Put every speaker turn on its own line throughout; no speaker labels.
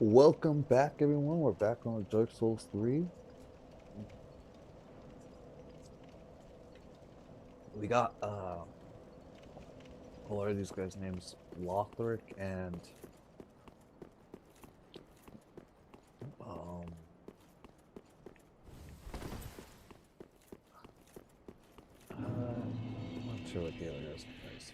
Welcome back, everyone. We're back on Dark Souls 3. We got, what are these guys' names? Lothric and, um, I'm not sure what the other guy's name is.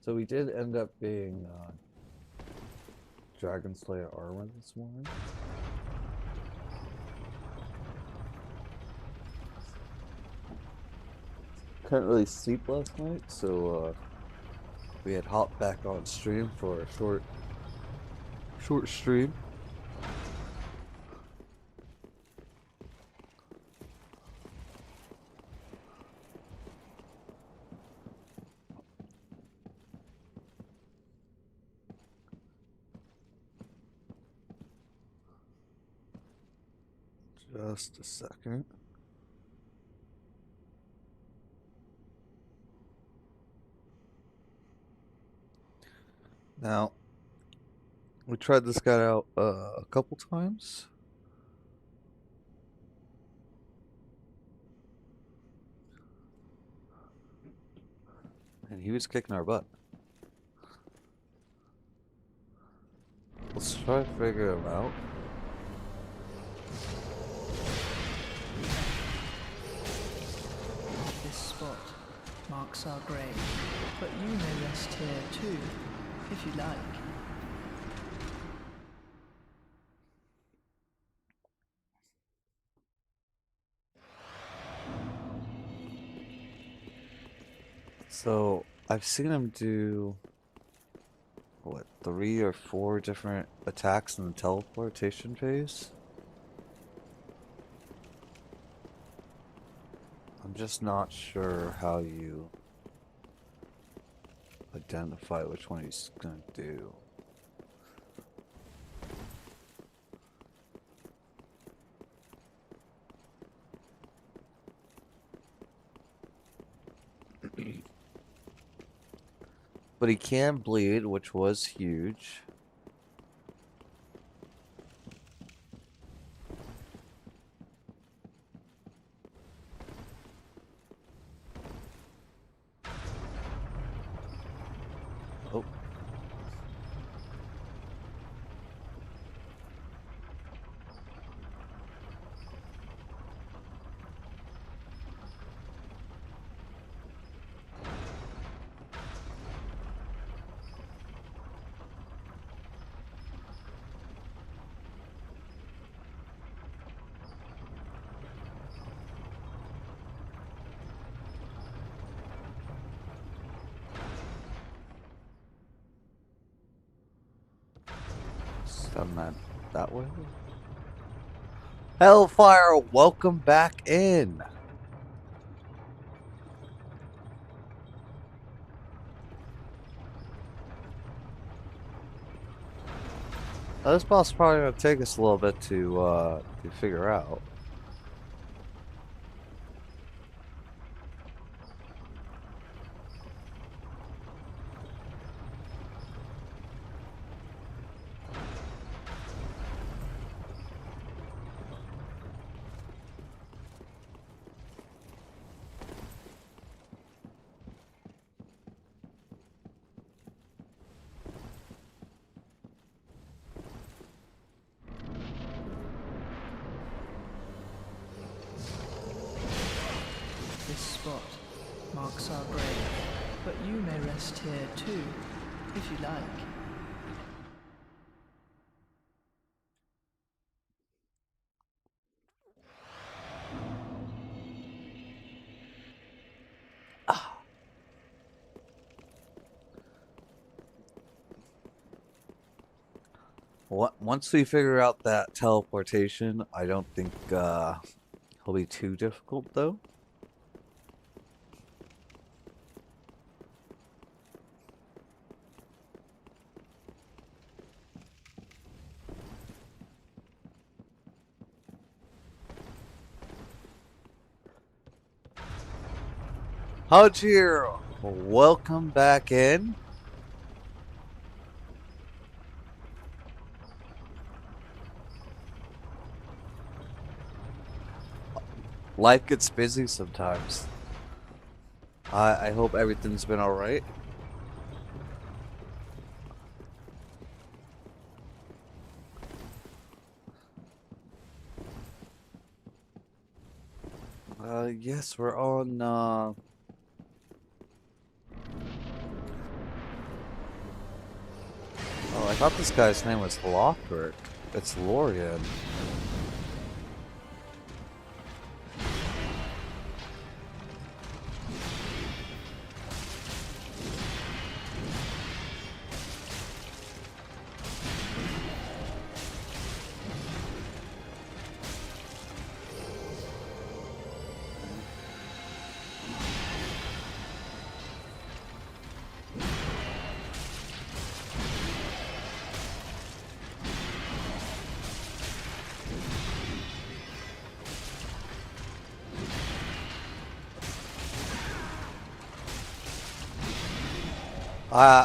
So we did end up being, Dragon Slayer armor this morning. Couldn't really sleep last night, so we had hopped back on stream for a short stream. Just a second. Now, we tried this guy out a couple times. And he was kicking our butt. Let's try to figure him out.
This spot marks our grave, but you may rest here too, if you like.
So, I've seen him do, what, 3 or 4 different attacks in the teleportation phase? I'm just not sure how you identify which one he's gonna do. But he can bleed, which was huge. Oh. Stun that way. Hellfire, welcome back in. Now, this boss is probably gonna take us a little bit to figure out.
This spot marks our grave, but you may rest here too, if you like.
Once we figure out that teleportation, I don't think he'll be too difficult, though. Hajir, Welcome back in. Life gets busy sometimes. I hope everything's been alright. Yes, we're on, Oh, I thought this guy's name was Lothric. It's Lorien.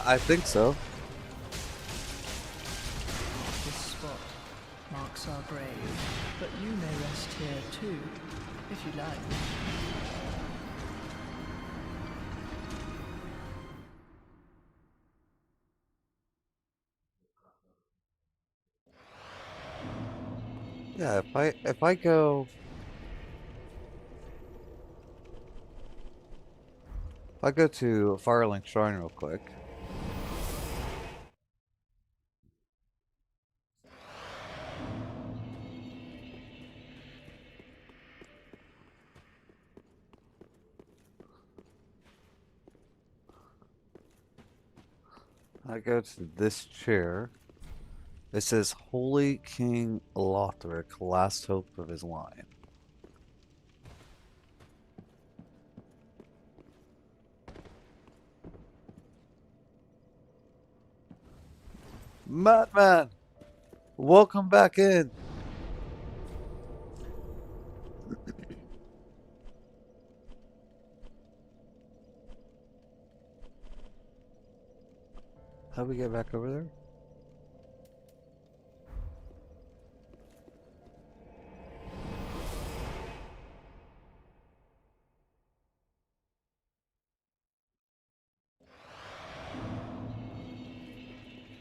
I think so.
This spot marks our grave, but you may rest here too, if you like.
Yeah, if I go... If I go to Firelink Shrine real quick. I go to this chair. It says Holy King Lothric, last hope of his line. Madman! Welcome back in! How do we get back over there?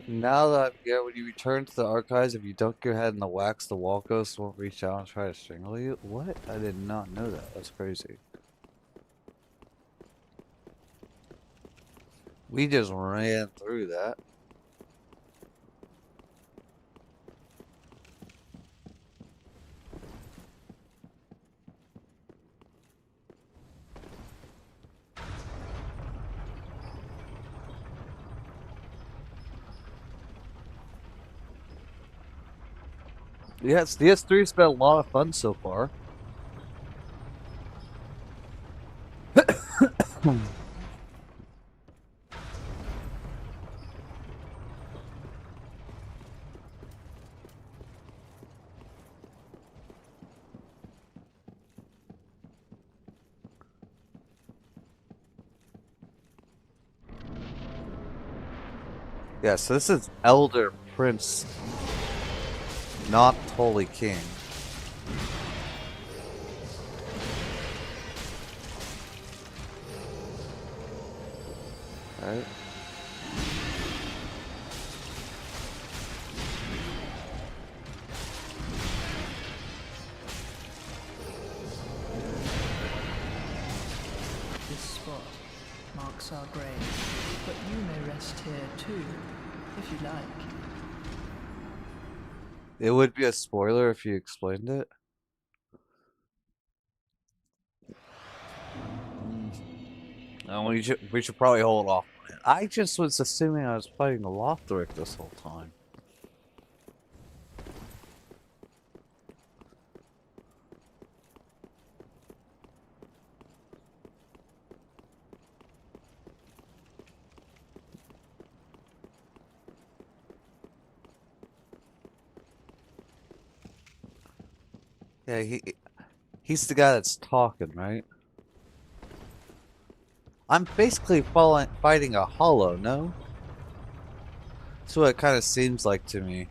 Now that I'm here, when you return to the archives, if you dunk your head in the wax, the wall ghost won't reach out and try to strangle you? What? I did not know that. That's crazy. We just ran through that. Yes, DS3's been a lot of fun so far. Yeah, so this is Elder Prince, not Holy King. Right?
This spot marks our grave, but you may rest here too, if you like.
It would be a spoiler if you explained it. We should probably hold off on it. I just was assuming I was fighting Lothric this whole time. Yeah, he's the guy that's talking, right? I'm basically fighting a hollow, no? That's what it kind of seems like to me.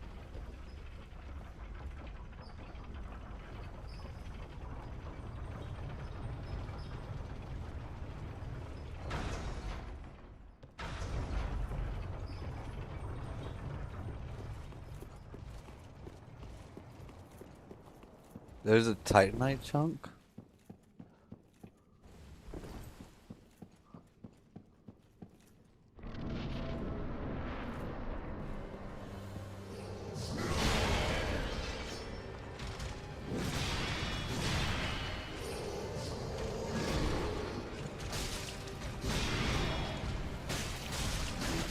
There's a Titanite chunk.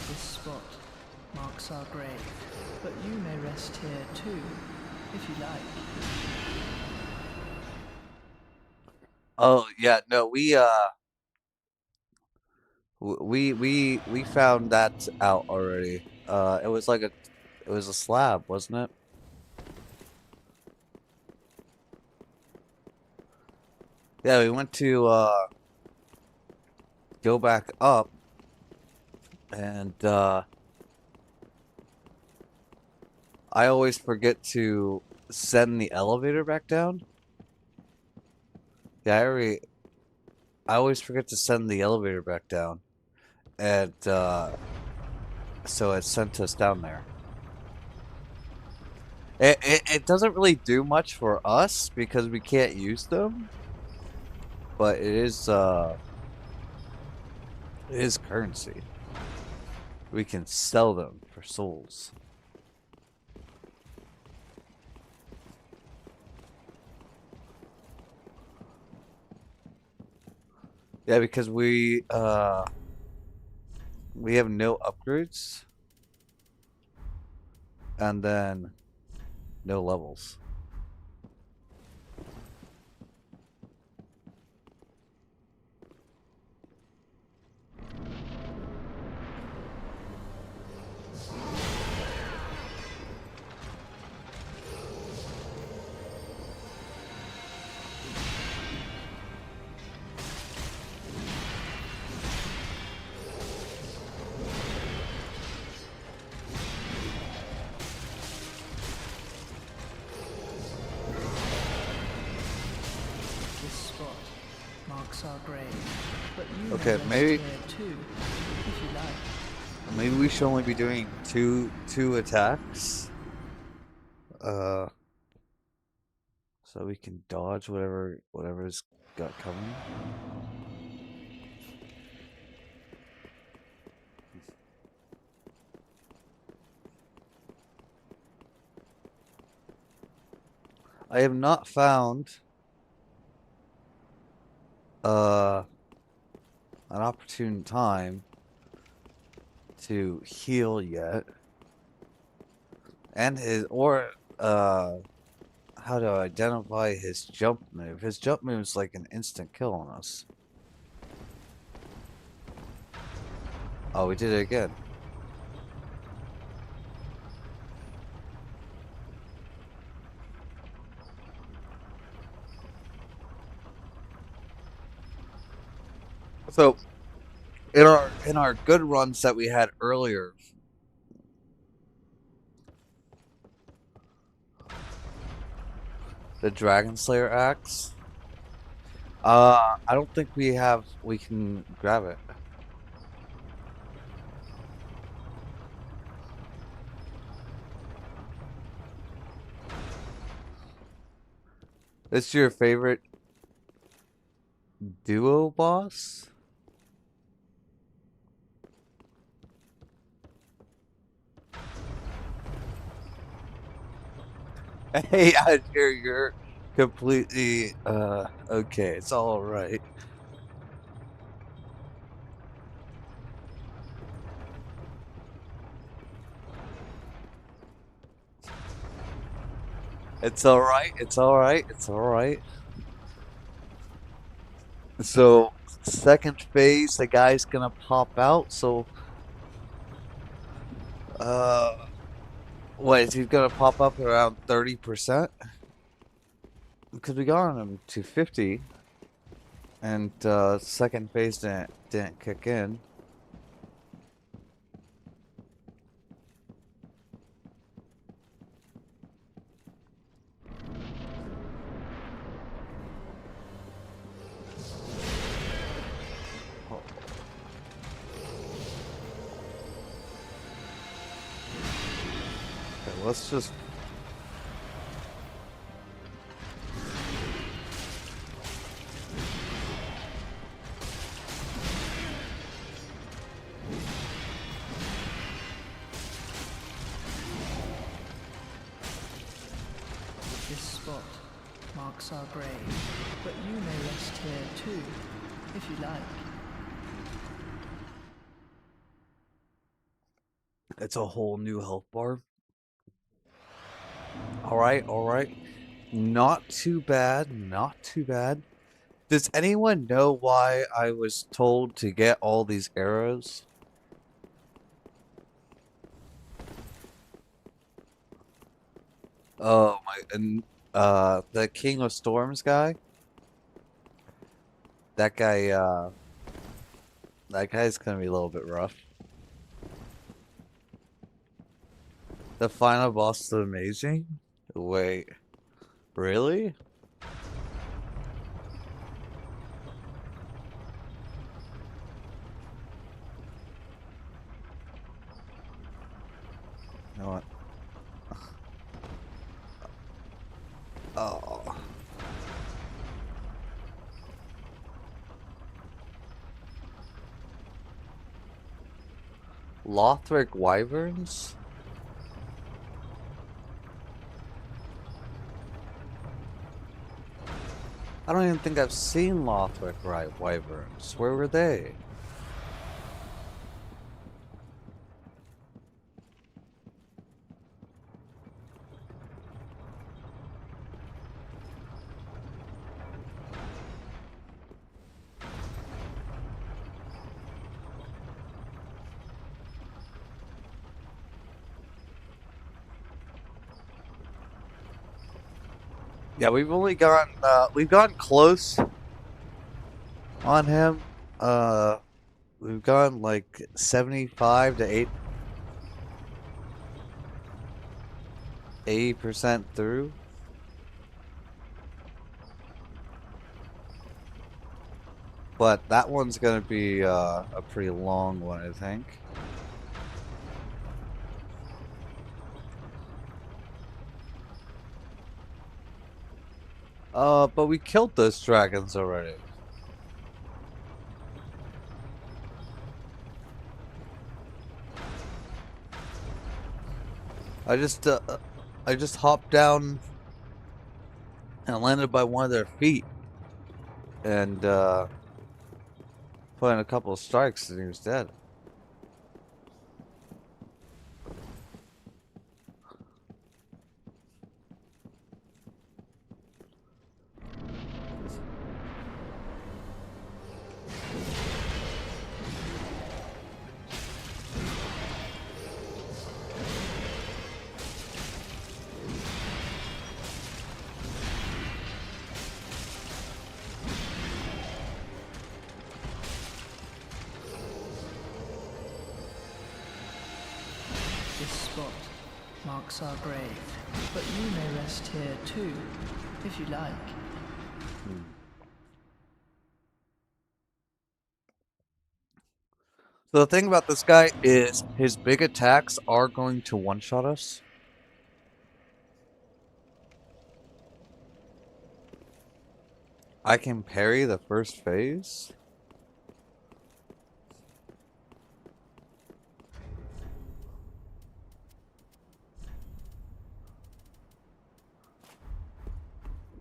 This spot marks our grave, but you may rest here too, if you like.
Oh yeah, no, we found that out already. It was like it was a slab, wasn't it? Yeah, we went to go back up and I always forget to send the elevator back down. Yeah, I always forget to send the elevator back down. And so it sent us down there. It doesn't really do much for us because we can't use them, but it is currency. We can sell them for souls. Yeah, because we have no upgrades and then no levels.
This spot marks our grave, but you
Okay,
may rest
maybe
here too, if you like.
maybe we should only be doing two attacks. So we can dodge whatever's got coming. I have not found uh an opportune time to heal yet. And how to identify his jump move. His jump move is like an instant kill on us. Oh, we did it again. So in our good runs that we had earlier, the Dragon Slayer axe. I don't think we can grab it. It's your favorite duo boss? Hey, I hear you're completely okay. It's all right. It's all right. It's all right. It's all right. So, second phase, the guy's gonna pop out. So, uh, what is he gonna pop up around 30%? Because we got him to 50. And second phase didn't kick in. Oh. Okay, let's just
This spot marks our grave, but you may rest here too, if you like.
it's a whole new health bar. Alright, alright. Not too bad, not too bad. Does anyone know why I was told to get all these arrows? Oh my, and the King of Storms guy? That guy, that guy's gonna be a little bit rough. The final boss is amazing? Wait, really? You know what? Oh. Lothric Wyverns? I don't even think I've seen Lothric Wyverns. Where were they? Yeah, we've only we've gotten close on him. We've gone like 75 to 80% through. But that one's gonna be a pretty long one, I think. But we killed those dragons already. I just hopped down and landed by one of their feet, and put in a couple of strikes, and he was dead.
This spot marks our grave, but you may rest here too, if you like.
So the thing about this guy is his big attacks are going to one-shot us. I can parry the first phase.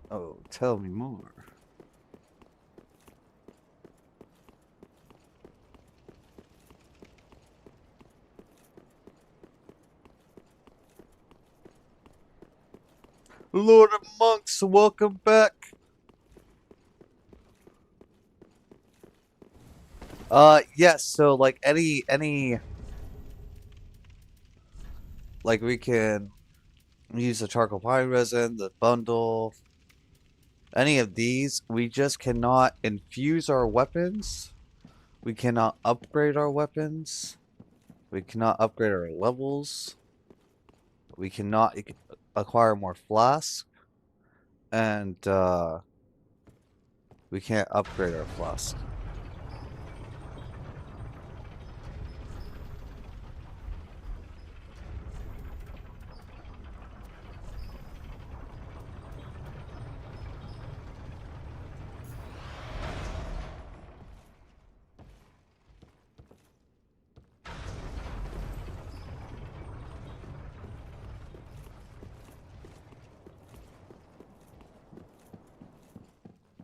Oh, tell me more. Lord of Monks, welcome back. Yes, so like any like we can use the charcoal pine resin, the bundle, any of these, we just cannot infuse our weapons. We cannot upgrade our weapons. We cannot upgrade our levels. We cannot acquire more flasks. And we can't upgrade our flasks.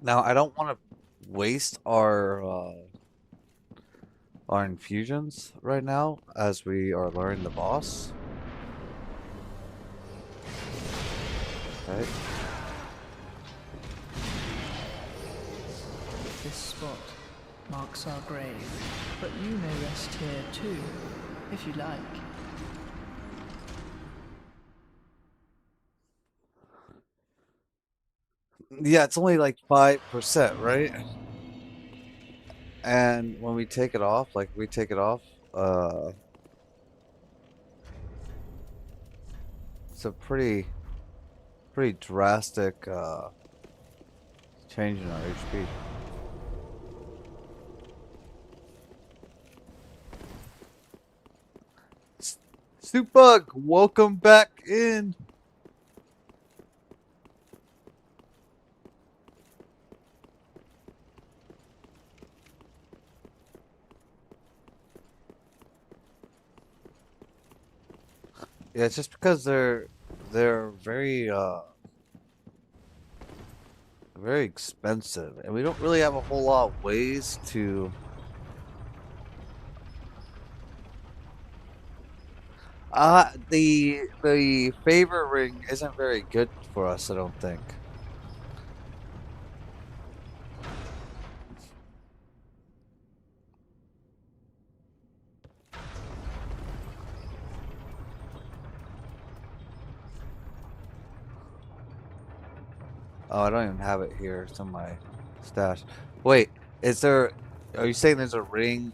Now, I don't want to waste our infusions right now as we are learning the boss. Okay.
This spot marks our grave, but you may rest here too, if you like.
Yeah, it's only like 5%, right? And when we take it off, like we take it off, it's a pretty drastic change in our HP. Soup Bug, welcome back in. Yeah, it's just because they're very expensive, and we don't really have a whole lot of ways to. The favor ring isn't very good for us, I don't think. Oh, I don't even have it here. It's in my stash. Wait, is there? Are you saying there's a ring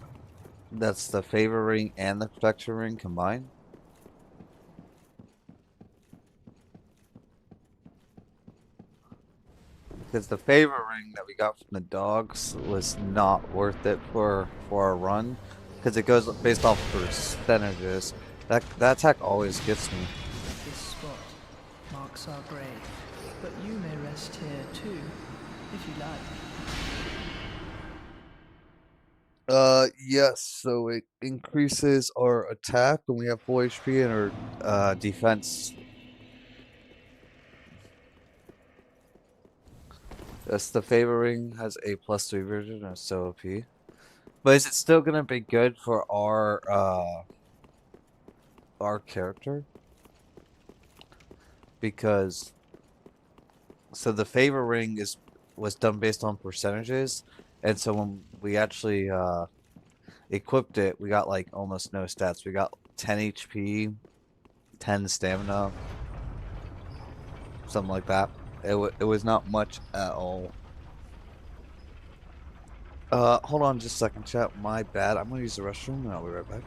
that's the favor ring and the protection ring combined? Because the favor ring that we got from the dogs was not worth it for our run, because it goes based off percentages. That attack always gets me.
This spot marks our grave, but you may rest here too, if you like.
Yes. So it increases our attack when we have full HP and our defense. That's the favor ring has a +3 version of so OP. But is it still gonna be good for our character? Because so the favor ring was done based on percentages, and so when we actually equipped it, we got like almost no stats. We got 10 HP, 10 stamina, something like that. It was not much at all. Hold on just a second, chat. My bad. I'm gonna use the restroom and I'll be right back.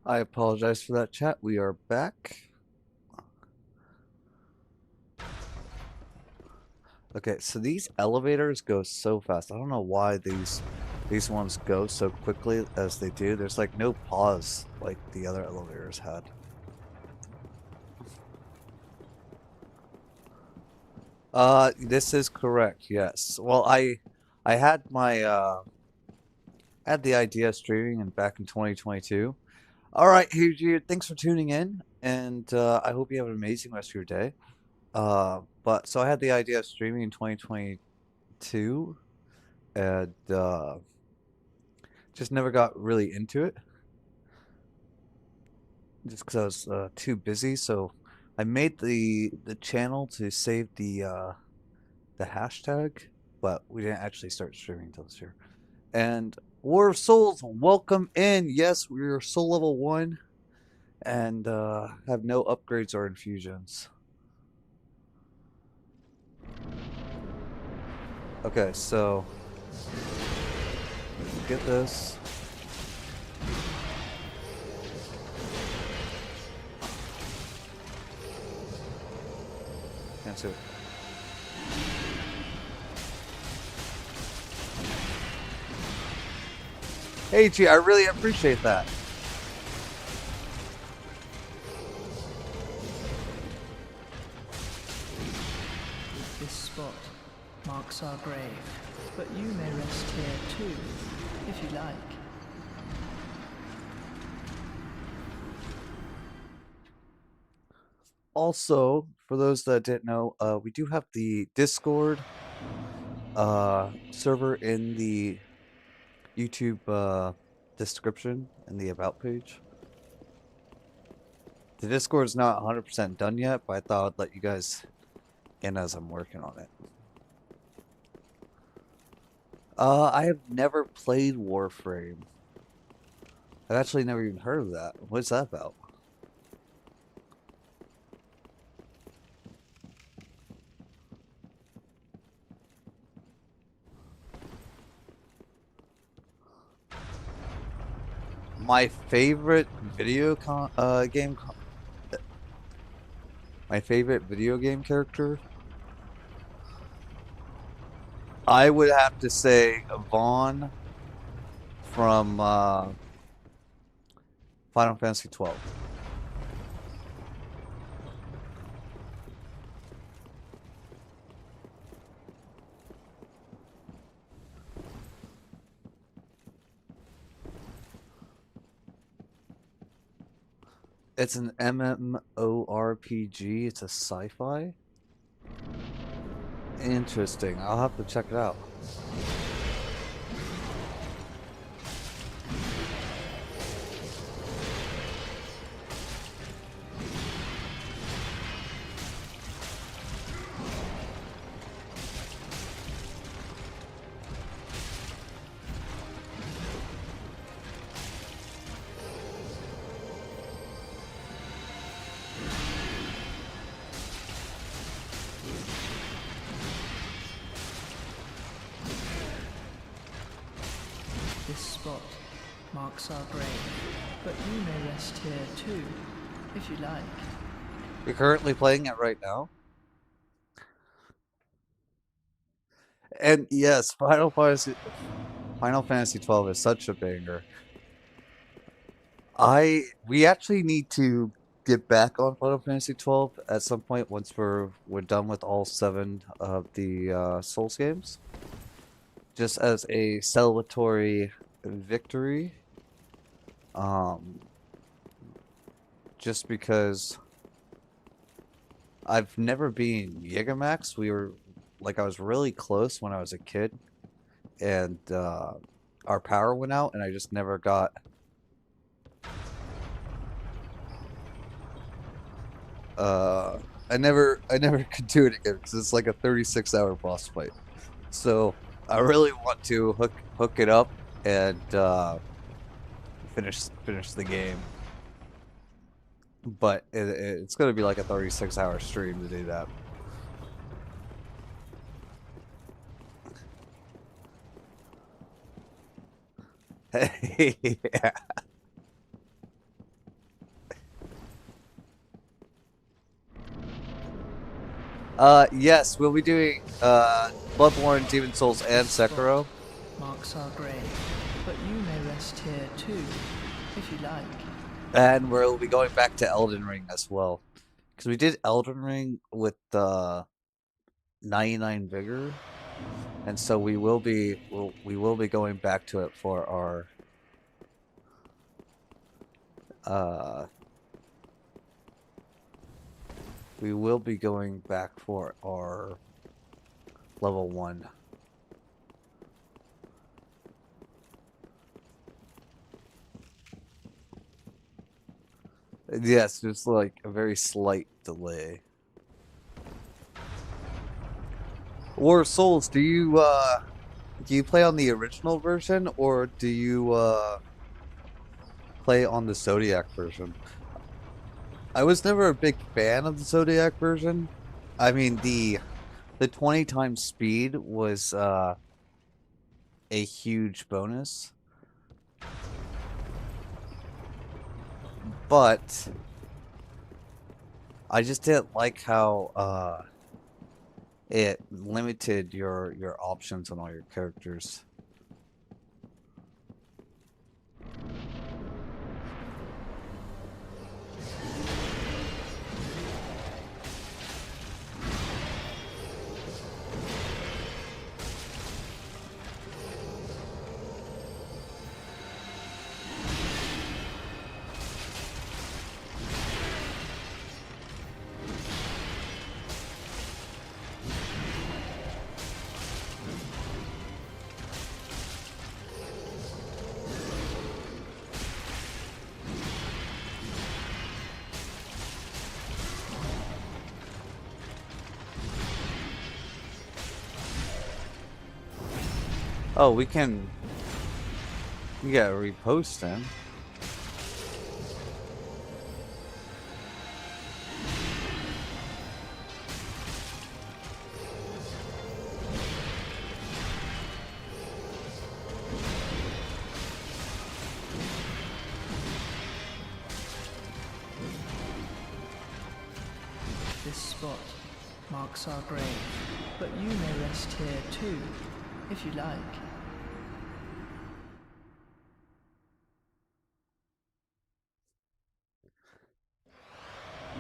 I apologize for that, chat. We are back. Okay, so these elevators go so fast. I don't know why these ones go so quickly as they do. There's like no pause like the other elevators had. This is correct. Yes. Well, I had my had the idea of streaming back in 2022. All right, hey dude, thanks for tuning in, and I hope you have an amazing rest of your day. But so I had the idea of streaming in 2022, and just never got really into it, just because I was too busy. So I made the channel to save the hashtag, but we didn't actually start streaming until this year. And War of Souls, welcome in. Yes, we're soul level 1 and have no upgrades or infusions. Okay, so get this. Cancel it. Hey, G, I really appreciate that.
This spot marks our grave, but you may rest here too, if you like.
Also, for those that didn't know, we do have the Discord server in the YouTube description in the About page. The Discord is not 100% done yet, but I thought I'd let you guys in as I'm working on it. I have never played Warframe. I've actually never even heard of that. What's that about? My favorite my favorite video game character, I would have to say Vaughn from Final Fantasy 12. It's an MMORPG. It's a sci-fi. Interesting. I'll have to check it out.
This spot marks our grave, but you may rest here too, if you like.
You're currently playing it right now? And yes, Final Fantasy 12 is such a banger. We actually need to get back on Final Fantasy 12 at some point once we're done with all 7 of the Souls games. Just as a celebratory victory. Just because I've never been Gigamax. I was really close when I was a kid, and our power went out, and I just never got I never could do it again because it's like a 36-hour boss fight. So I really want to hook it up and finish the game. But it's gonna be like a 36-hour stream to do that. Yeah. Yes, we'll be doing Bloodborne, Demon Souls, and
This spot
Sekiro.
marks our grave, but you may rest here too, if you like.
And we'll be going back to Elden Ring as well. Because we did Elden Ring with 99 Vigor. And so we will be going back to it for our we will be going back for our level 1. Yes, just like a very slight delay. War of Souls, do you play on the original version or do you play on the Zodiac version? I was never a big fan of the Zodiac version. I mean the 20 times speed was a huge bonus. But I just didn't like how it limited your options on all your characters. Oh, we gotta repost then.
This spot marks our grave, but you may rest here too, if you like.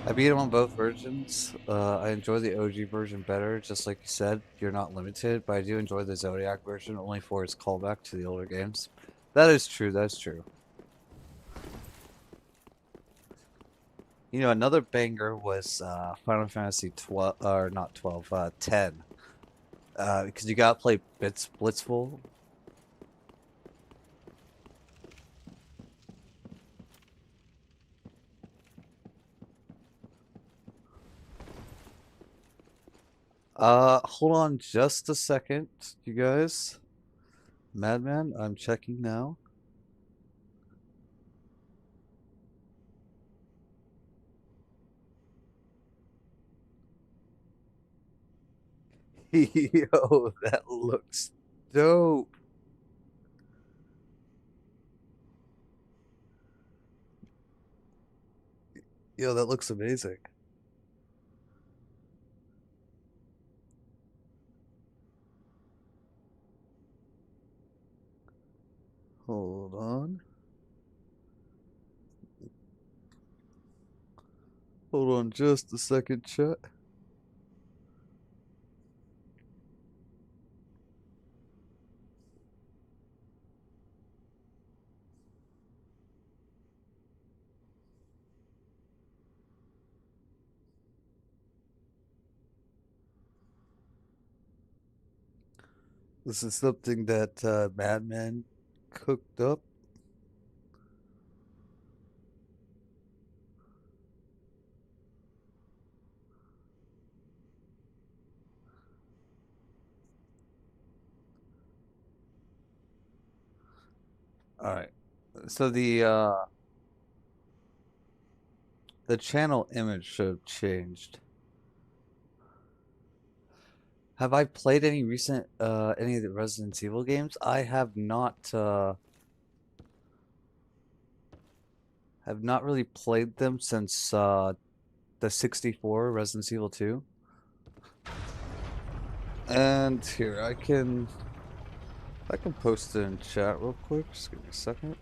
I beat them on both versions. I enjoy the OG version better, just like you said. You're not limited, but I do enjoy the Zodiac version only for its callback to the older games. That is true. That's true. You know, another banger was Final Fantasy 12, or not 12, 10. Because you gotta play Blitzful. Hold on just a second, you guys. Madman, I'm checking now. Yo, that looks dope. Yo, that looks amazing. Hold on. Hold on just a second, chat. This is something that Madman cooked up. All right. So the channel image should have changed. Have I played any recent any of the Resident Evil games? I have not really played them since the 64 Resident Evil 2. And here, I can post it in chat real quick. Just give me a second.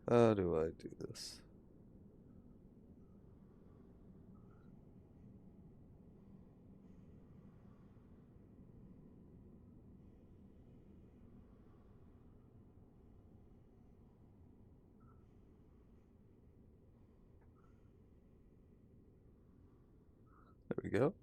How do I do this? There we go.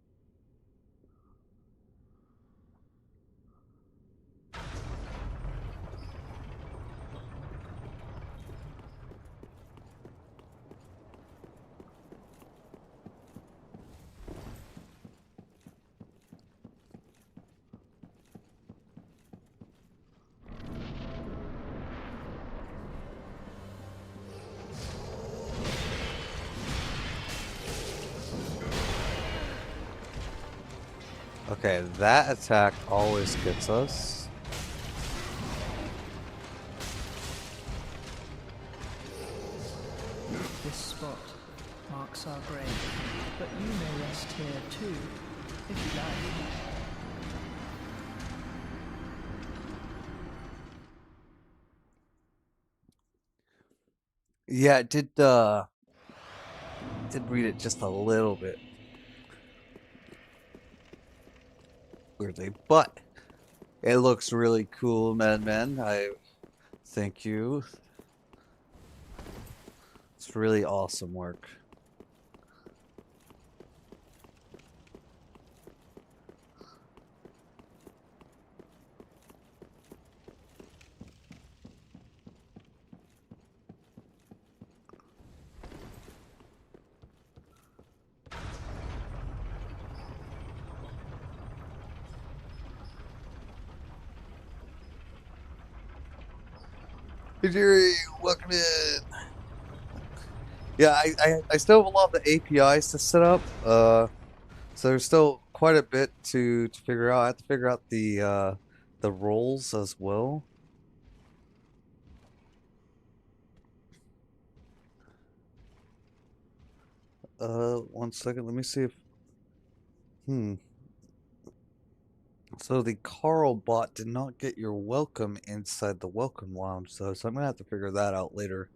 Okay, that attack always gets us.
This spot marks our grave, but you may rest here too, if you like.
Yeah, it did read it just a little bit weirdly, but it looks really cool, man. I thank you. It's really awesome work. Hey Jerry, welcome in. Yeah, I still have a lot of the APIs to set up. So there's still quite a bit to figure out. I have to figure out the roles as well. One second. Let me see if So the Carl bot did not get your welcome inside the welcome lounge, so I'm gonna have to figure that out later.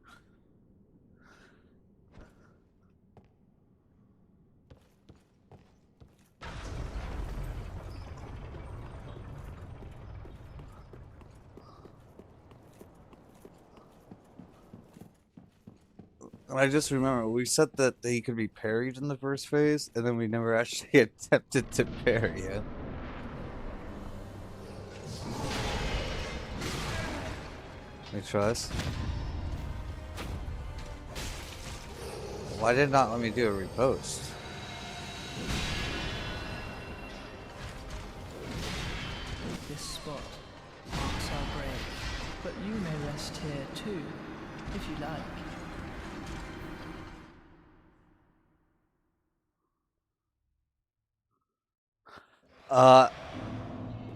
And I just remember we said that he could be parried in the first phase, and then we never actually attempted to parry him. Let me try this. Why did it not let me do a repost?
This spot marks our grave, but you may rest here too, if you like.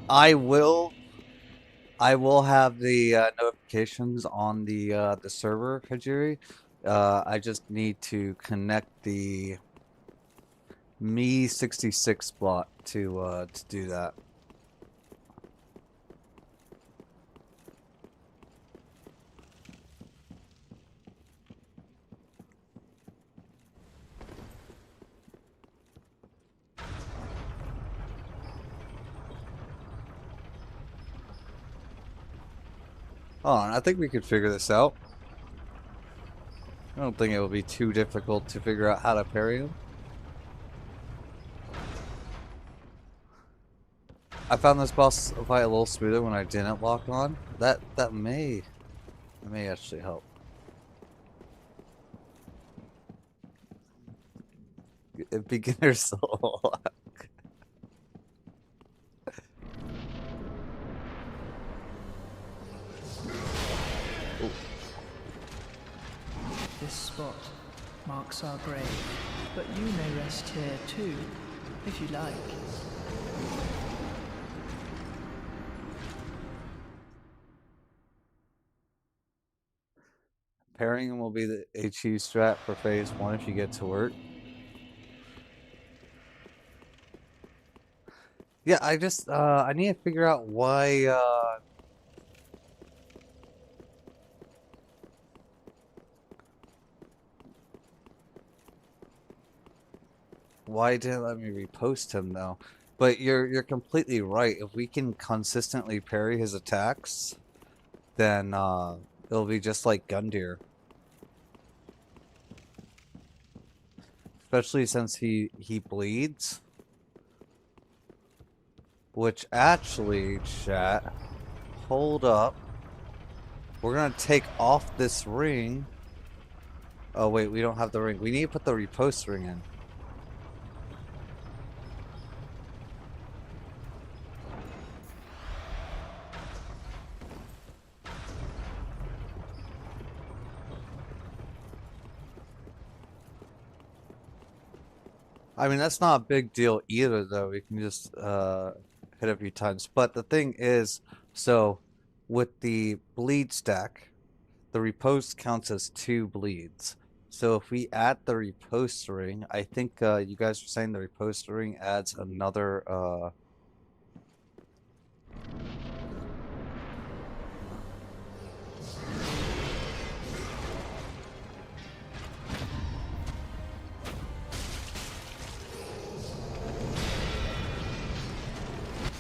I will have the notifications on the server, Hajiri. I just need to connect the Me 66 bot to do that. Hold on, I think we could figure this out. I don't think it will be too difficult to figure out how to parry him. I found this boss fight a little smoother when I didn't lock on. That may actually help. Beginner's luck.
spot marks our grave, but you may rest here too, if you like.
Parrying will be the HE strat for phase 1 if you get to work. Yeah, I just, I need to figure out why, why it didn't let me repost him though. But you're completely right. If we can consistently parry his attacks, then it'll be just like Gundyr. Especially since he bleeds. Which actually, chat, hold up. We're gonna take off this ring. Oh wait, we don't have the ring. We need to put the repost ring in. I mean, that's not a big deal either, though. We can just hit a few times. But the thing is, so with the bleed stack, the repost counts as 2 bleeds. So if we add the repost ring, I think you guys were saying the repost ring adds another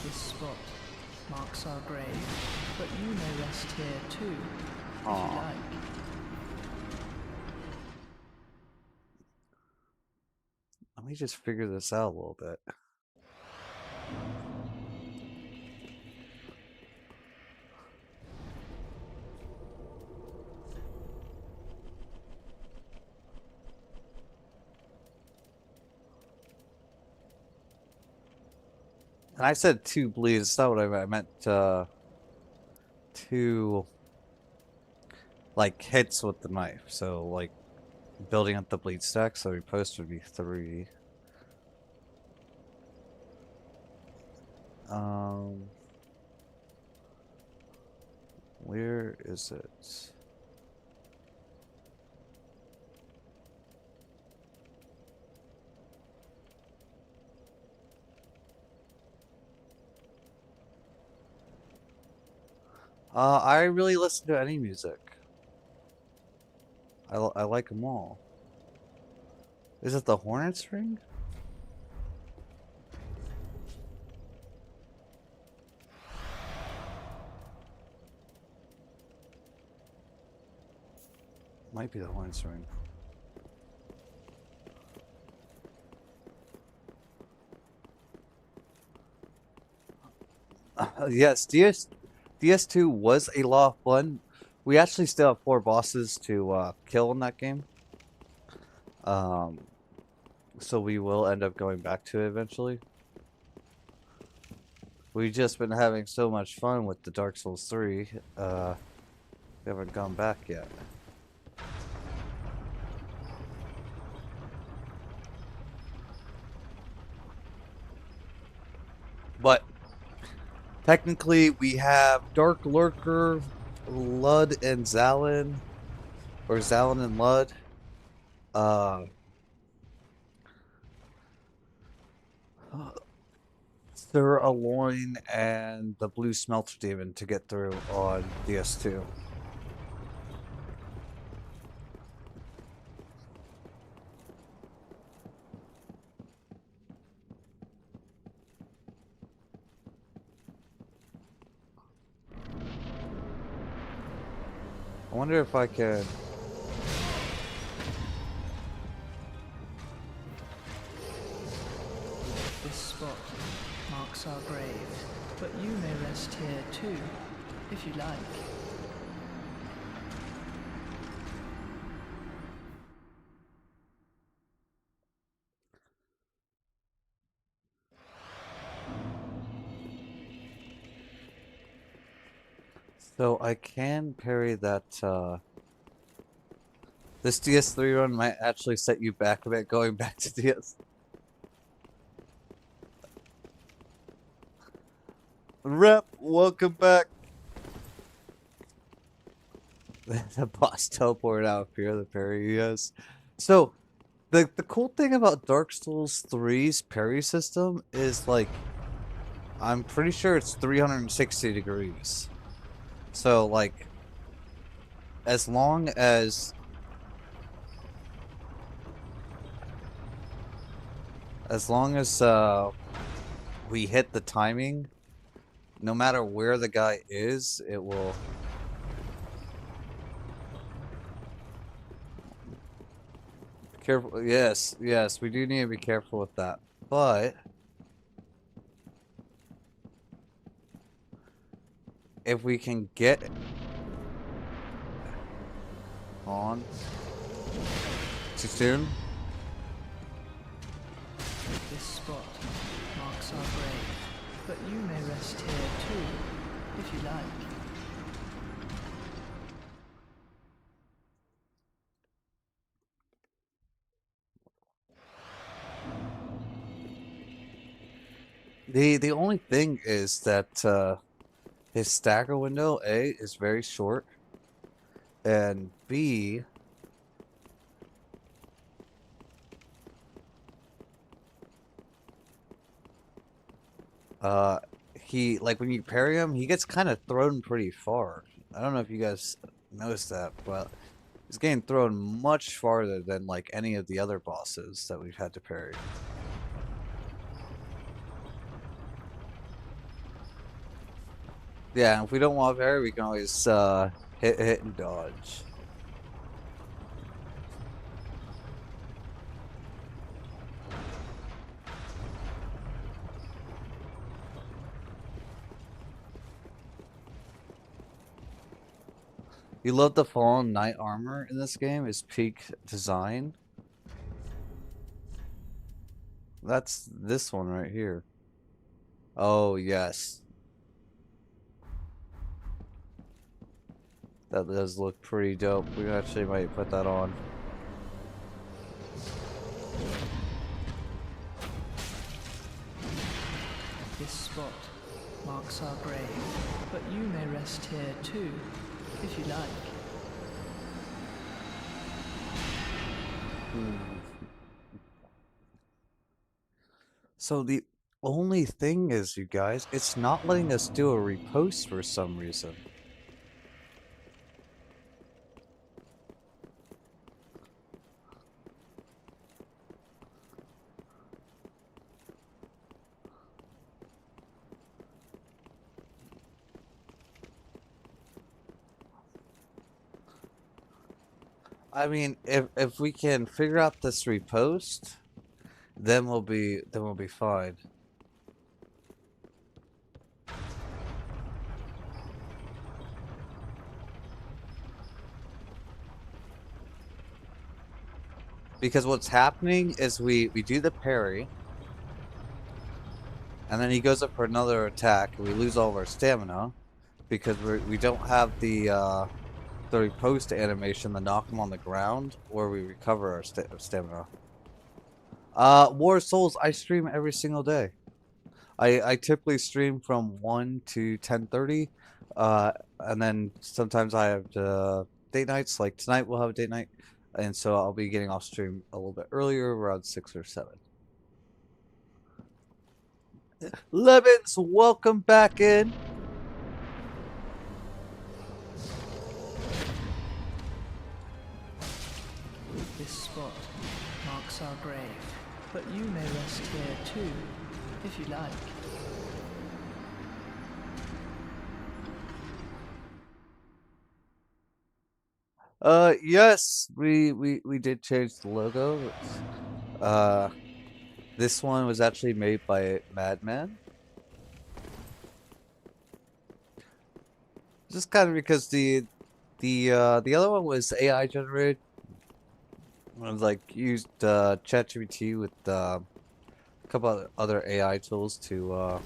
This spot marks our grave, but you may rest here too, if you like.
Let me just figure this out a little bit. And I said 2 bleeds. That's not what I meant. I meant 2 like hits with the knife. So like building up the bleed stack. So repost would be 3. Where is it? I really listen to any music. I like them all. Is it the Hornets ring? Might be the Hornets ring. Yes, DS2 was a lot of fun. We actually still have 4 bosses to kill in that game. So we will end up going back to it eventually. We've just been having so much fun with the Dark Souls 3. We haven't gone back yet. But technically, we have Dark Lurker, Lud, and Zalin, or Zalin and Lud. Sir Aloin and the Blue Smelter Demon to get through on DS2. I wonder if I can...
This spot marks our grave, but you may rest here too, if you like.
So I can parry that, This DS3 run might actually set you back a bit going back to DS. Rep, welcome back. The boss teleported out here, the parry, yes. So, the cool thing about Dark Souls 3's parry system is like, I'm pretty sure it's 360 degrees. So, like, as long as we hit the timing, no matter where the guy is, it will. Careful. Yes, yes, we do need to be careful with that. But if we can get on too soon.
This spot marks our grave, but you may rest here too, if you like.
The only thing is that his stagger window, A, is very short, and B, he, like, when you parry him, he gets kind of thrown pretty far. I don't know if you guys noticed that, but he's getting thrown much farther than, like, any of the other bosses that we've had to parry. Yeah, if we don't want to parry, we can always, hit and dodge. You love the Fallen Knight armor in this game? Is peak design. That's this one right here. Oh, yes. That does look pretty dope. We actually might put that on.
This spot marks our grave, but you may rest here too, if you like.
So the only thing is, you guys, it's not letting us do a repost for some reason. I mean, if we can figure out this repost, then we'll be fine. Because what's happening is we do the parry, and then he goes up for another attack, and we lose all of our stamina because we don't have the repost animation to knock him on the ground, or we recover our stamina. War Souls, I stream every single day. I typically stream from 1 to 10:30, and then sometimes I have date nights. Like tonight, we'll have a date night, and so I'll be getting off stream a little bit earlier, around 6 or 7. Levins, welcome back in.
This spot marks our grave, but you may rest here too, if you like.
Yes, we did change the logo. This one was actually made by Madman. Just kind of because the other one was AI generated. It was like used ChatGPT with a couple of other AI tools to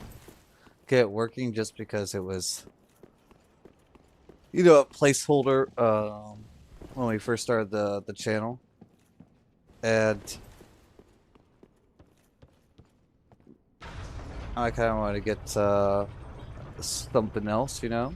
get it working, just because it was, you know, a placeholder. when we first started the channel, and I kind of want to get something else, you know.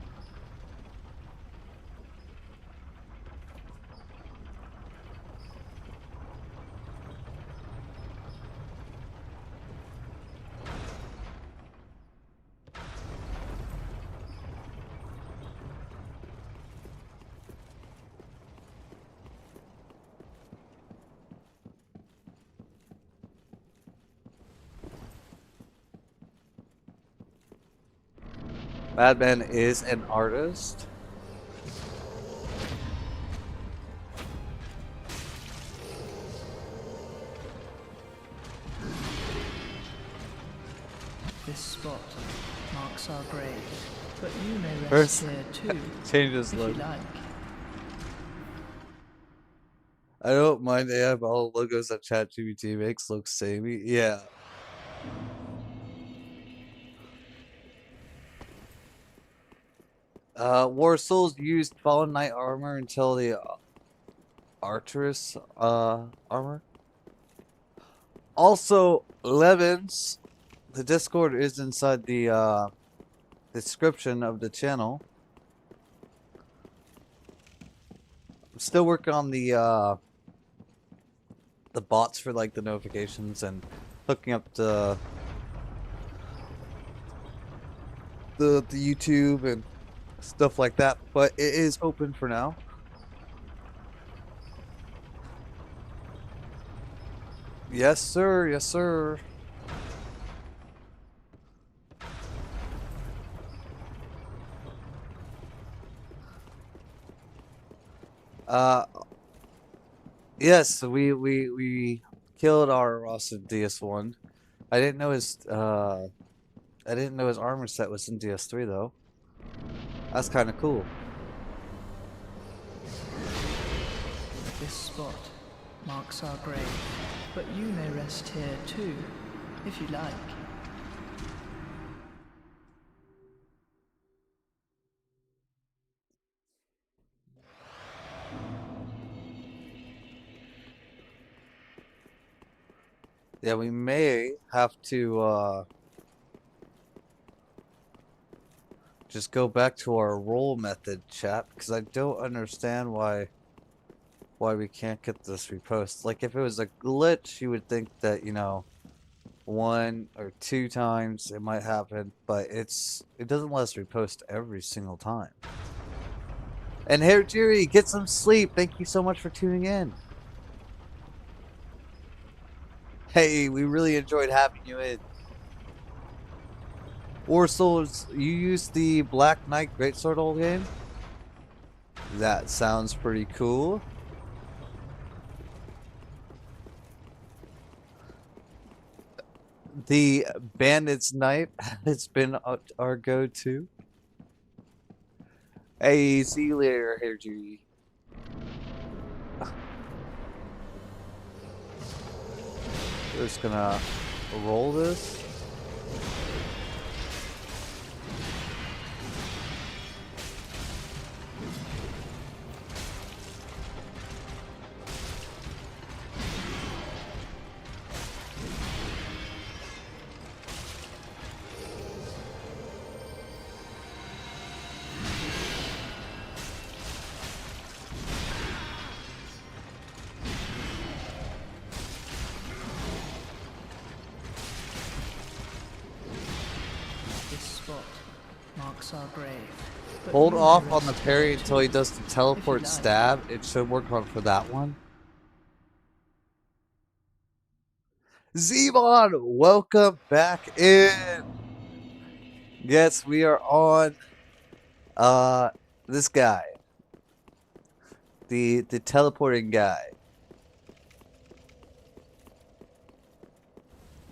Madman is an artist.
This spot marks our grave, but you may rest
First,
here too,
changes
if you
logo.
like.
I don't mind they have all logos that ChatGPT makes look samey. Yeah. War Souls used Fallen Knight armor until the Arcturus armor. Also, Levins, the Discord is inside the description of the channel. I'm still working on the bots for like the notifications and hooking up the YouTube and stuff like that, but it is open for now. Yes, sir. Yes, sir. Yes, we killed our Ross in DS1. I didn't know his armor set was in DS3 though. That's kind of cool.
This spot marks our grave, but you may rest here too, if you like.
Yeah, we may have to just go back to our roll method, chat, because I don't understand why we can't get this repost. Like if it was a glitch, you would think that, you know, 1 or 2 times it might happen, but it doesn't let us repost every single time. And Hair Jerry, get some sleep. Thank you so much for tuning in. Hey, we really enjoyed having you in. War Souls, you used the Black Knight Greatsword old game? That sounds pretty cool. The Bandit's Knife has been our go-to. Hey, see you later, Hair Jerry. We're just gonna roll this.
This spot marks our grave. but
Hold
you may
off on the
rest
parry
here
until he
too,
does the
if you
teleport
like.
stab. It should work on for that one. Zevon, welcome back in. Yes, we are on this guy. The teleporting guy.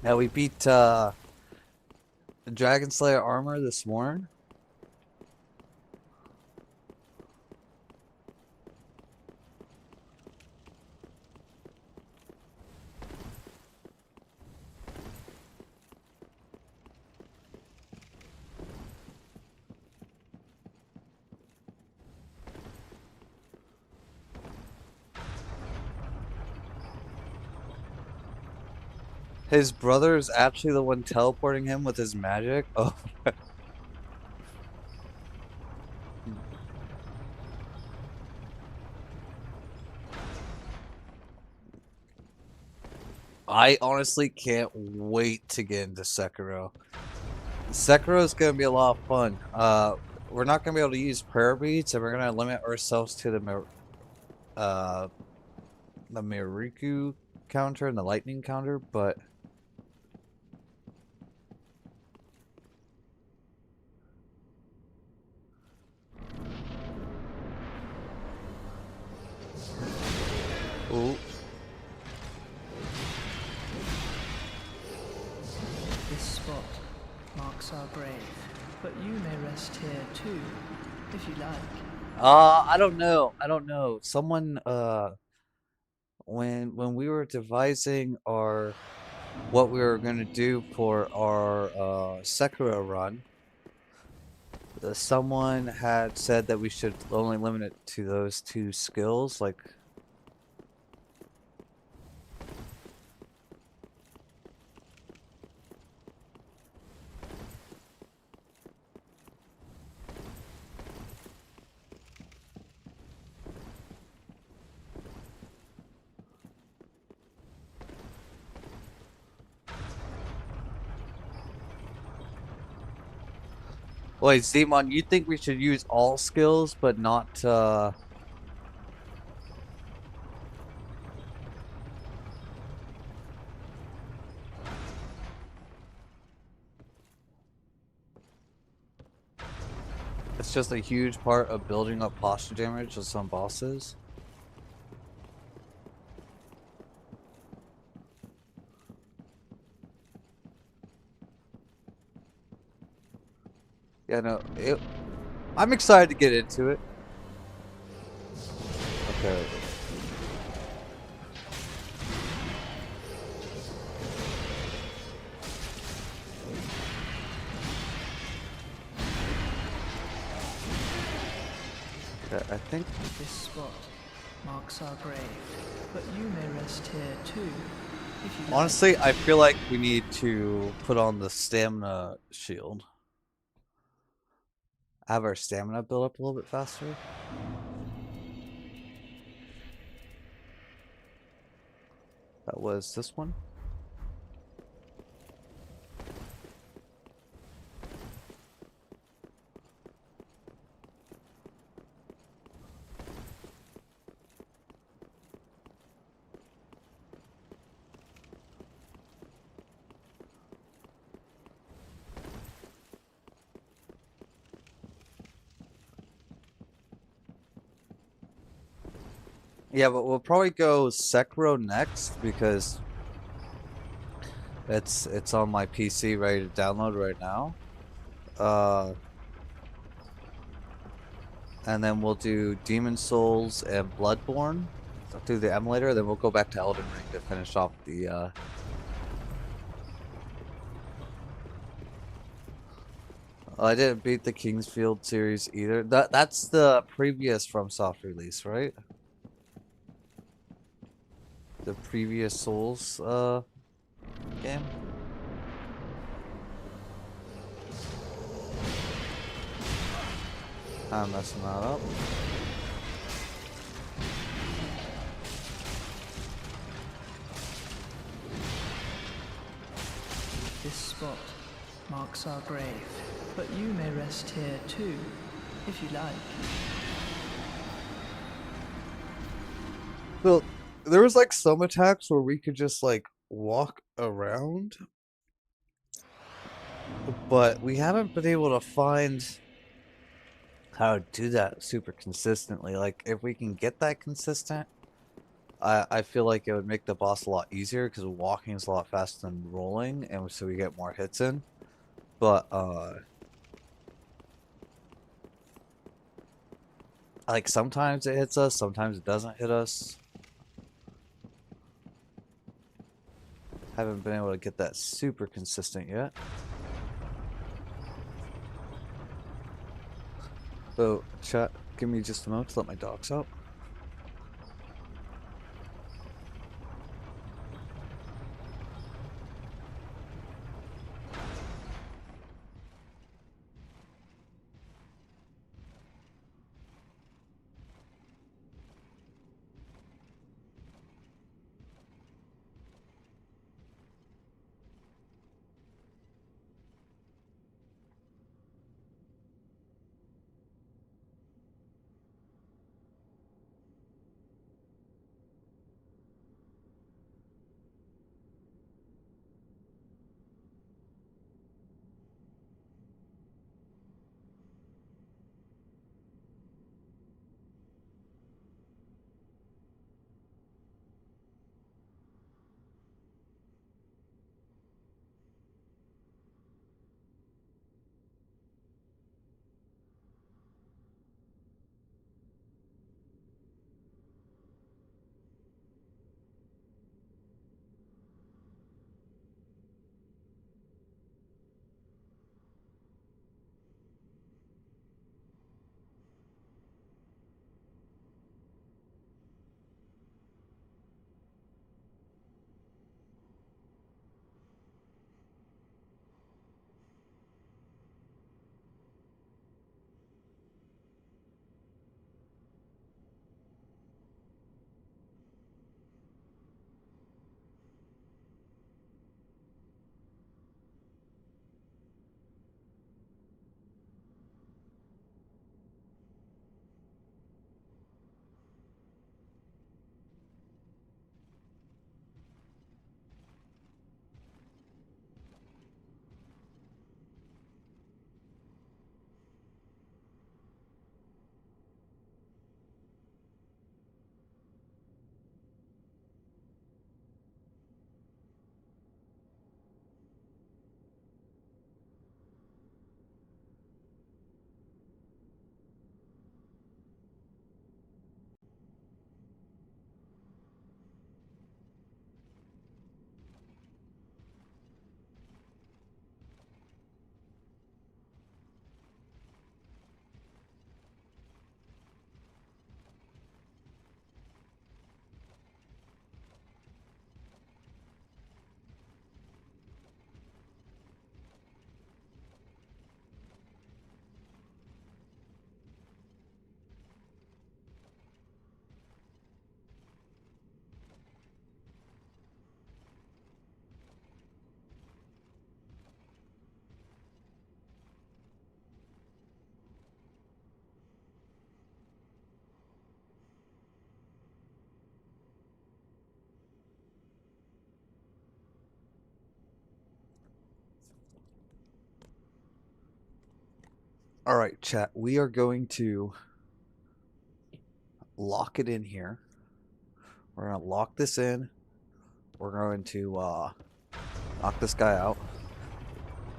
Now we beat the Dragon Slayer armor this morning. His brother is actually the one teleporting him with his magic. Oh, I honestly can't wait to get into Sekiro. Sekiro is gonna be a lot of fun. We're not gonna be able to use prayer beads, and we're gonna limit ourselves to uh the Miriku counter and the lightning counter, but ooh,
This spot marks our grave, but you may rest here too, if you like.
I don't know. I don't know. Someone when we were devising our what we were gonna do for our Sekiro run, someone had said that we should only limit it to those two skills, like wait, Zemon, you think we should use all skills but not it's just a huge part of building up posture damage with some bosses. Yeah, no, I'm excited to get into it. Okay. I think
This spot marks our grave, but you may rest here too, if you like.
honestly, I feel like we need to put on the stamina shield. Have our stamina build up a little bit faster. That was this one. Yeah, but we'll probably go Sekiro next because it's on my PC ready to download right now. And then we'll do Demon Souls and Bloodborne through the emulator, then we'll go back to Elden Ring to finish off the I didn't beat the Kingsfield series either. That's the previous FromSoft release, right? The previous Souls game. I'm messing that up.
This spot marks our grave, but you may rest here too, if you like.
Well, there was like some attacks where we could just like walk around, but we haven't been able to find how to do that super consistently. Like if we can get that consistent, I feel like it would make the boss a lot easier because walking is a lot faster than rolling, and so we get more hits in. But like sometimes it hits us, sometimes it doesn't hit us. Haven't been able to get that super consistent yet. So, chat, give me just a moment to let my dogs out. All right, chat. We are going to lock it in here. We're gonna lock this in. We're going to knock this guy out.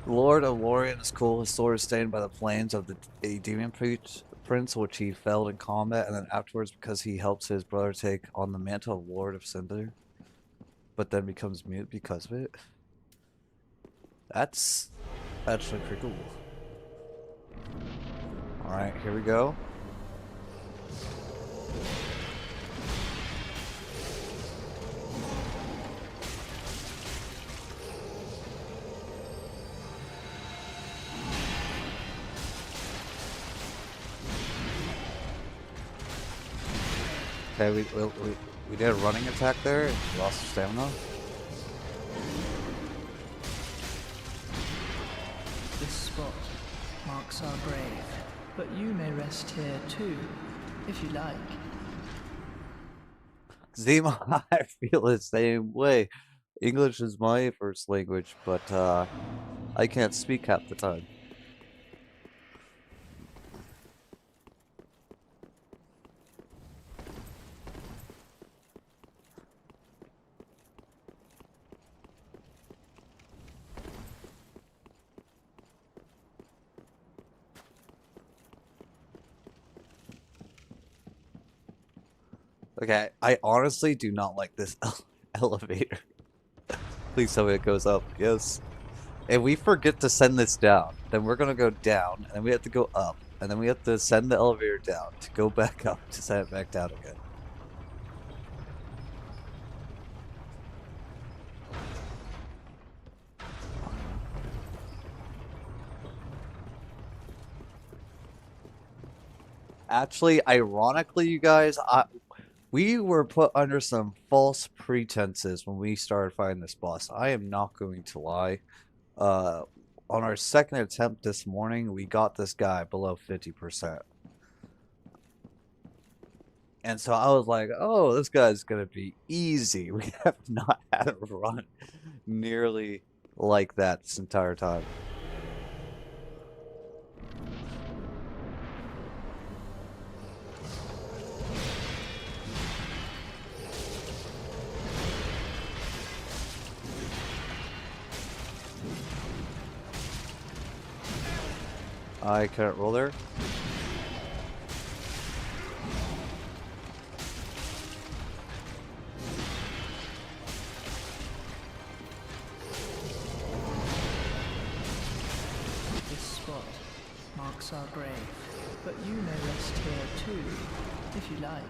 The Lord of Lorien is cool. His sword is stained by the flames of a demon prince, which he felled in combat, and then afterwards, because he helps his brother take on the mantle of Lord of Cinder, but then becomes mute because of it. That's actually pretty cool. Alright, here we go. Okay, we did a running attack there. We lost stamina.
This spot marks our grave, but you may rest here too, if you like.
Zima, I feel the same way. English is my first language, but I can't speak half the time. Okay, I honestly do not like this elevator. Please tell me it goes up. Yes. If we forget to send this down, then we're gonna go down, and then we have to go up, and then we have to send the elevator down to go back up to send it back down again. Actually, ironically, you guys, we were put under some false pretenses when we started fighting this boss. I am not going to lie. On our second attempt this morning, we got this guy below 50%. And so I was like, oh, this guy's gonna be easy. We have not had a run nearly like that this entire time. I cannot roll there.
This spot marks our grave, but you may rest here too, if you like.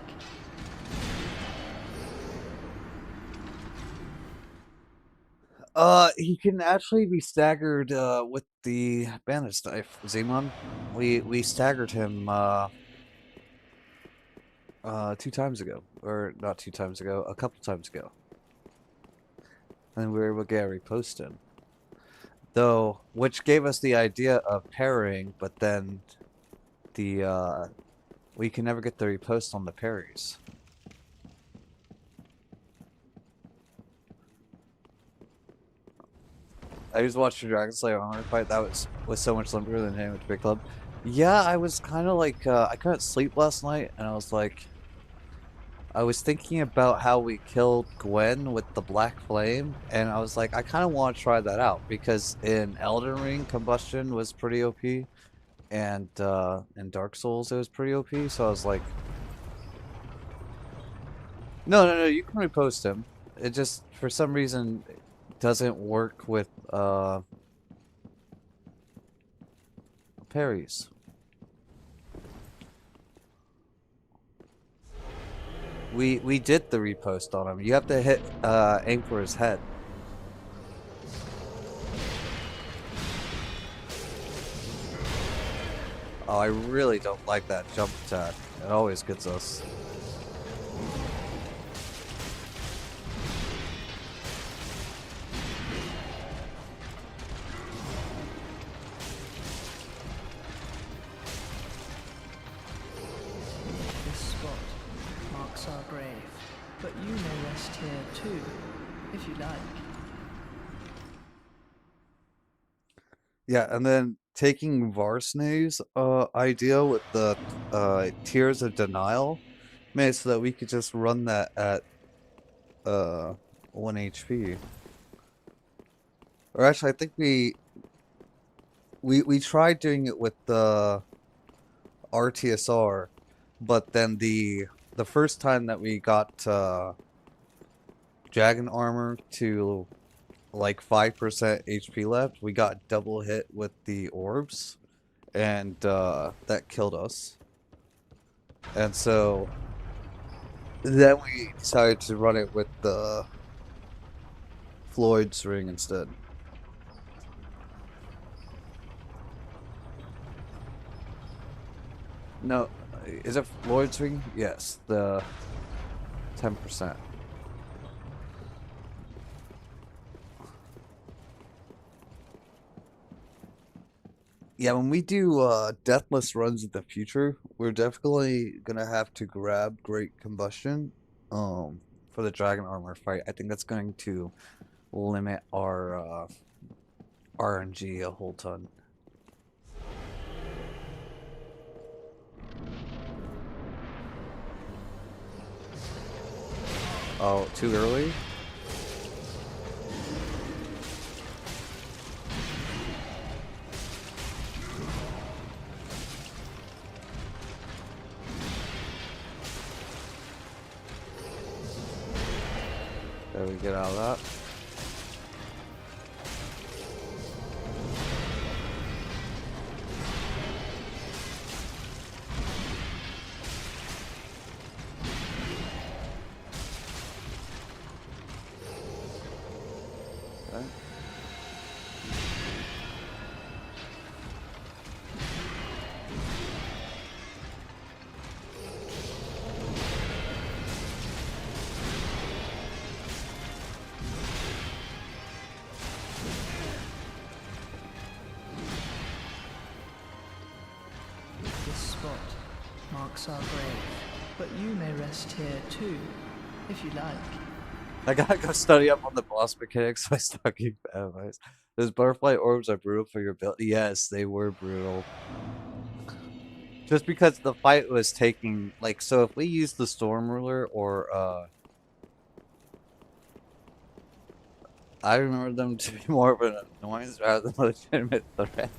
He can actually be staggered with the bandage knife, Zemon. We staggered him 2 times ago, or not 2 times ago, a couple times ago, and we were able to get a repost in. Though, which gave us the idea of parrying, but then the we can never get the repost on the parries. I just watched your Dragon Slayer armor fight. That was so much limpier than hitting with the big club. Yeah, I was kind of like I couldn't sleep last night, and I was like, I was thinking about how we killed Gwen with the Black Flame, and I was like, I kind of want to try that out because in Elden Ring, Combustion was pretty OP, and in Dark Souls it was pretty OP. So I was like, no, you can repost him. It just for some reason doesn't work with parries. We did the repost on him. You have to hit aim for his head. Oh, I really don't like that jump attack. It always gets us.
This spot marks our grave, but you may rest here too, if you like.
Yeah, and then taking Varsney's idea with the Tears of Denial, made it so that we could just run that at 1 HP. Or actually, I think we tried doing it with the RTSR, but then the first time that we got Dragon Armor to like 5% HP left, we got double hit with the orbs, and that killed us. And so then we decided to run it with the Floyd's ring instead. No, is it Floyd's ring? Yes, the 10%. Yeah, when we do deathless runs in the future, we're definitely gonna have to grab Great Combustion for the Dragon Armor fight. I think that's going to limit our RNG a whole ton. Oh, too early? There we get out of that. Okay.
This spot marks our grave, but you may rest here too, if you like.
I gotta go study up on the boss mechanics by stalking vampires. Those butterfly orbs are brutal for your build. Yes, they were brutal. Just because the fight was taking, like, so if we use the Storm Ruler or, I remember them to be more of an annoyance rather than a legitimate threat.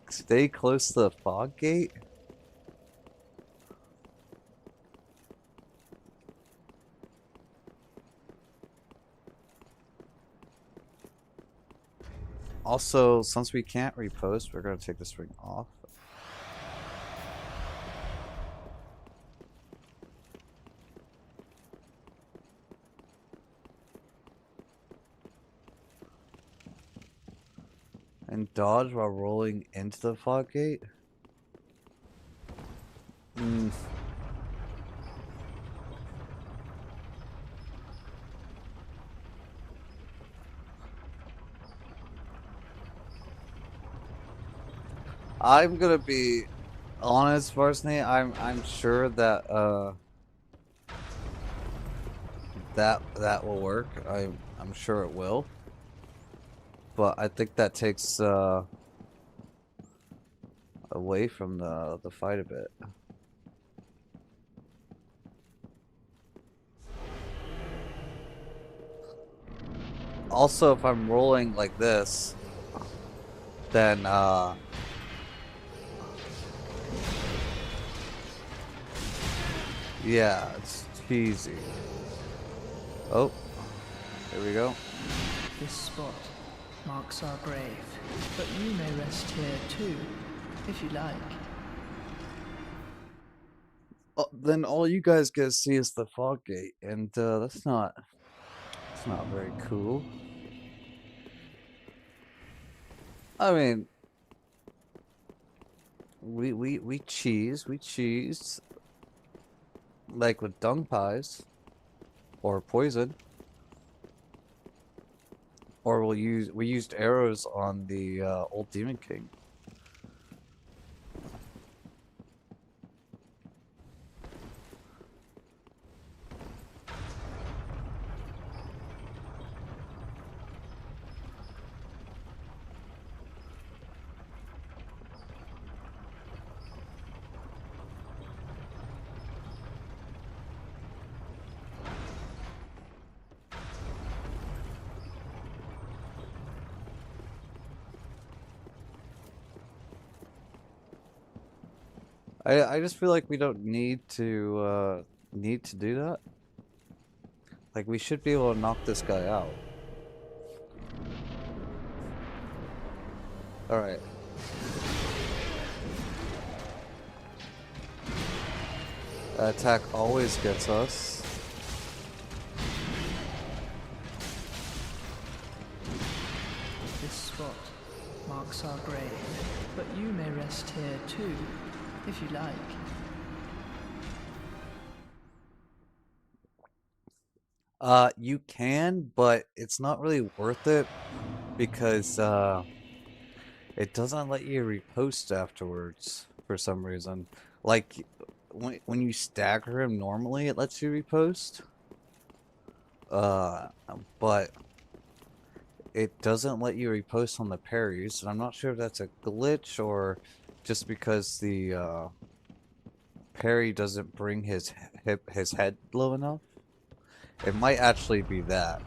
Stay close to the fog gate? Also, since we can't repost, we're gonna take this ring off. And dodge while rolling into the fog gate? I'm gonna be honest, Varsity. I'm sure that that will work. I'm sure it will. But I think that takes away from the fight a bit. Also, if I'm rolling like this, then yeah, it's cheesy. Oh, there we go.
This spot marks our grave, but you may rest here too, if you like.
Then all you guys get to see is the fog gate, and that's not very cool. I mean, we cheese like with dung pies or poison, or we used arrows on the old Demon King. I just feel like we don't need to do that. Like we should be able to knock this guy out. All right. Attack always gets us.
This spot marks our grave, but you may rest here too, if you like.
You can, but it's not really worth it because it doesn't let you repost afterwards for some reason. Like when you stagger him normally, it lets you repost. Uh, but it doesn't let you repost on the parries, and I'm not sure if that's a glitch or just because the parry doesn't bring his head low enough. It might actually be that.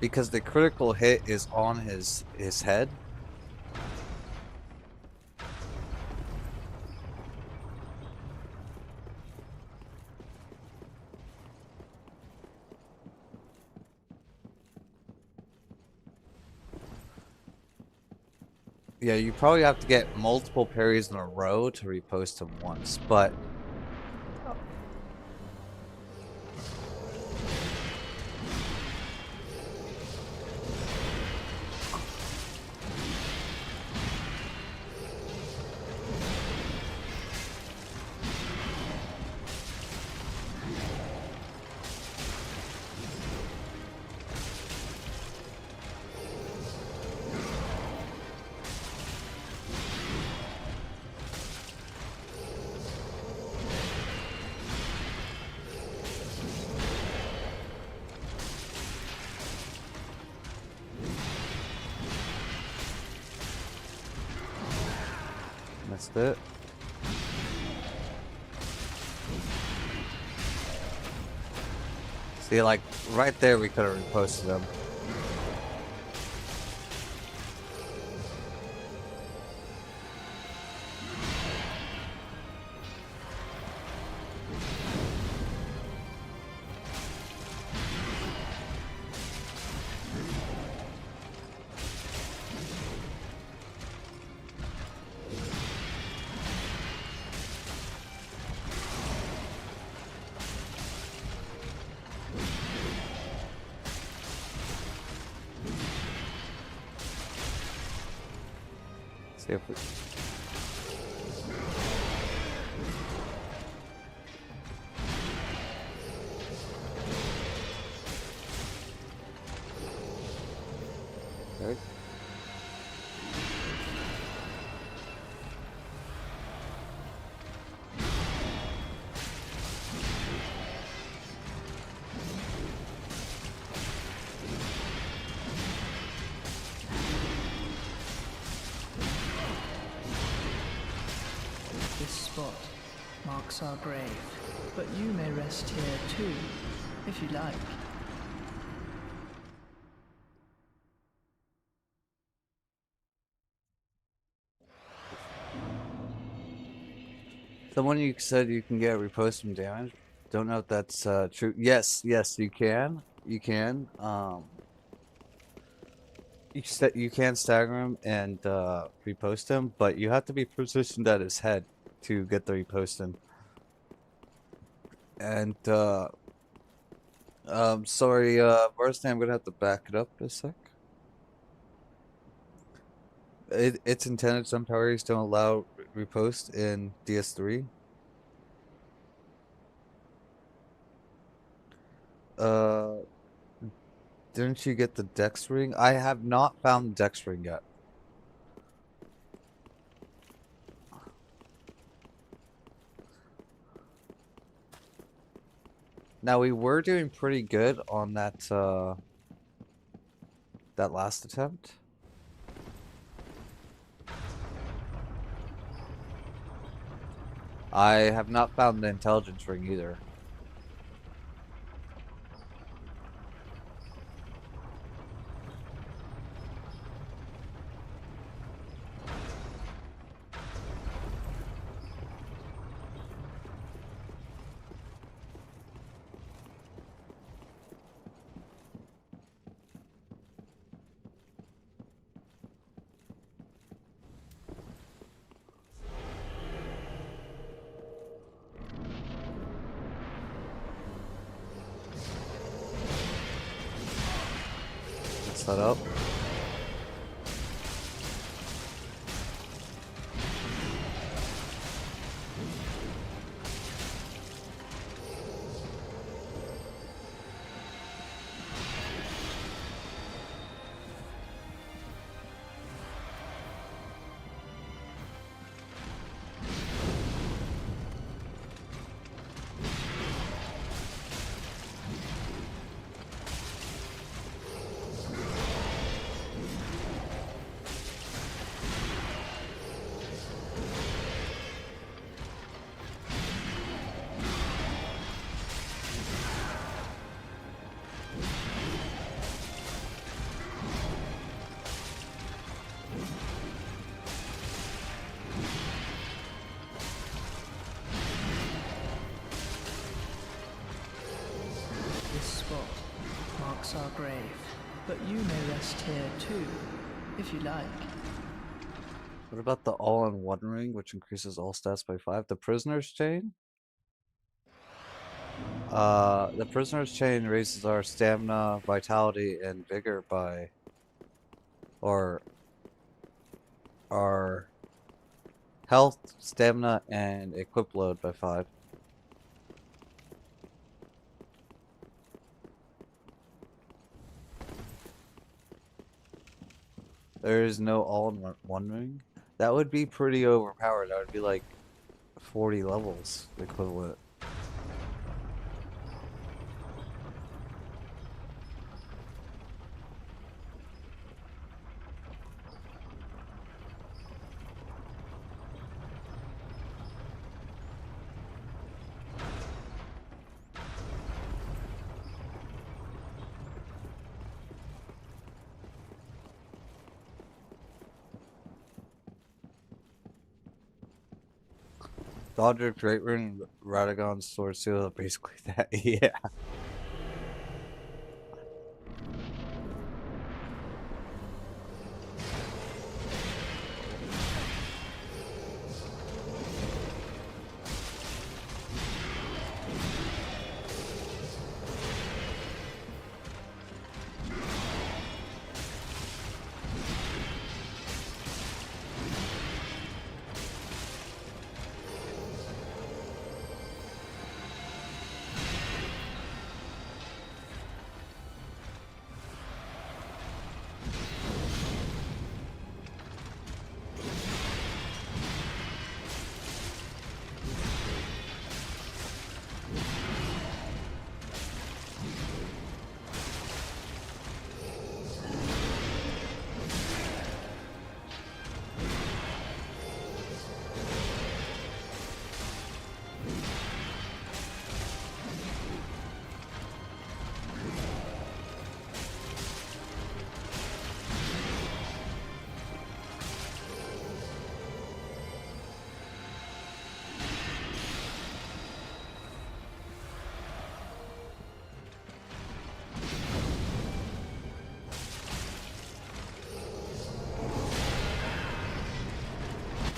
Because the critical hit is on his head. Yeah, you probably have to get multiple parries in a row to repost him once, but missed it. See, like, right there we could have reposted him. See if we... Okay.
This spot marks our grave, but you may rest here too, if you like.
Someone you said you can get reposting damage. Don't know if that's true. Yes, you can. You can. You can stagger him and repost him, but you have to be positioned at his head to get the reposting. And sorry, Varsity, I'm gonna have to back it up a sec. It's intended some parries don't allow repost in DS3. Uh, didn't you get the Dex ring? I have not found the Dex ring yet. Now we were doing pretty good on that that last attempt. I have not found the intelligence ring either. that up.
This spot marks our grave, but you may rest here too, if you like.
What about the all-in-one ring, which increases all stats by 5? The prisoner's chain? The prisoner's chain raises our stamina, vitality, and vigor by, or our health, stamina, and equip load by 5. There is no all-in-one ring. That would be pretty overpowered. That would be like 40 levels equivalent. Dodger, Great Rune, Radagon, Sword Seal, basically that. Yeah.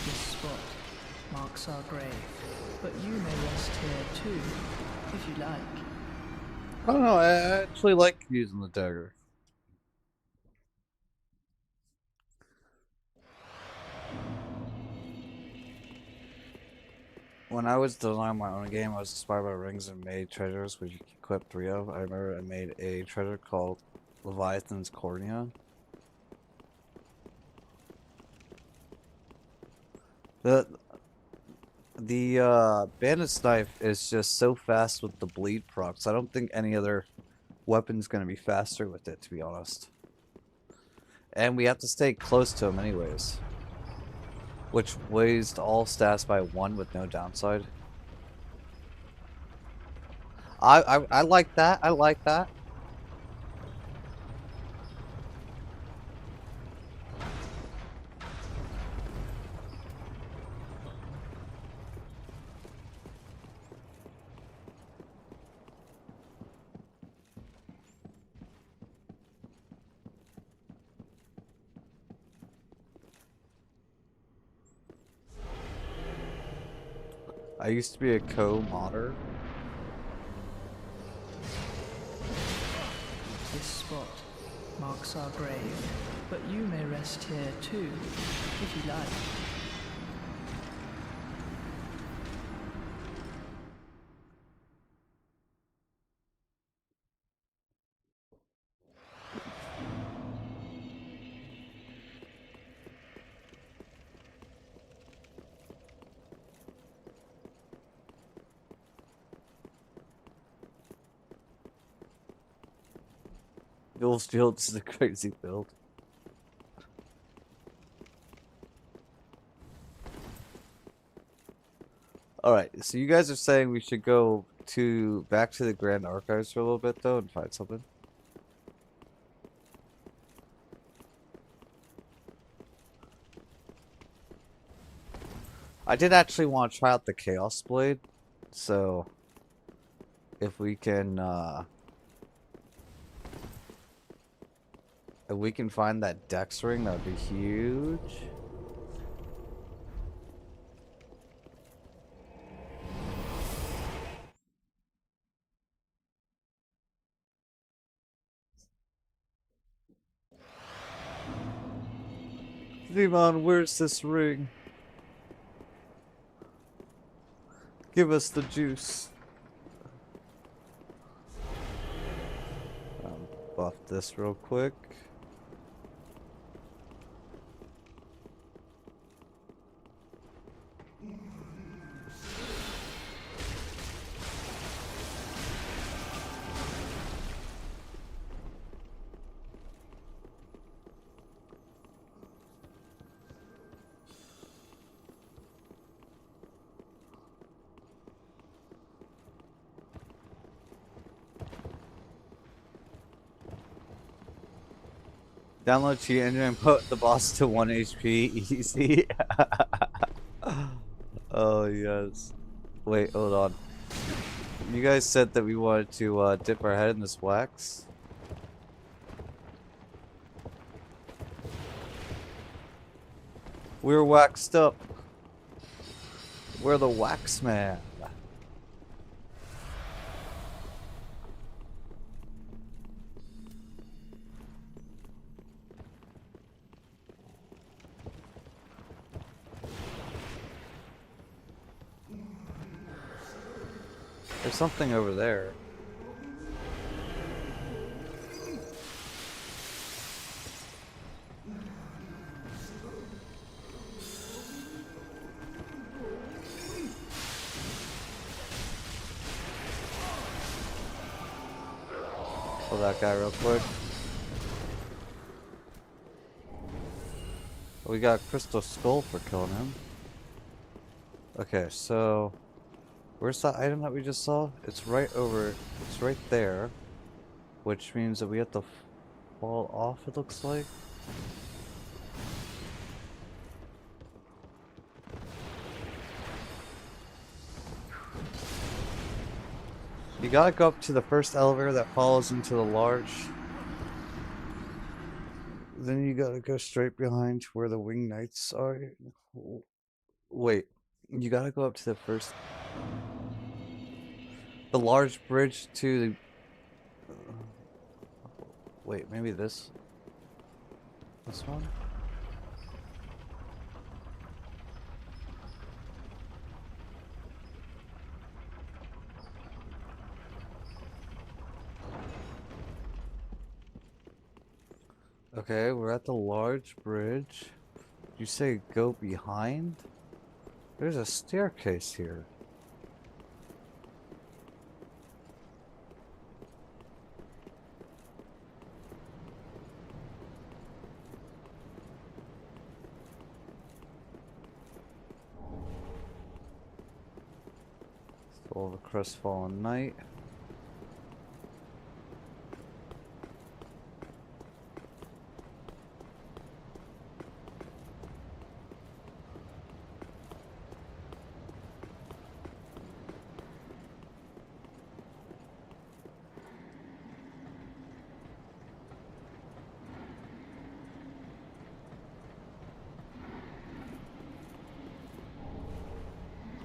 This spot marks our grave, but you may rest here too, if you like.
I don't know. I actually like using the dagger. When I was designing my own game, I was inspired by rings and made treasures, which you can equip 3 of. I remember I made a treasure called Leviathan's Cornea. The bandit's knife is just so fast with the bleed procs. I don't think any other weapon's gonna be faster with it, to be honest. And we have to stay close to him anyways, which raised all stats by 1 with no downside. I like that. I like that. I used to be a co-modder.
This spot marks our grave, but you may rest here too, if you like.
Duel's Field is a crazy build. Alright, so you guys are saying we should go back to the Grand Archives for a little bit though and find something? I did actually want to try out the Chaos Blade, so if we can find that Dex ring, that would be huge. Demon, where's this ring? Give us the juice. Buff this real quick. Download cheat engine and put the boss to 1 HP easy. Oh yes. Wait, hold on. You guys said that we wanted to dip our head in this wax. We're waxed up. We're the wax man. There's something over there. Kill that guy real quick. We got Crystal Skull for killing him. Okay, so where's that item that we just saw? It's right there, which means that we have to fall off, it looks like. You gotta go up to the first elevator that follows into the large. Then you gotta go straight behind where the wing knights are. Wait, you gotta go up to the large bridge to the... wait, maybe this one? Okay, we're at the large bridge. You say go behind? There's a staircase here. Soul of the Crestfallen Knight.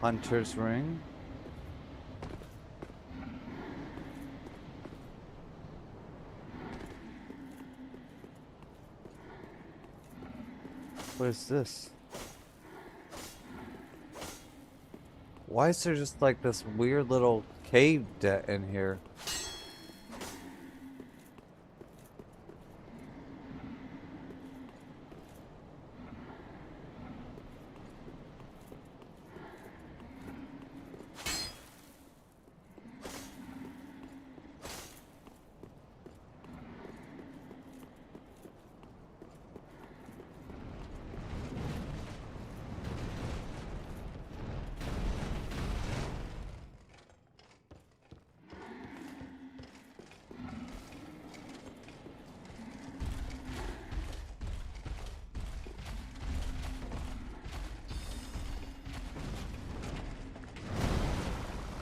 Hunter's Ring. What is this? Why is there just like this weird little cave in here?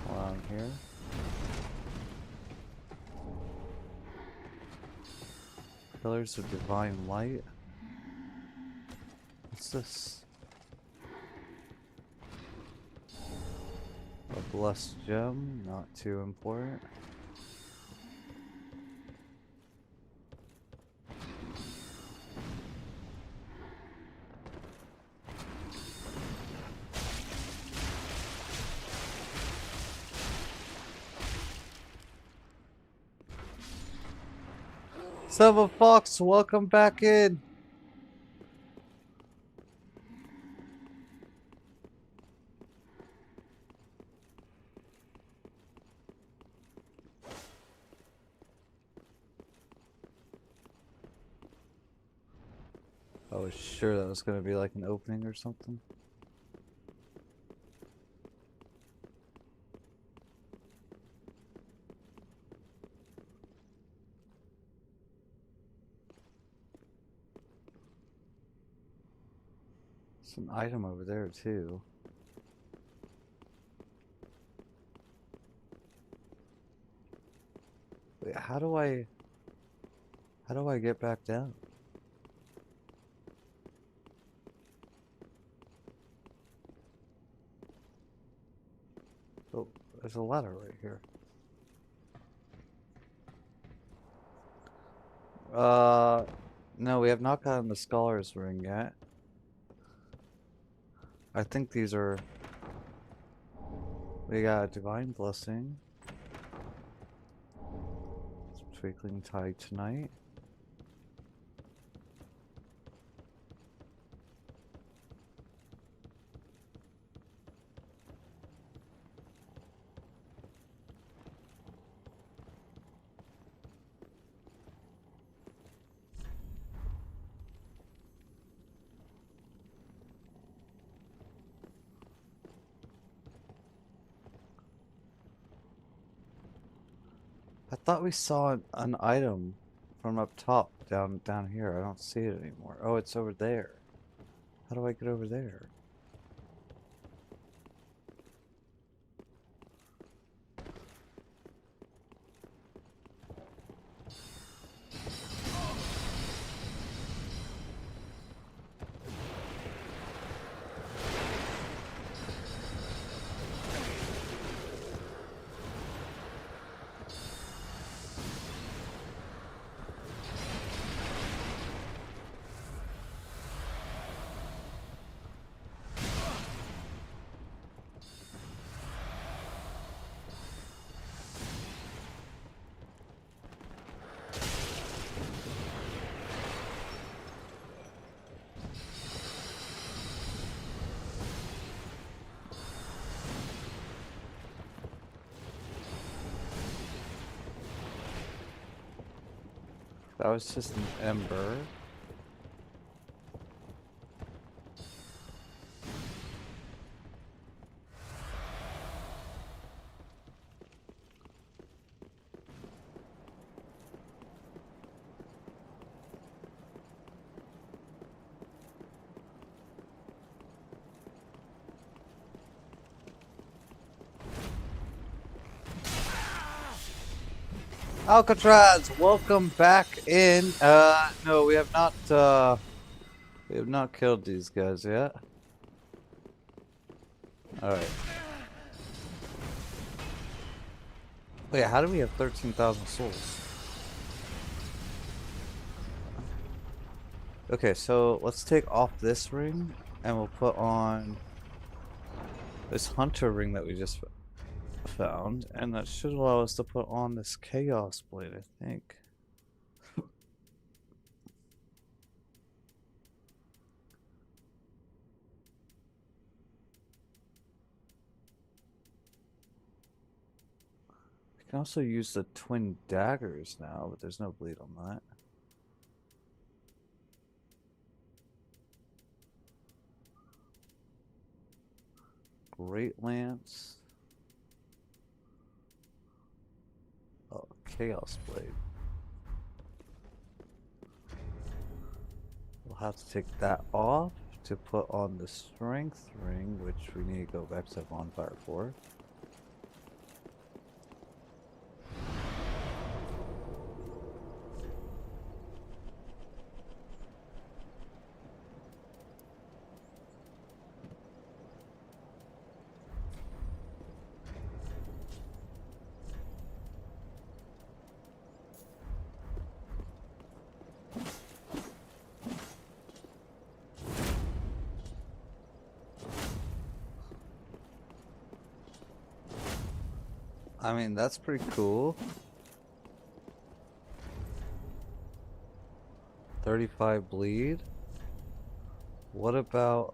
Around here. Pillars of divine light. What's this? A blessed gem, not too important. Silver Fox, welcome back in. I was sure that was going to be like an opening or something. There's an item over there too. Wait, how do I get back down? Oh, there's a ladder right here. No, we have not gotten the Scholar's Ring yet. I think these are... We got a Divine Blessing. Twinkling Titanite. I thought we saw an item from up top down here. I don't see it anymore. Oh, it's over there. How do I get over there? That was just an ember. Alcatraz, welcome back in. No, we have not killed these guys yet. Alright. Wait, how do we have 13,000 souls? Okay, so let's take off this ring and we'll put on this hunter ring that we just found, and that should allow us to put on this chaos blade, I think. We can also use the twin daggers now, but there's no bleed on that. Great lance. Oh, chaos blade. We'll have to take that off to put on the strength ring, which we need to go back to bonfire for. I mean, that's pretty cool. 35 bleed. What about,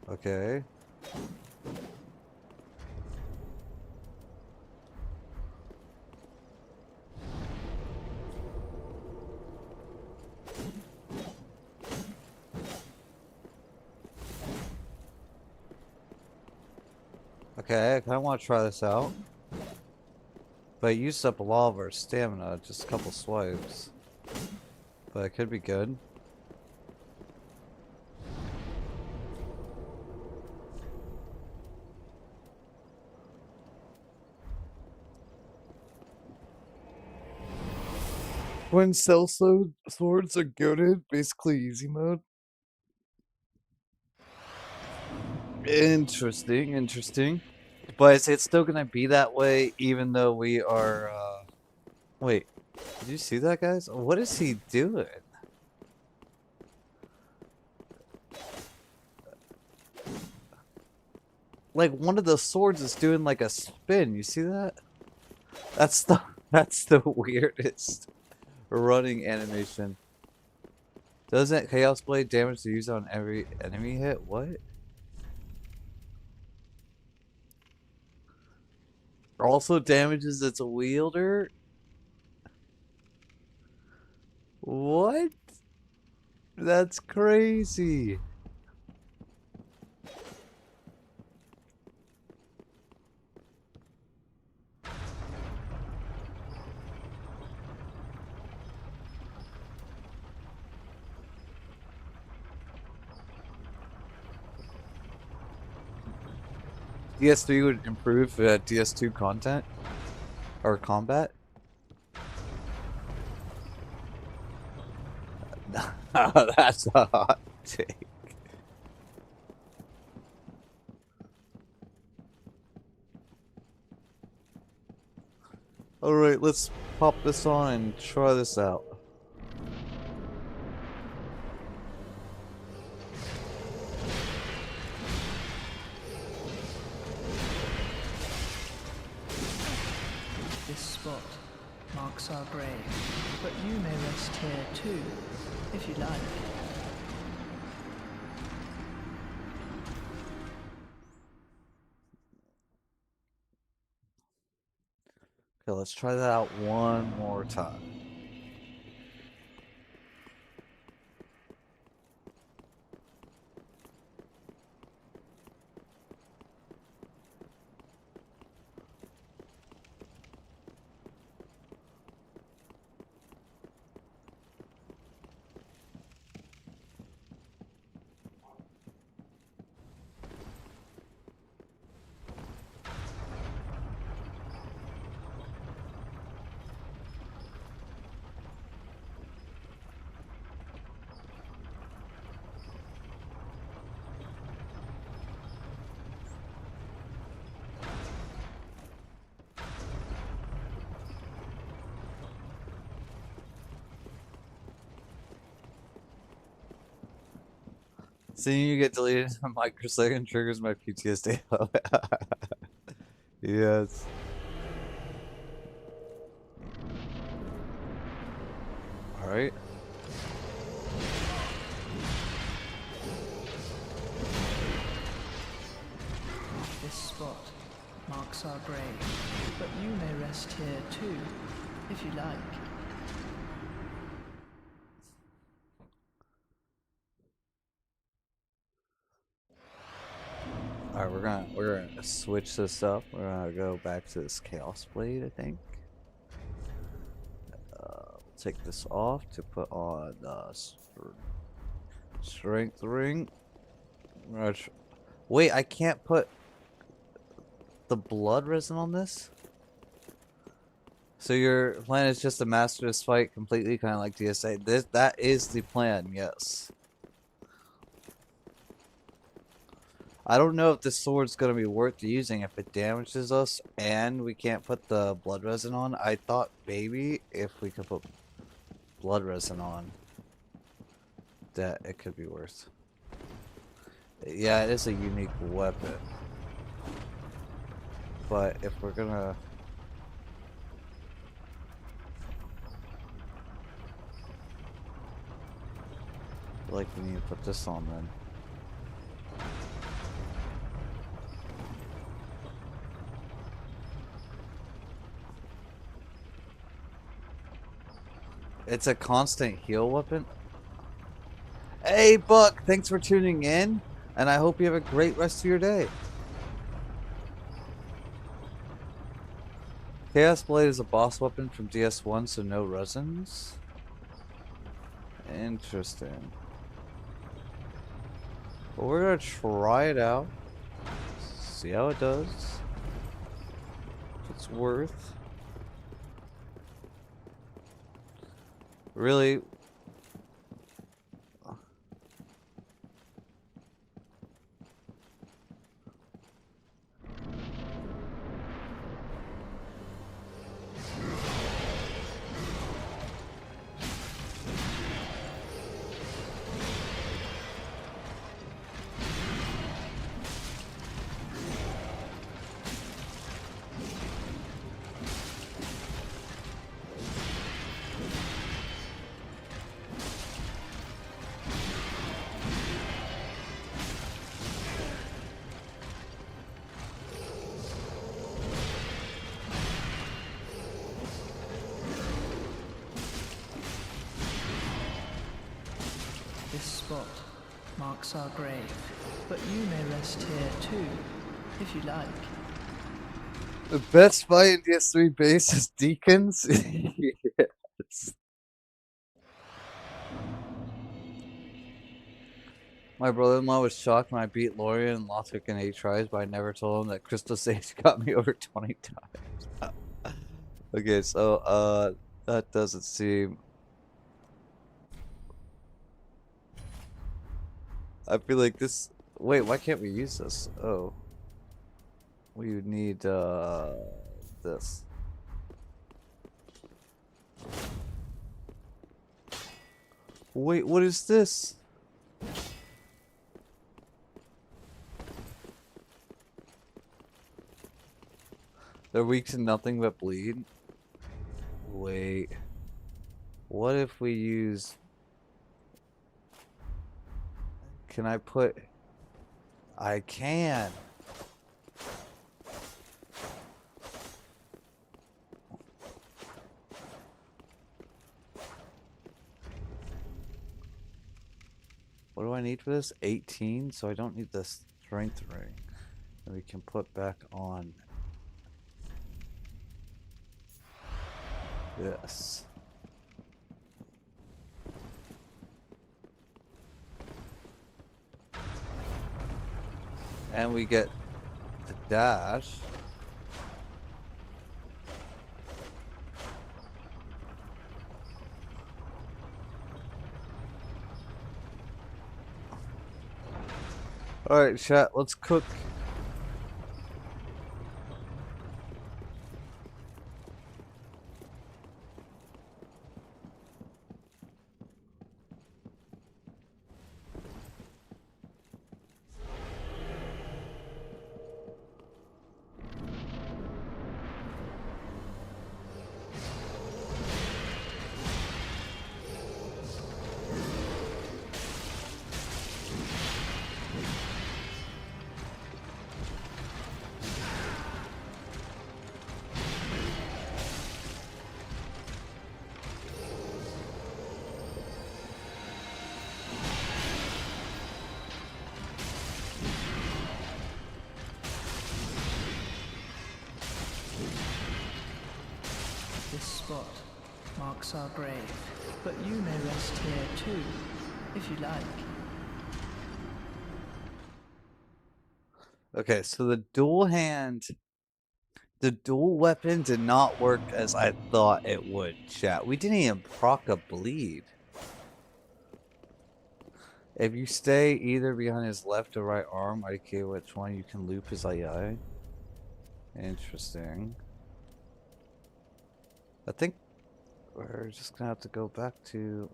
okay. Okay, I kind of want to try this out. But I used up a lot of our stamina, just a couple swipes. But it could be good. When cell swords are goaded, basically easy mode. Interesting, interesting. But it's still gonna be that way even though we are, Wait, did you see that, guys? What is he doing? Like, one of the swords is doing like a spin, you see that? That's the that's the weirdest running animation. Doesn't Chaos Blade damage the user on every enemy hit? What? Also damages its wielder? What? That's crazy. DS3 would improve DS2 content or combat. That's a hot take. Alright, let's pop this on and try this out.
This spot marks our grave, but you may rest here too, if you like.
Okay, let's try that out one more time. Seeing you get deleted in a microsecond triggers my PTSD. Yes. Alright.
This spot marks our grave, but you may rest here too, if you like.
Alright, we're gonna switch this up. We're gonna go back to this Chaos Blade, I think. We'll take this off to put on Strength Ring. Wait, I can't put the blood resin on this? So your plan is just to master this fight completely, kind of like DSA. That is the plan, yes. I don't know if this sword's gonna be worth using if it damages us and we can't put the blood resin on. I thought maybe if we could put blood resin on, that it could be worth. Yeah, it is a unique weapon. But if we're gonna... like, we need to put this on then. It's a constant heal weapon. Hey, Buck, thanks for tuning in, and I hope you have a great rest of your day. Chaos Blade is a boss weapon from DS1, so no resins. Interesting. But we're gonna try it out. See how it does. If it's worth. Really.
This spot marks our grave, but you may rest here too, if you like.
The best fight in DS3 base is Deacons? Yes. My brother-in-law was shocked when I beat Lorian and Lothric in 8 tries, but I never told him that Crystal Sage got me over 20 times. Okay, so, that doesn't seem... I feel like this... Wait, why can't we use this? Oh. We would need, this. Wait, what is this? They're weak to nothing but bleed? Wait. What if we use... Can I put... I can! What do I need for this? 18, so I don't need the strength ring. And we can put back on this. And we get the dash. Alright, chat, let's cook.
marks our grave, but you may rest here too, if you like.
Okay, so the dual weapon did not work as I thought it would, chat. We didn't even proc a bleed. If you stay either behind his left or right arm, I care which one, you can loop his AI. Interesting. I think we're just gonna have to go back to...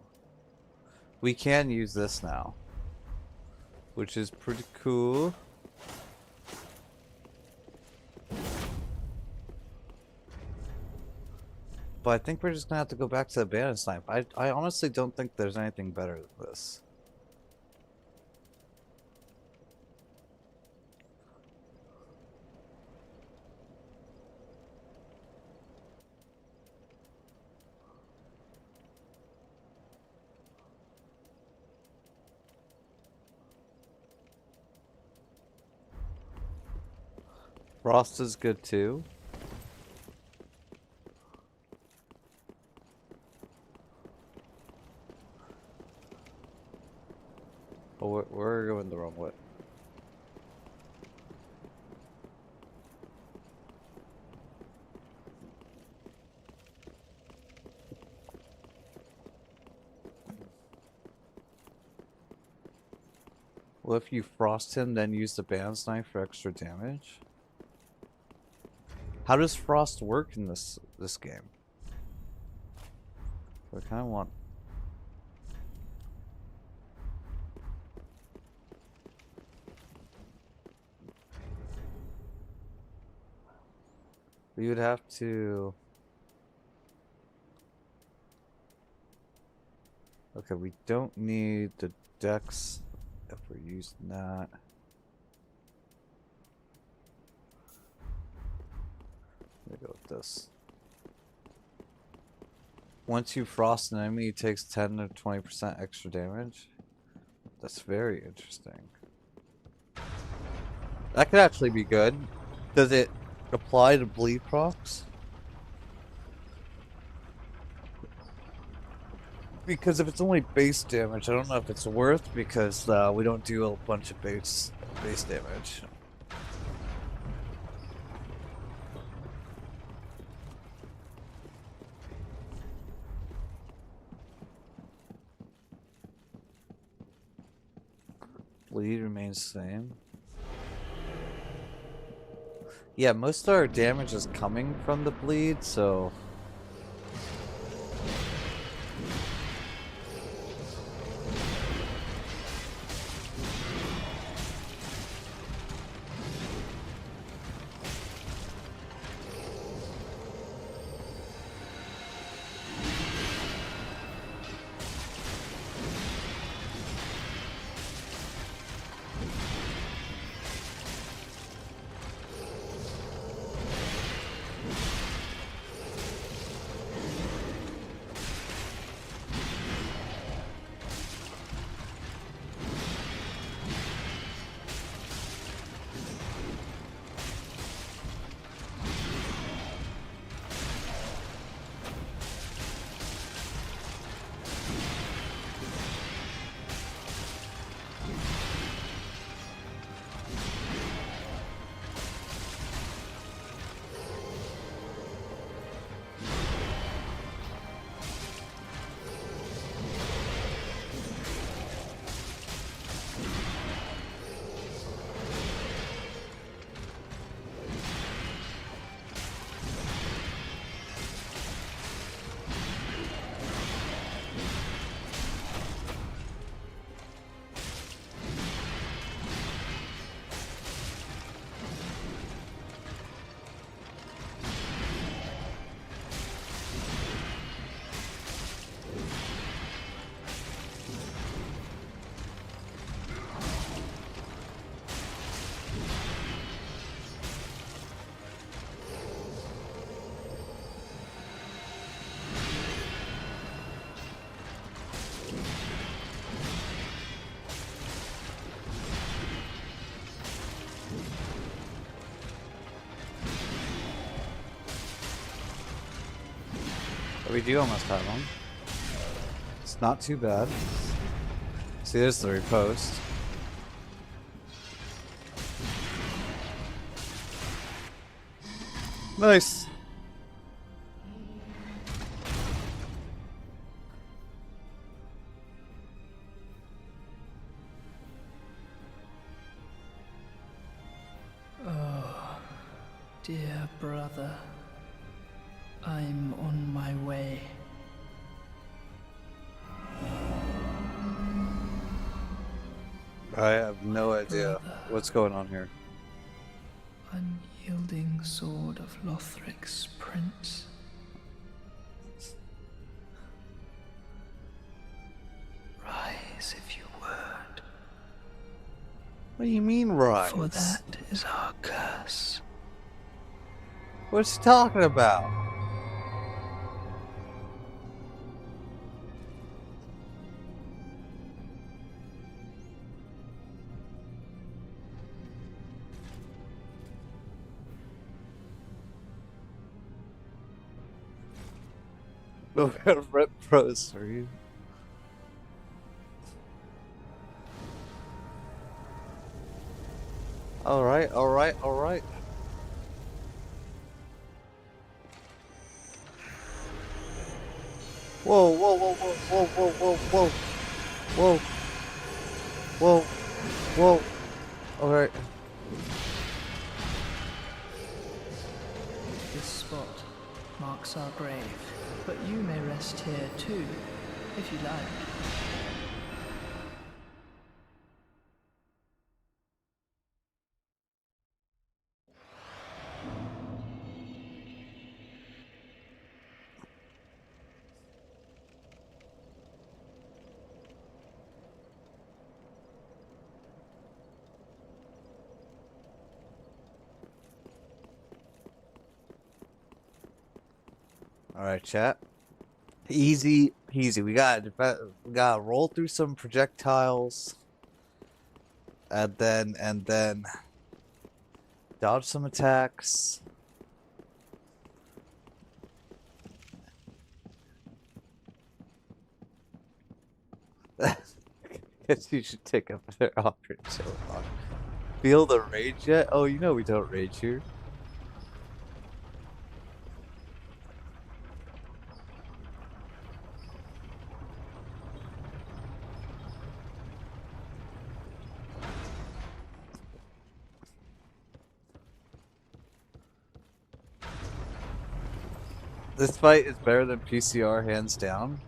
We can use this now, which is pretty cool. But I think we're just gonna have to go back to the bandit snipe. I honestly don't think there's anything better than this. Frost is good too. Oh, we're going the wrong way. Well, if you frost him, then use the band's knife for extra damage. How does frost work in this game? I kind of want... We would have to... Okay, we don't need the dex if we're using that. Let me go with this. Once you frost an enemy, it takes 10 to 20% extra damage. That's very interesting. That could actually be good. Does it apply to bleed procs? Because if it's only base damage, I don't know if it's worth, because we don't do a bunch of base damage. Bleed remains the same. Yeah, most of our damage is coming from the bleed, so... We do almost have them. It's not too bad. See, there's the repost. Nice.
Oh, dear brother, I'm on my way.
I have no idea what's going on here.
Unyielding sword of Lothric's prince. Rise if you would.
What do you mean, rise?
For that is our curse.
What's he talking about? Rep pros for you. Alright, alright, alright. Whoa, whoa, whoa, whoa, whoa, whoa, whoa, whoa. Whoa. Whoa. Alright.
This spot marks our grave, but you may rest here too, if you like.
Alright, chat. Easy peasy. We gotta roll through some projectiles. And then dodge some attacks. Guess you should take up their offer. Feel the rage yet? Oh, you know we don't rage here. This fight is better than PCR, hands down.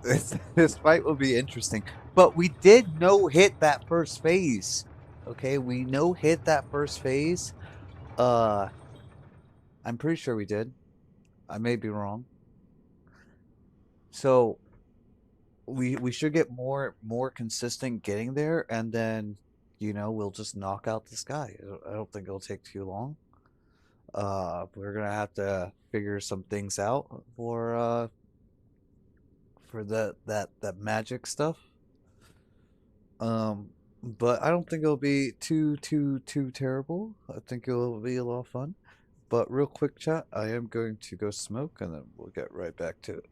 This fight will be interesting. But we did no-hit that first phase. Okay, we no-hit that first phase. I'm pretty sure we did. I may be wrong. So we should get more consistent getting there, and then we'll just knock out this guy. I don't think it'll take too long. We're gonna have to figure some things out for that magic stuff. But I don't think it'll be too terrible. I think it'll be a lot of fun. But real quick, chat, I am going to go smoke, and then we'll get right back to it.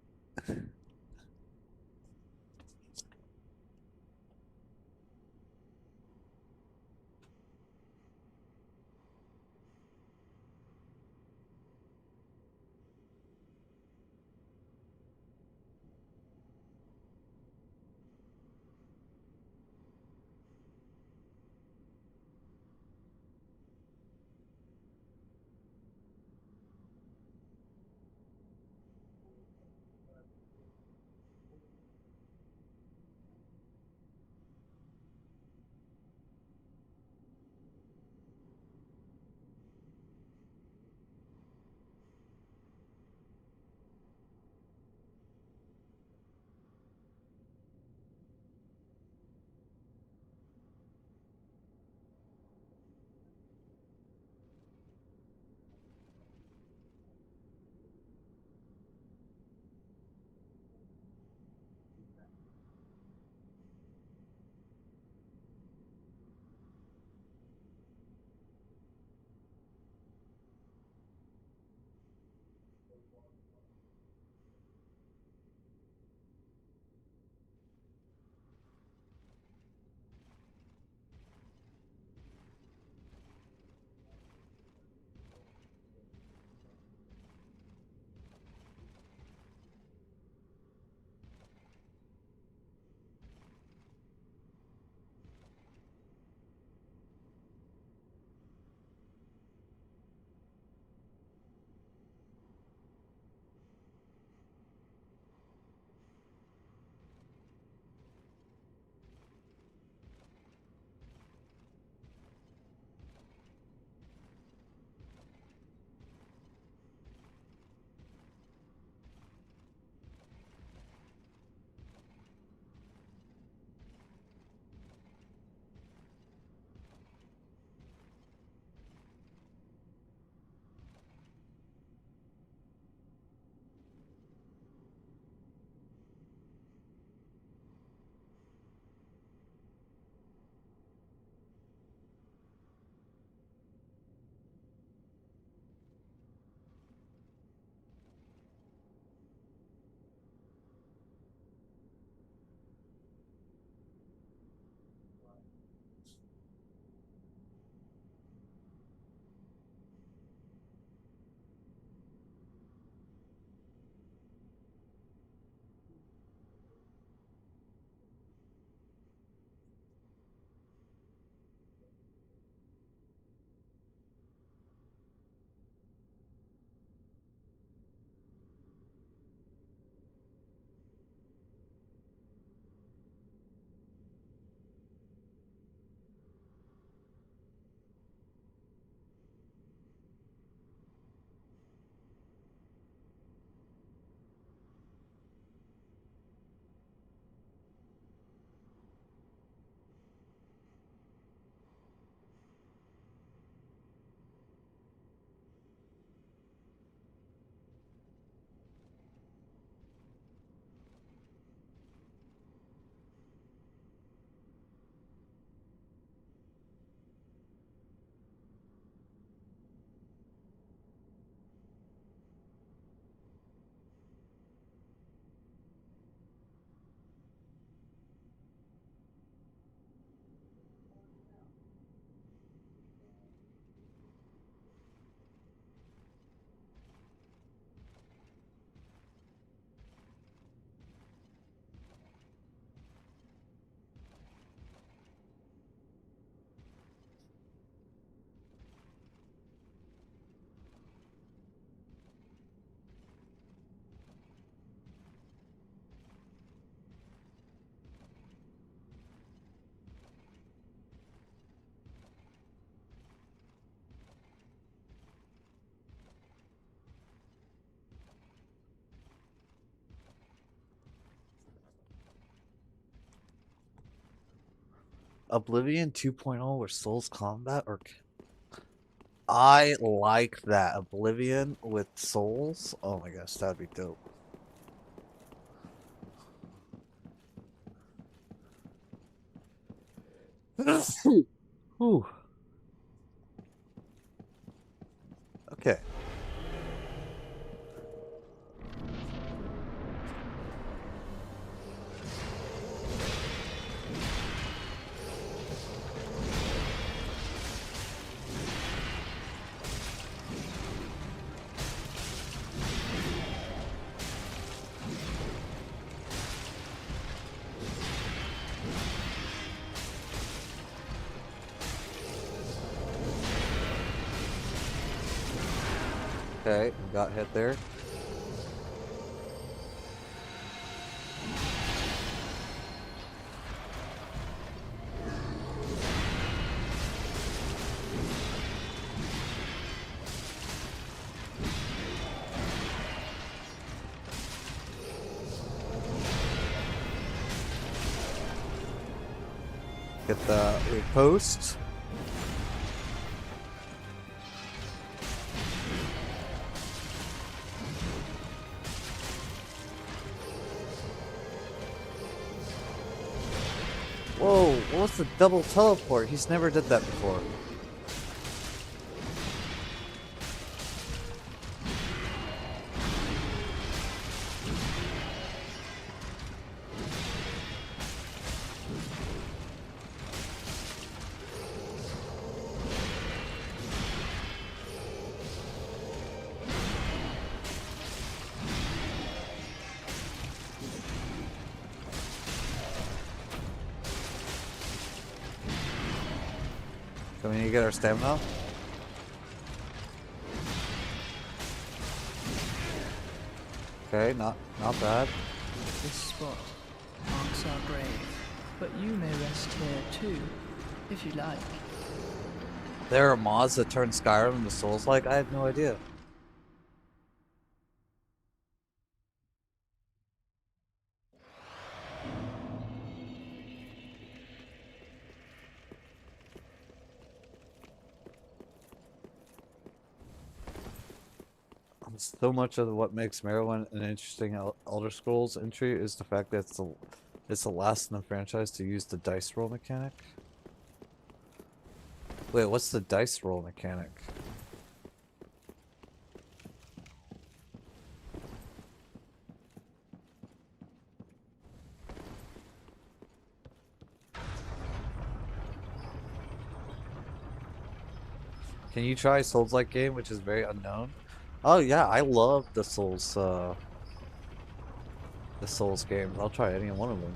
Oblivion 2.0 or Souls Combat or I like that. Oblivion with Souls. Oh my gosh, that'd be dope. Whew. Okay. Okay, got hit there. Get the riposte. Whoa, what's the double teleport? He's never did that before. So we need to get our stamina. Okay, not bad.
This spot marks our grave, but you may rest here too, if you like.
There are mods that turn Skyrim into Souls-like? I had no idea. So much of what makes Morrowind an interesting Elder Scrolls entry is the fact that it's the last in the franchise to use the dice roll mechanic. Wait, what's the dice roll mechanic? Can you try Souls-like game, which is very unknown? Oh yeah, I love the Souls games. I'll try any one of them.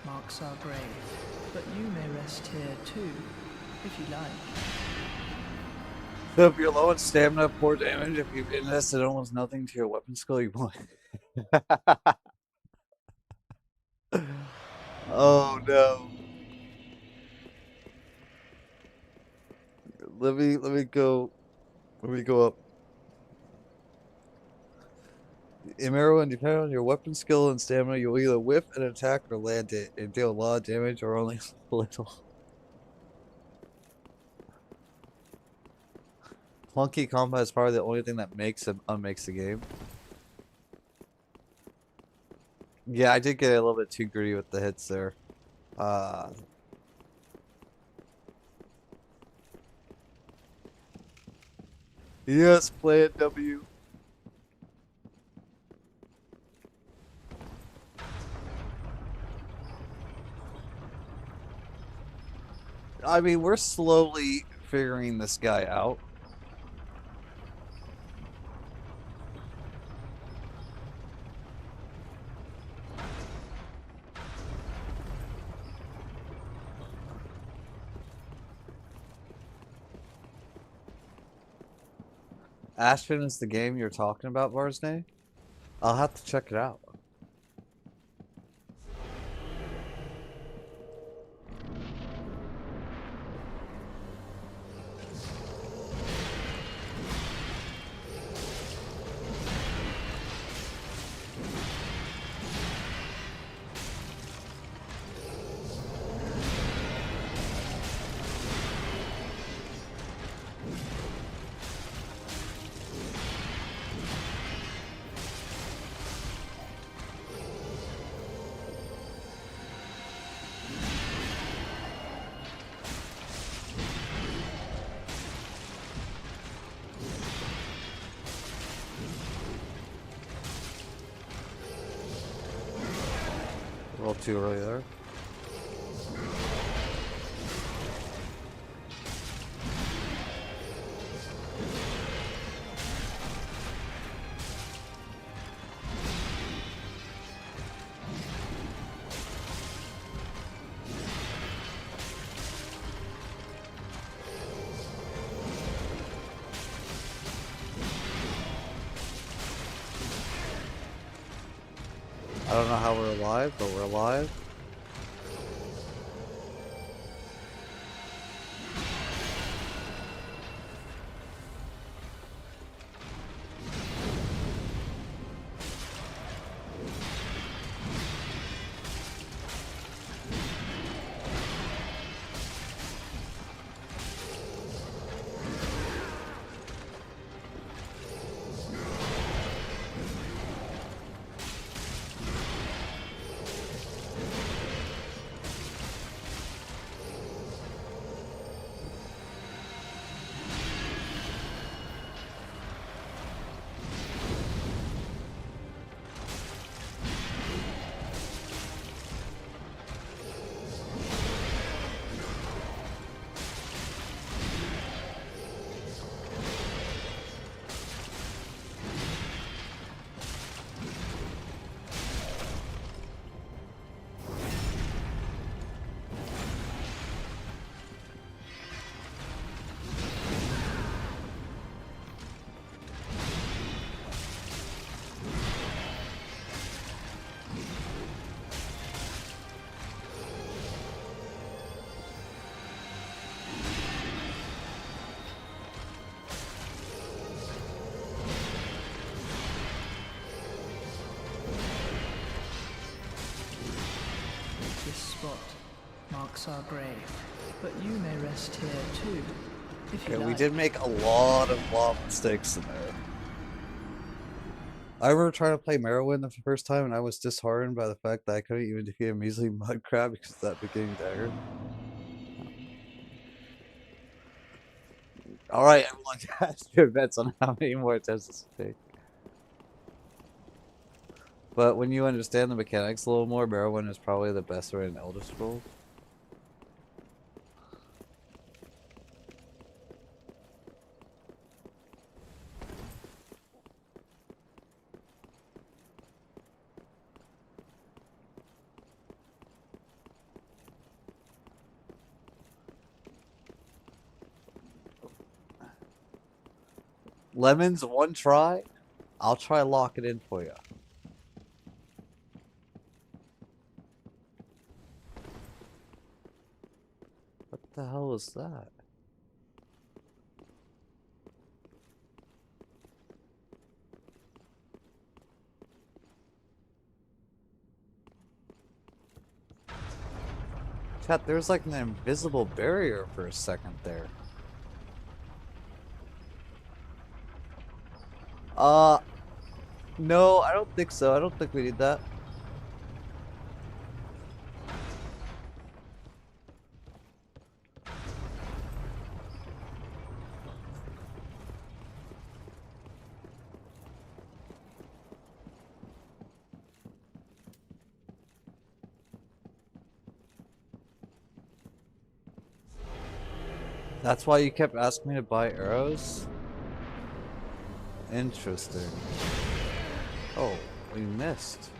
Marks our grave, but you may rest here too, if you like.
So if you're low on stamina, poor damage, if you've invested almost nothing to your weapon skill, you might. Oh no. Let me go up. In Morrowind, depending on your weapon skill and stamina, you'll either whiff an attack or land it and deal a lot of damage or only little. clunky combat is probably the only thing that makes and unmakes the game. Yeah, I did get a little bit too greedy with the hits there. Yes, play it, W. I mean, we're slowly figuring this guy out. Ashen is the game you're talking about, Varsney? I'll have to check it out. A little too early there. I don't know how we're alive, but we're alive.
This spot marks our grave, but you may rest here too, if you
Okay,
like.
we did make a lot of mistakes in there. I remember trying to play Merowyn the first time, and I was disheartened by the fact that I couldn't even defeat a measly mud crab because of that beginning dagger. Alright, everyone, cast your bets on how many more attempts this will take. But when you understand the mechanics a little more, Merowyn is probably the best way in Elder Scrolls. Lemons, one try? I'll try lock it in for you. What the hell was that? Chat, there's like an invisible barrier for a second there. Uh, no, I don't think so. I don't think we need that. That's why you kept asking me to buy arrows? Interesting. Oh, we missed.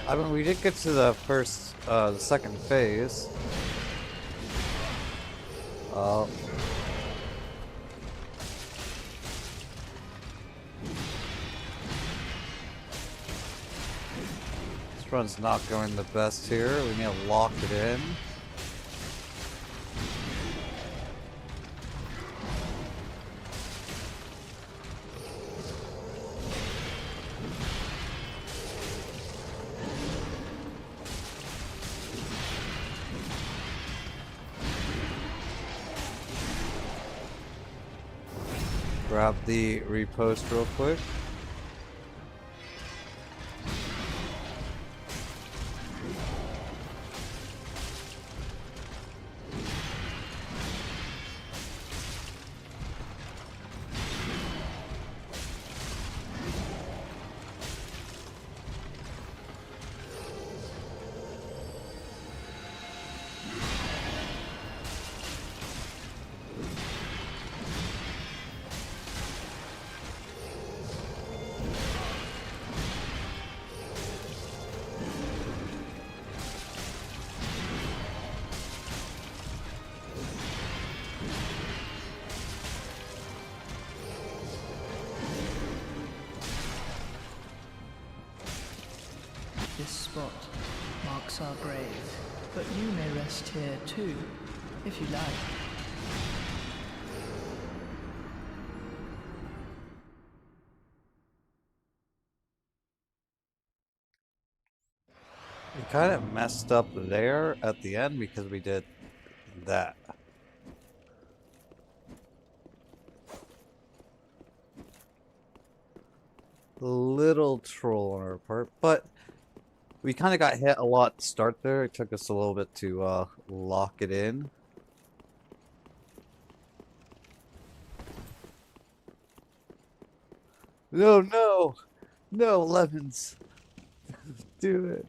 I mean, we did get to the the second phase. This run's not going the best here. We need to lock it in. Grab the repost real quick.
This spot marks our grave, but you may rest here too, if you like.
We kind of messed up there at the end because we did that. Little troll on our part, but we kind of got hit a lot to start there. It took us a little bit to lock it in. No, no, no, lemons. Do it.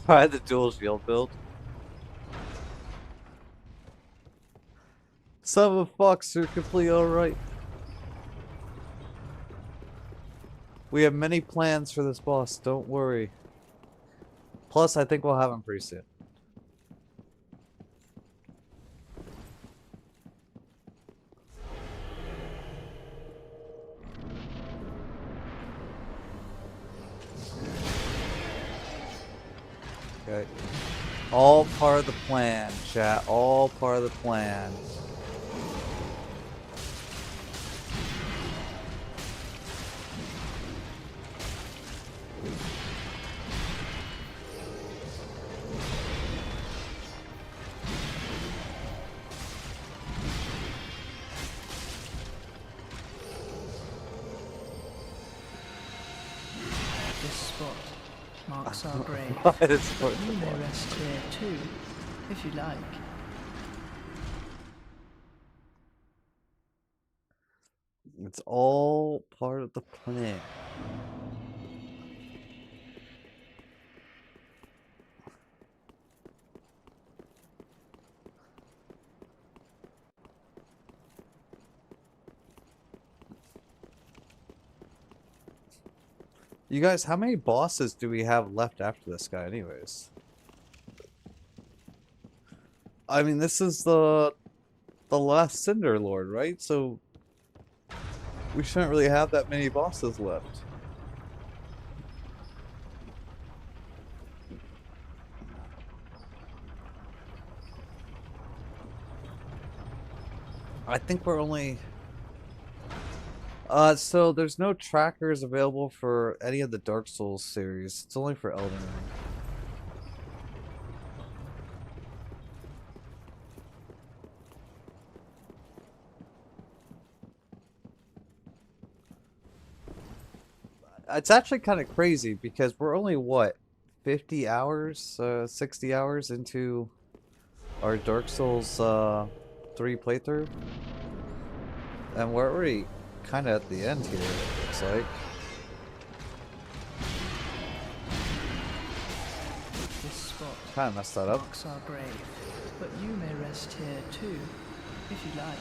I had the dual shield build. Some of Fox are completely alright. We have many plans for this boss, don't worry. Plus, I think we'll have him pretty soon. Okay. All part of the plan, chat. All part of the plan.
spot marks our grave,
Why is
but
it
you may
spot?
rest here too, if you like.
It's all part of the plan. You guys, how many bosses do we have left after this guy anyways? I mean, this is the last Cinder Lord, right? So we shouldn't really have that many bosses left. I think we're only... so there's no trackers available for any of the Dark Souls series. It's only for Elden Ring. It's actually kind of crazy because we're only, what, 50 hours, 60 hours into our Dark Souls 3 playthrough? And we're already kind of at the end here, it looks like.
This spot
Kind of messed that up.
marks our grave, but you may rest here too, if you like.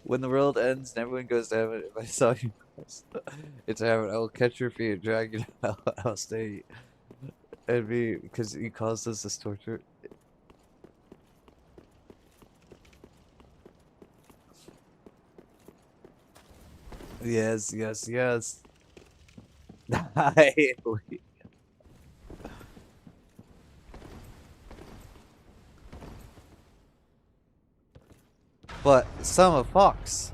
When the world ends and everyone goes to heaven, if I saw you it's heaven, I will catch your feet and drag you down. I'll stay and be because you caused us this torture. Yes, yes, yes. But Son of Fox,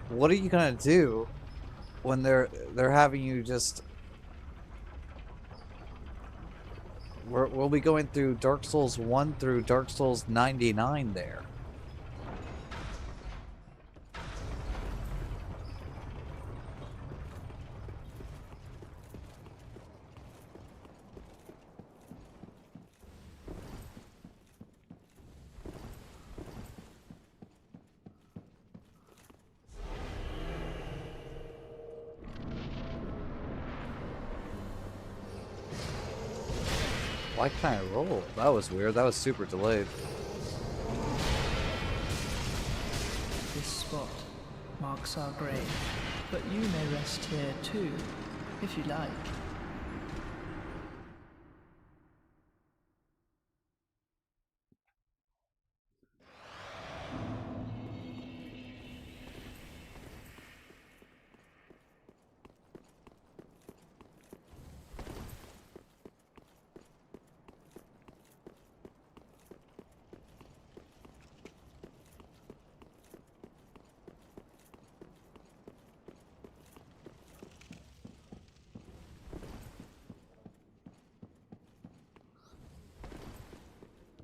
what are you gonna do when they're having you just? We'll be going through Dark Souls 1 through Dark Souls 99 there. Why can't I roll? That was weird. That was super delayed.
This spot marks our grave, but you may rest here too, if you like.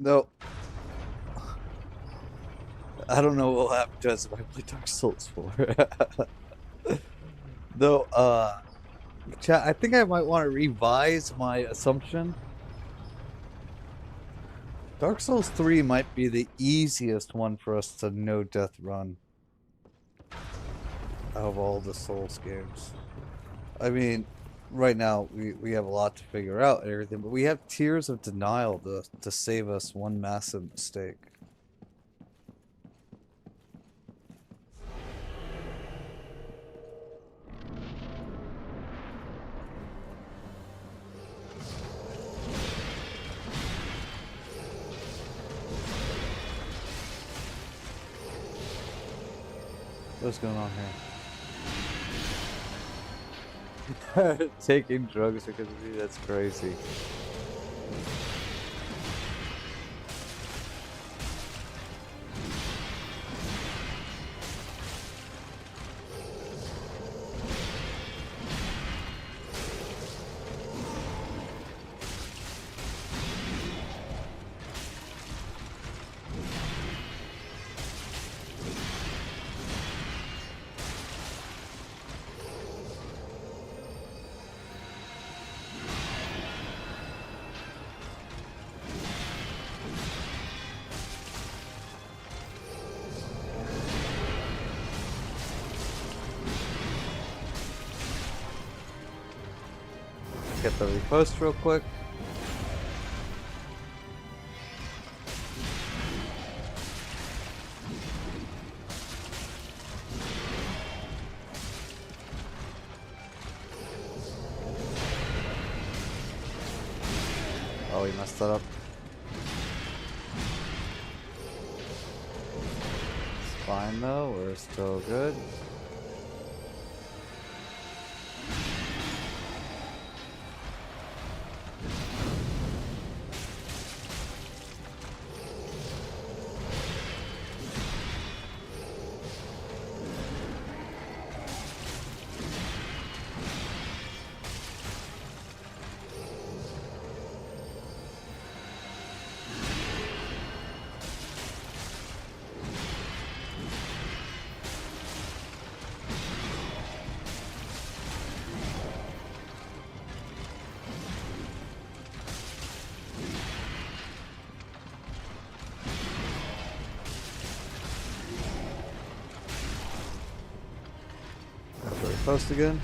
No. I don't know what will happen to us if I play Dark Souls 4. Though, chat, I think I might want to revise my assumption. Dark Souls 3 might be the easiest one for us to no-death run out of all the Souls games. I mean, right now we have a lot to figure out and everything, but we have Tears of Denial to save us one massive mistake. What's going on here? Taking drugs because of me, that's crazy. get the repost real quick. Oh, we messed that up. It's fine though, we're still good. Post again.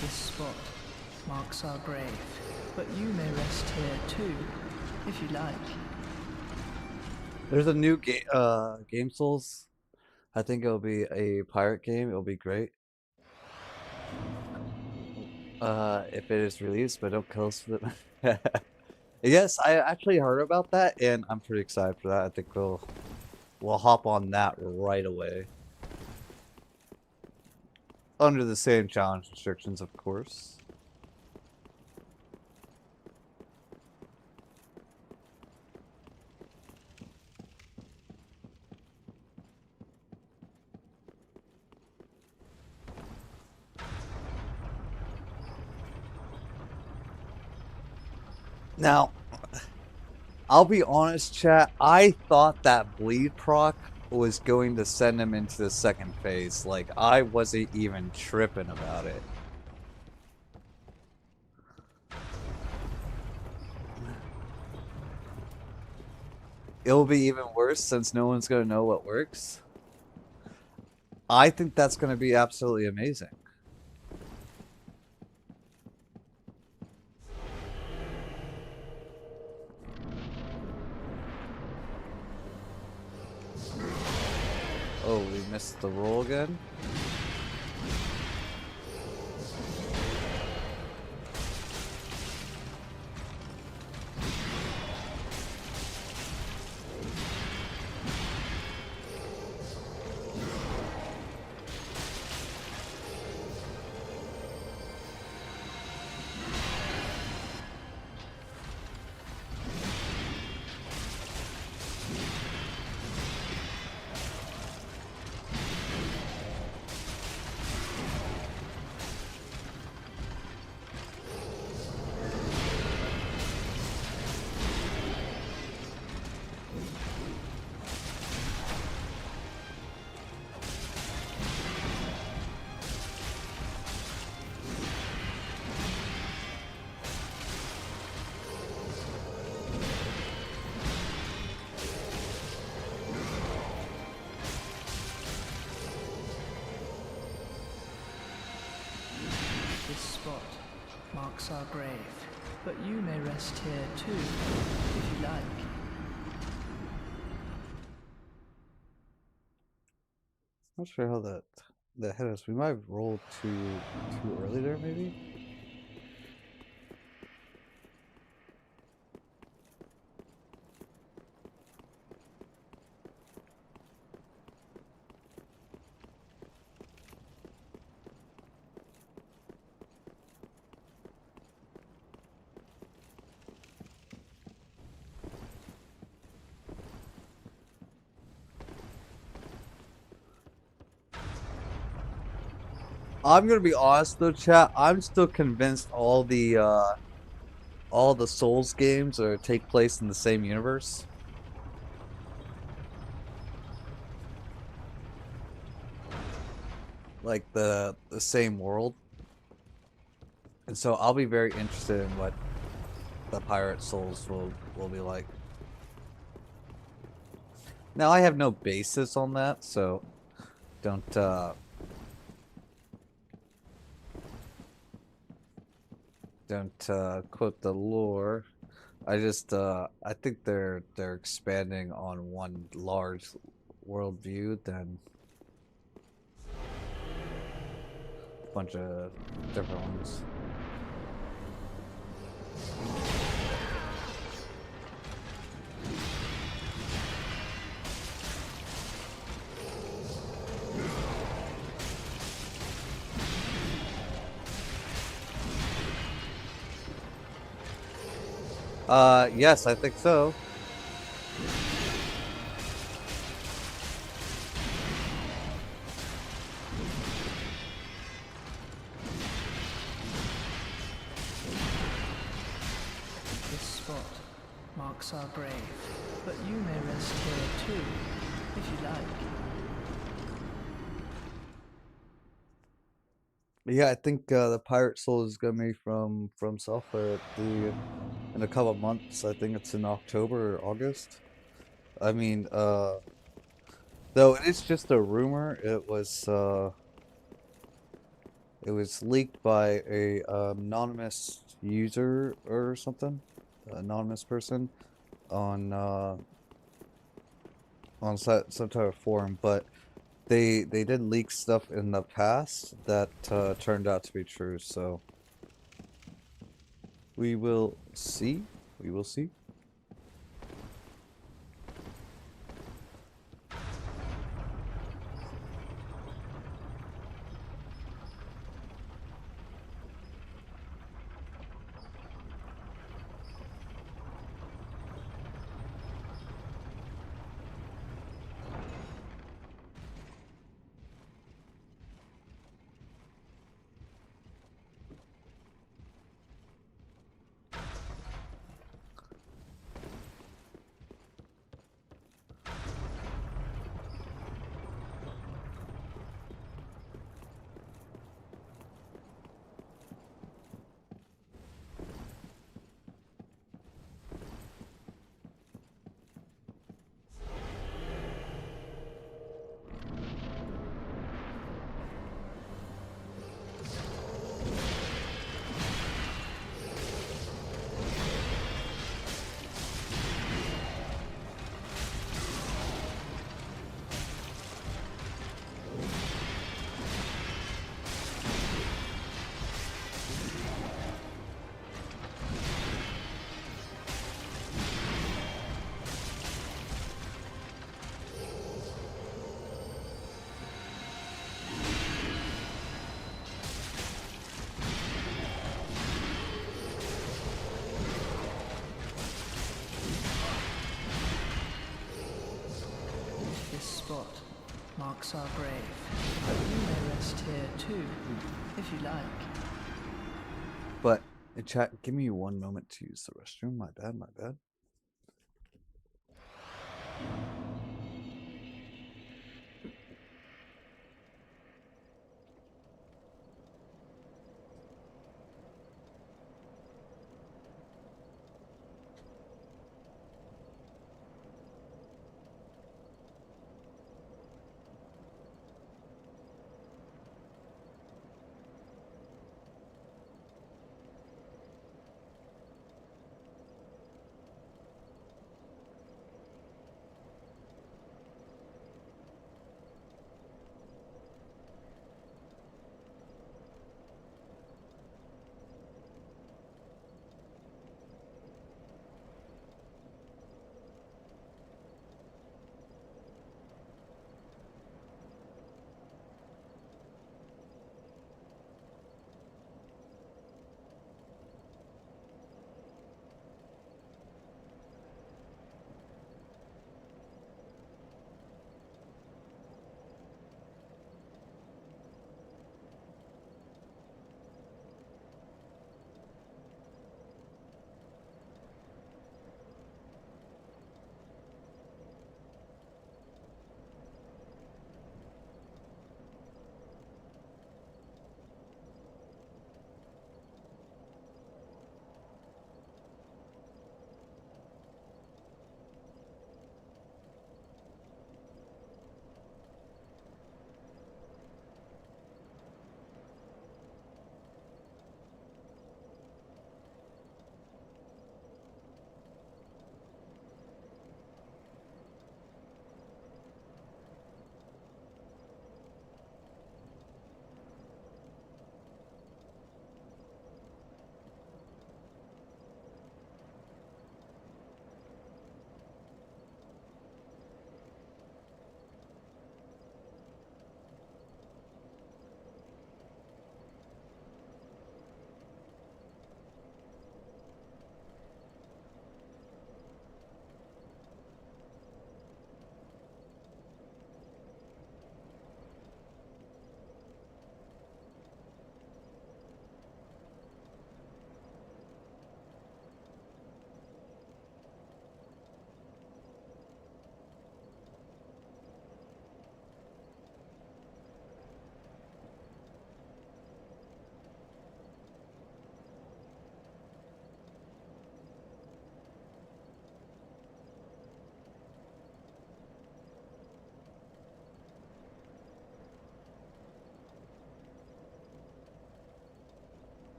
This spot marks our grave, but you may rest here too, if you like.
There's a new Game Souls. I think it'll be a pirate game. It'll be great. If it is released, but don't kill us for it. Yes, I actually heard about that, and I'm pretty excited for that. I think we'll hop on that right away. Under the same challenge restrictions, of course. Now, I'll be honest, chat. I thought that bleed proc was going to send him into the second phase. Like, I wasn't even tripping about it. It'll be even worse since no one's going to know what works. I think that's going to be absolutely amazing. Oh, we missed the roll again.
This spot marks our grave, but you may rest here too, if you like.
Not sure how that hit us. We might have rolled too early there, maybe. I'm gonna be honest though, chat. I'm still convinced all the all the Souls games are take place in the same universe. Like the same world. And so I'll be very interested in what the Pirate Souls will be like. Now I have no basis on that, so don't quote the lore. I just I think they're expanding on one large worldview than a bunch of different ones. Yes, I think so.
This spot marks our grave, but you may rest here too, if you like.
Yeah, I think the Pirate Soul is gonna be from Software in a couple of months. I think it's in October or August. I mean, though it is just a rumor. It was leaked by a anonymous user or something, anonymous person on some type of forum, but they did leak stuff in the past that turned out to be true. So we will see. We will see.
This spot marks our grave, but you may rest here too, if you like.
But chat, give me 1 moment to use the restroom. My bad. My bad.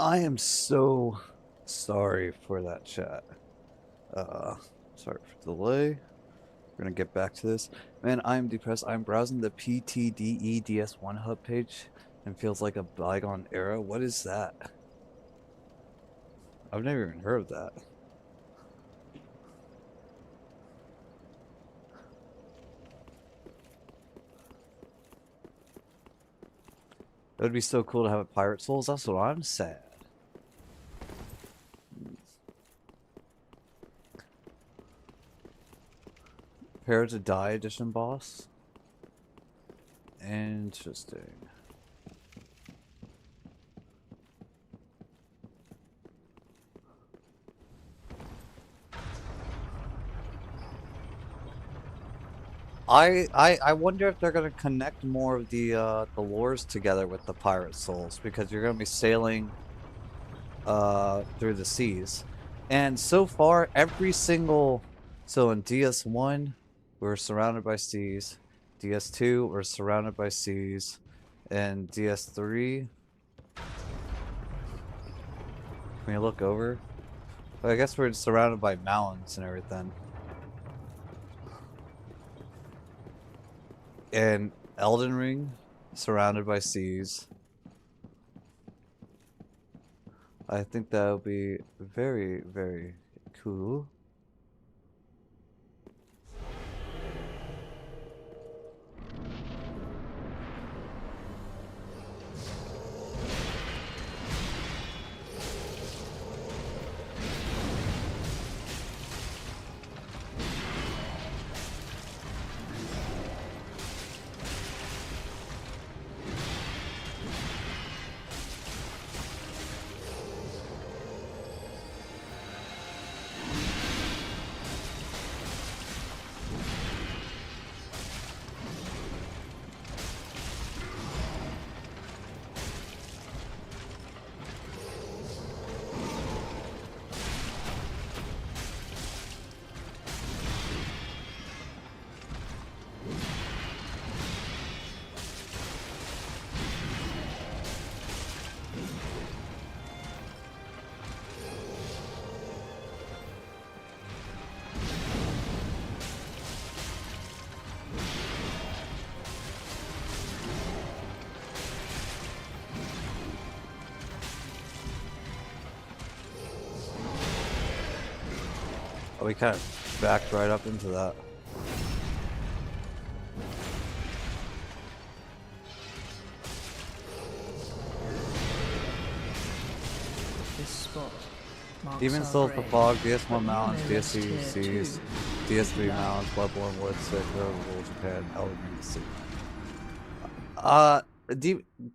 I am so sorry for that chat. Sorry for the delay. We're gonna get back to this. Man, I'm depressed. I'm browsing the PTDE DS1 hub page and feels like a bygone era. What is that? I've never even heard of that. It would be so cool to have a Pirate Souls. That's what I'm saying. Prepare to Die edition boss. Interesting. I wonder if they're gonna connect more of the lores together with the Pirate Souls, because you're gonna be sailing through the seas. And so far every single, so in DS1 we're surrounded by seas, DS2 we're surrounded by seas, and DS3, can you look over? I guess we're surrounded by mountains and everything. And Elden Ring, surrounded by seas. I think that would be very, very cool. Oh, we kind of backed right up into that.
This spot marks
Demon
our
Souls,
grave,
Fog,
but
DS1
you
Mountains,
may rest
DSC
here
Seas,
too,
DS3
if you like.
Mountains, Bloodborne Woods, Sekiro, Roll Japan, Elden Ring Sea.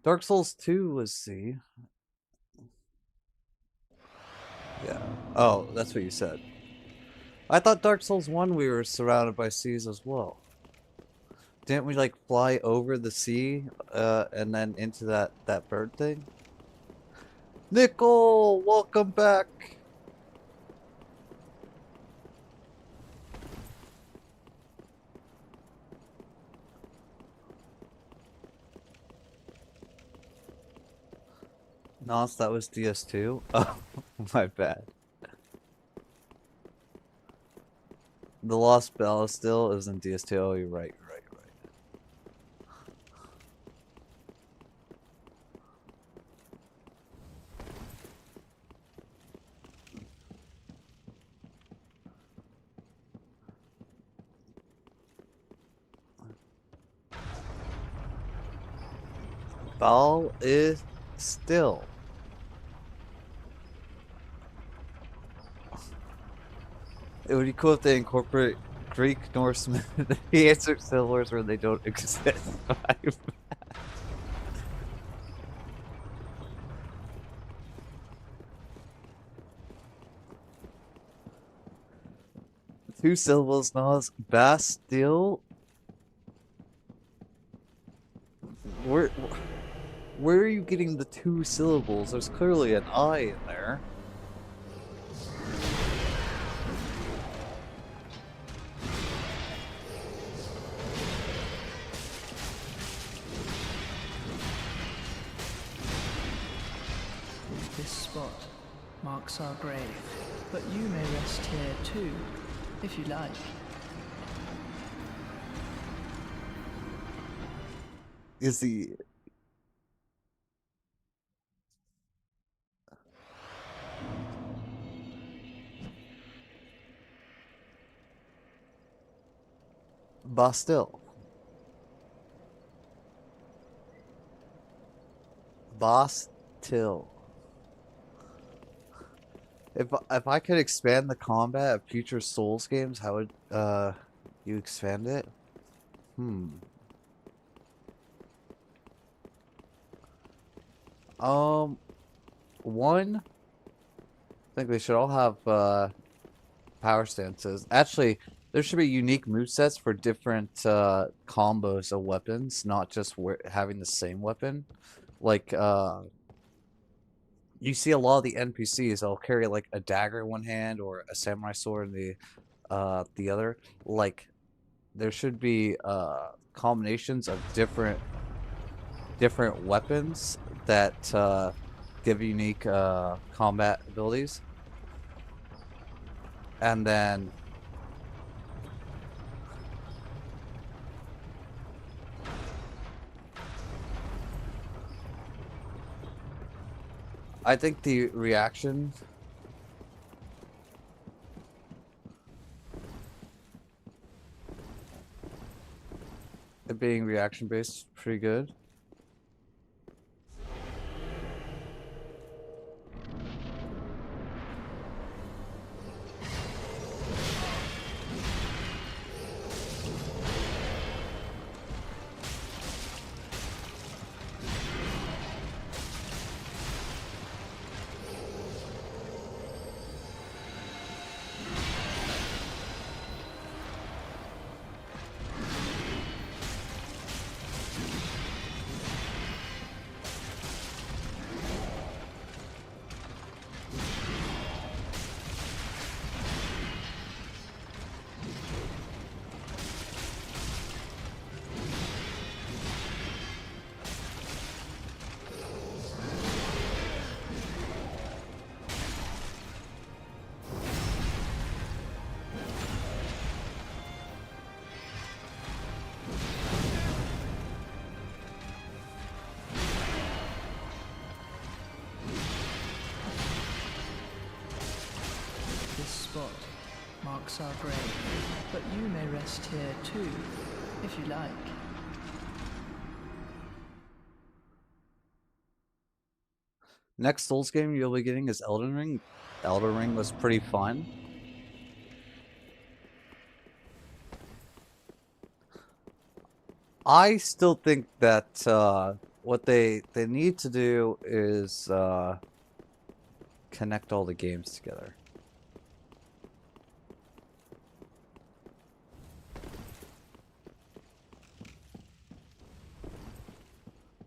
Dark Souls 2 was C. Yeah. Oh, that's what you said. I thought Dark Souls 1 we were surrounded by seas as well. Didn't we like fly over the sea and then into that bird thing? Nickel, welcome back. Nos, that was DS2. Oh, my bad. The Lost Bella still is in DS2. Oh, you're right, you're right, you're right. Val is still. It would be cool if they incorporate Greek, Norse, the answer syllables where they don't exist. Two syllables, Nas. Bastille. Where are you getting the two syllables? There's clearly an I in there.
This spot marks our grave, but you may rest here too, if you like.
Is the Bastille. Bastille. If I could expand the combat of future Souls games, how would you expand it? Hmm. One, I think they should all have power stances. Actually, there should be unique movesets for different combos of weapons, not just having the same weapon. Like you see a lot of the NPCs, they'll carry like a dagger in one hand or a samurai sword in the other. Like there should be combinations of different weapons that give unique combat abilities. And then I think the reaction it being reaction based is pretty good.
This spot marks our grave, but you may rest here too, if you like.
Next Souls game you'll be getting is Elden Ring. Elden Ring was pretty fun. I still think that what they need to do is connect all the games together.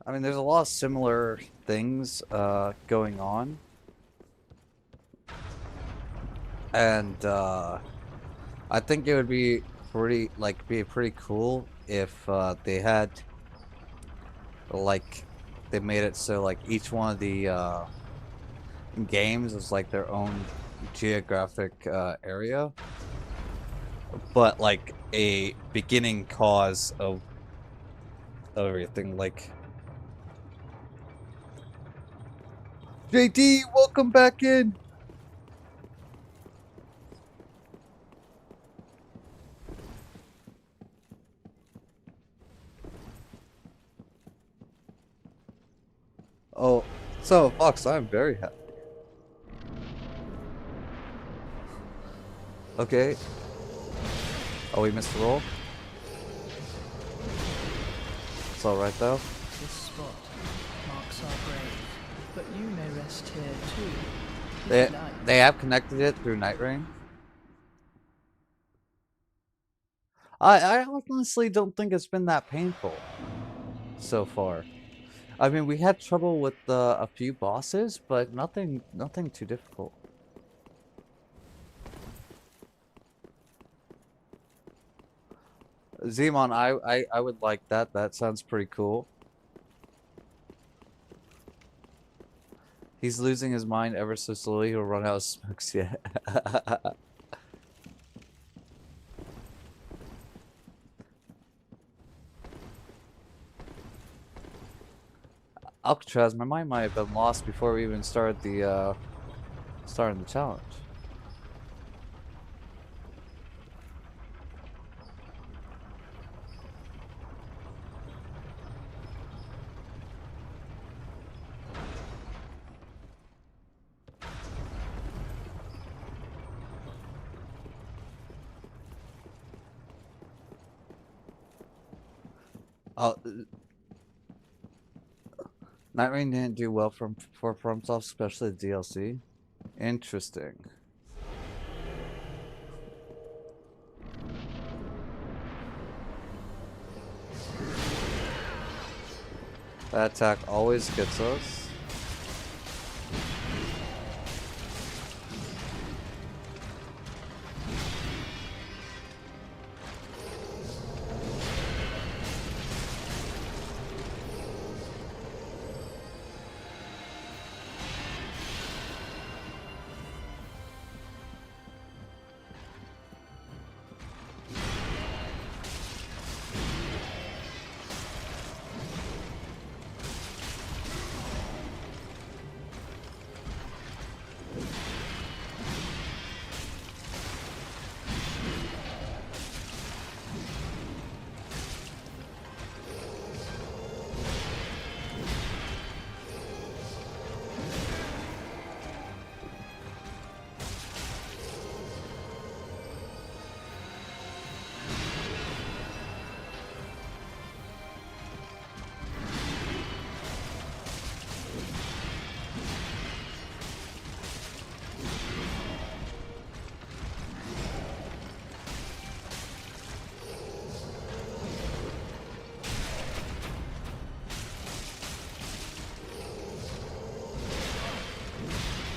I mean, there's a lot of similar things going on, and I think it would be pretty cool if they had like they made it so like each one of the games is like their own geographic area, but like a beginning cause of everything. Like JD, welcome back in. Oh, so Fox, I'm very happy. Okay. Oh, we missed the roll. It's all right though.
This spot marks our grave, but you may rest here too, if
They
you like.
they have connected it through Night Rain. I honestly don't think it's been that painful so far. I mean, we had trouble with a few bosses, but nothing too difficult. Zemon, I would like that. That sounds pretty cool. He's losing his mind ever so slowly. He'll run out of smokes yet. Alcatraz, my mind might have been lost before we even started the challenge. Oh, Night Rain didn't do well for FromSoft, especially the DLC. Interesting. That attack always gets us.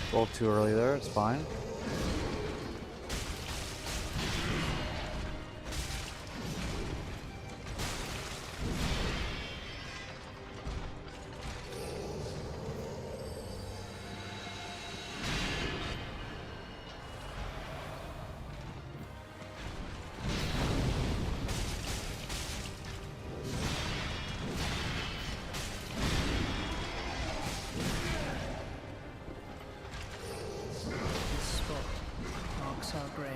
A little too early there, it's fine.
This spot marks our grave,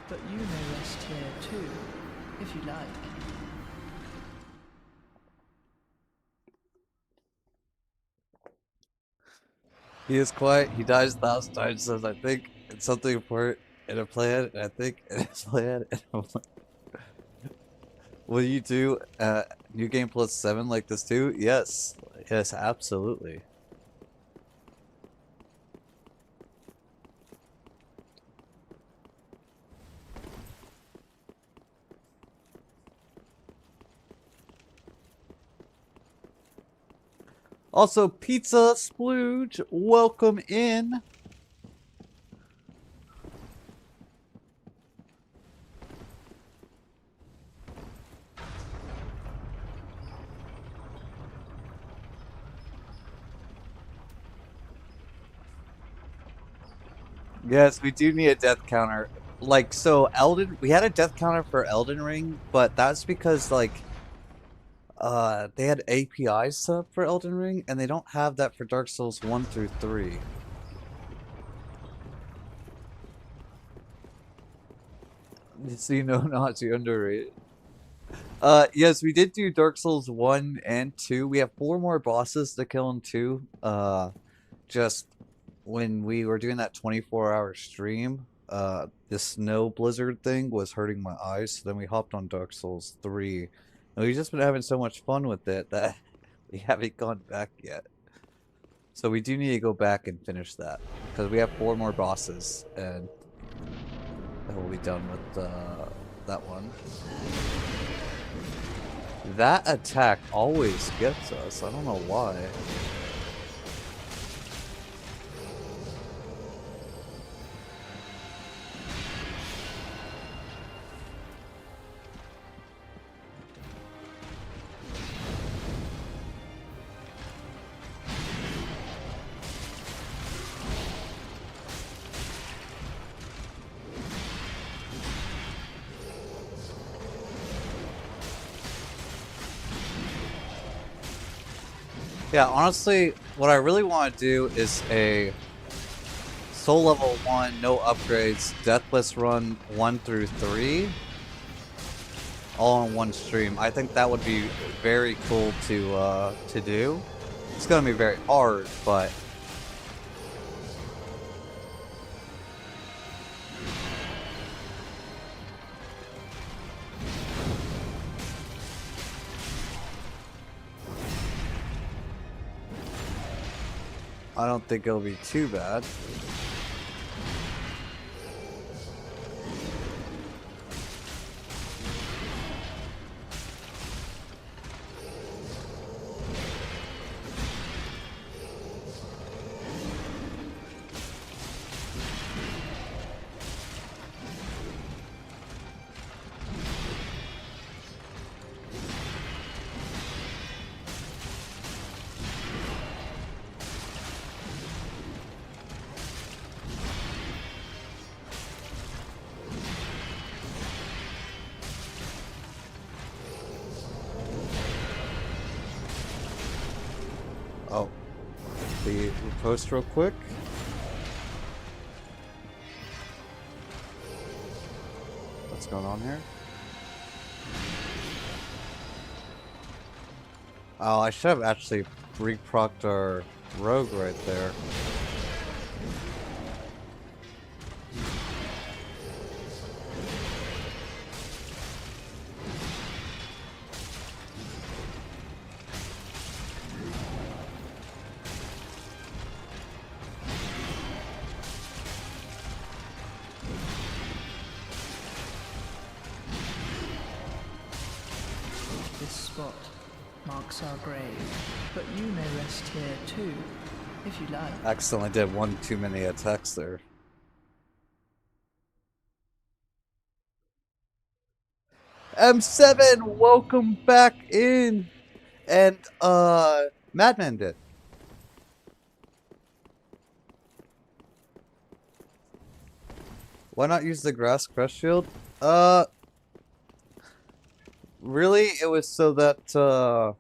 but you may rest here too, if you like.
He is quiet. He dies 1,000 times. Says, I think it's something important in a plan. And I think in his plan. Will you do New Game Plus 7 like this too? Yes. Yes, absolutely. Also, Pizza Splooge, welcome in. Yes, we do need a death counter. Like, so we had a death counter for Elden Ring, but that's because, like, they had APIs set up for Elden Ring, and they don't have that for Dark Souls 1 through 3. So you know not to underrate it. Yes, we did do Dark Souls 1 and 2. We have 4 more bosses to kill in 2. Just when we were doing that 24-hour stream, the snow blizzard thing was hurting my eyes, so then we hopped on Dark Souls 3. And we've just been having so much fun with it that we haven't gone back yet. So we do need to go back and finish that, because we have 4 more bosses, and then we'll be done with that one. That attack always gets us. I don't know why. Yeah, honestly, what I really want to do is a Soul Level 1, no upgrades, Deathless Run 1 through 3, all on one stream. I think that would be very cool to do. It's gonna be very hard, but I don't think it'll be too bad. Oh, the post real quick. What's going on here? Oh, I should have actually re-procced our rogue right there.
This spot marks our grave, but you may rest here too, if you like.
Accidentally did one too many attacks there. M7, welcome back in! And, Madman did. Why not use the grass crush shield? Really, it was so that,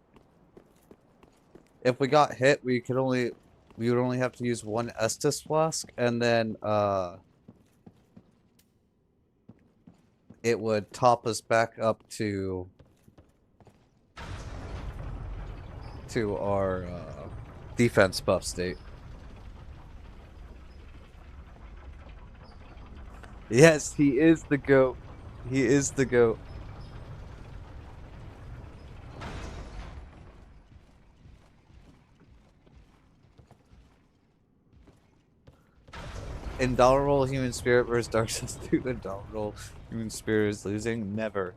if we got hit, we would only have to use one Estus flask, and then, it would top us back up to our, defense buff state. Yes, he is the GOAT. He is the GOAT. Indomitable Human Spirit versus Dark Souls 2. Indomitable Human Spirit is losing? Never.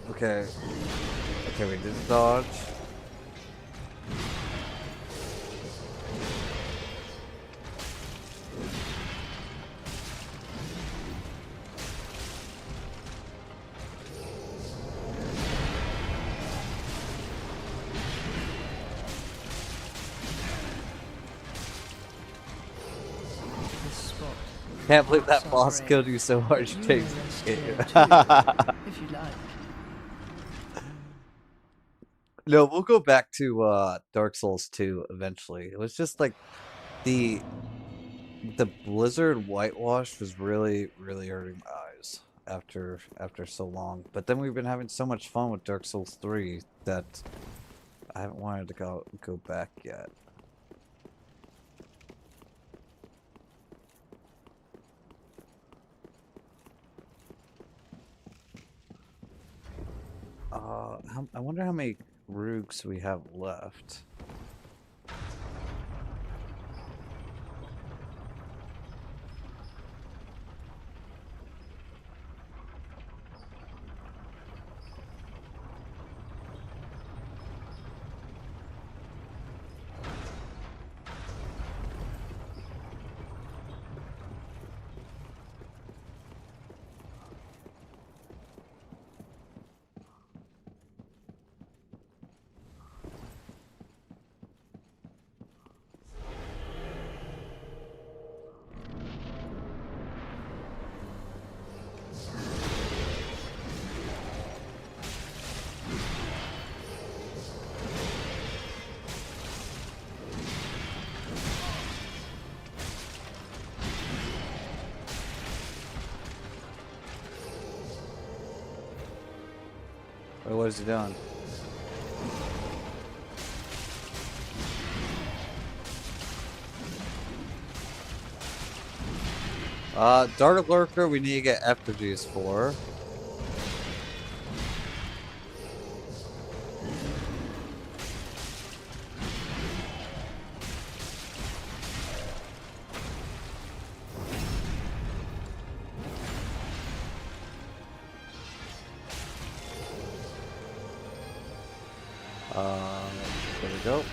Okay. Okay, we did dodge.
This spot.
Can't believe that
marks our
boss
grave,
killed you so hard
but
you
you
take
may rest
it.
here too, if you like.
No, we'll go back to Dark Souls 2 eventually. It was just like the Blizzard whitewash was really hurting my eyes after so long. But then we've been having so much fun with Dark Souls 3 that I haven't wanted to go back yet. I wonder how many Roogs we have left. Wait, what is he doing? Dark Lurker, we need to get effigies for. There we go.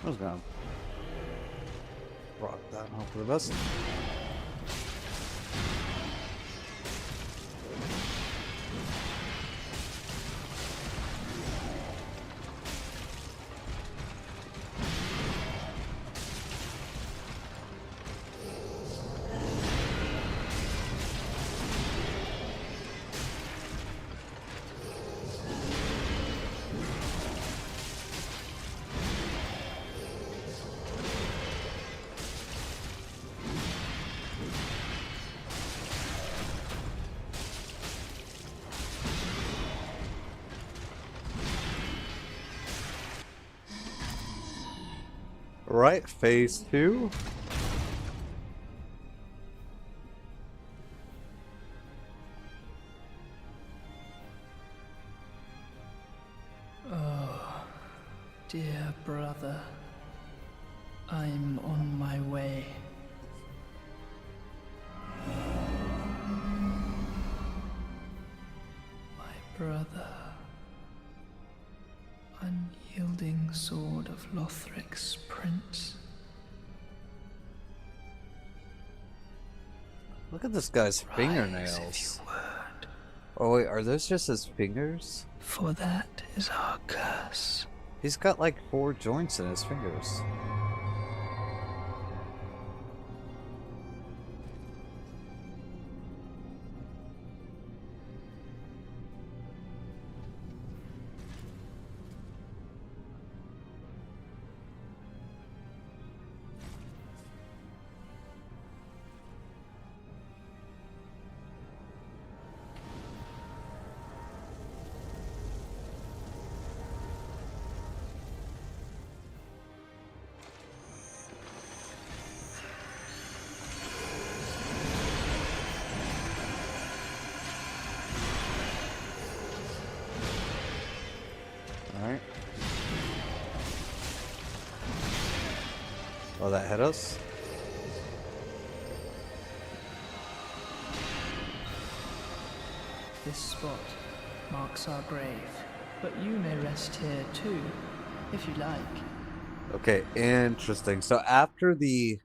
I was gonna rock that and hope for the best. Right, phase 2.
Oh, dear brother, I'm on my way. My brother, unyielding sword of Lothric's prince.
Look at this guy's
Rise if
fingernails.
you would,
Oh wait, are those just his fingers?
for that is our curse.
He's got like 4 joints in his fingers. Alright. Oh, that hit us?
This spot marks our grave, but you may rest here too, if you like.
Okay, interesting. So after the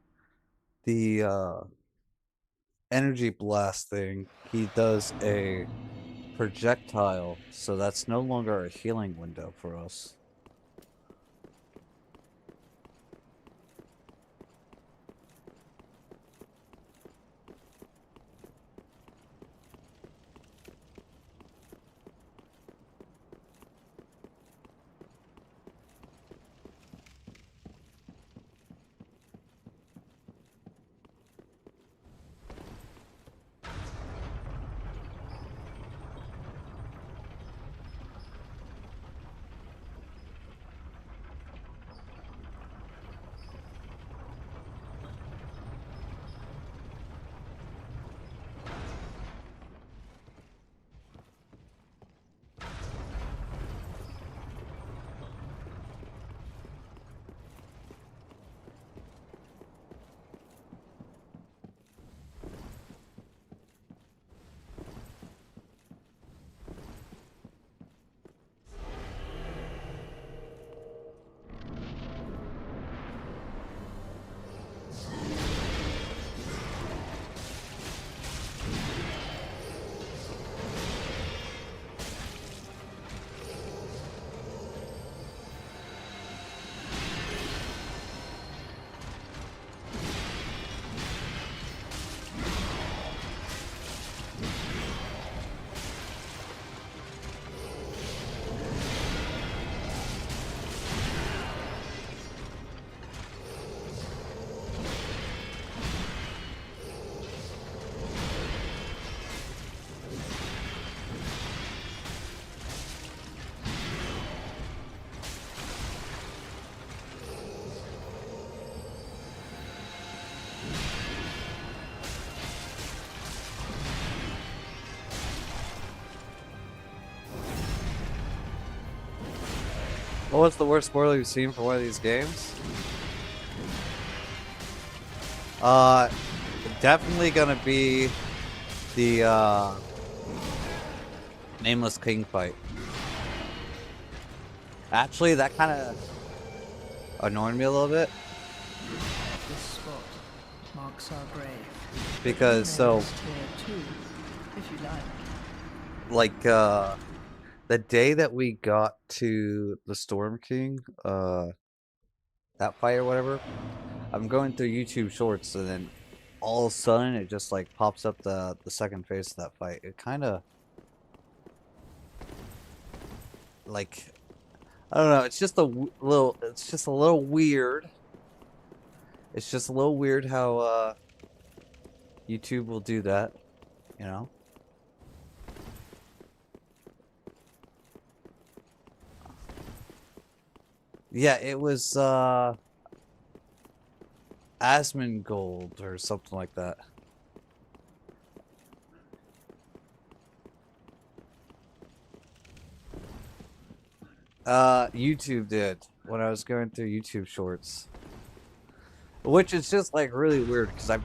energy blast thing, he does a projectile, so that's no longer a healing window for us. what's the worst spoiler you've seen for one of these games? Definitely gonna be the Nameless King fight. Actually, that kind of annoyed me a little bit
This spot marks our grave.
because
You may
so
rest here too, if you like.
the day that we got to the Storm King, that fight or whatever, I'm going through YouTube Shorts and then all of a sudden it just like pops up the second phase of that fight. It kind of like I don't know. It's just little. It's just a little weird. It's just a little weird how YouTube will do that. You know. Yeah, it was Asmongold or something like that. YouTube did when I was going through YouTube Shorts, which is just like really weird because I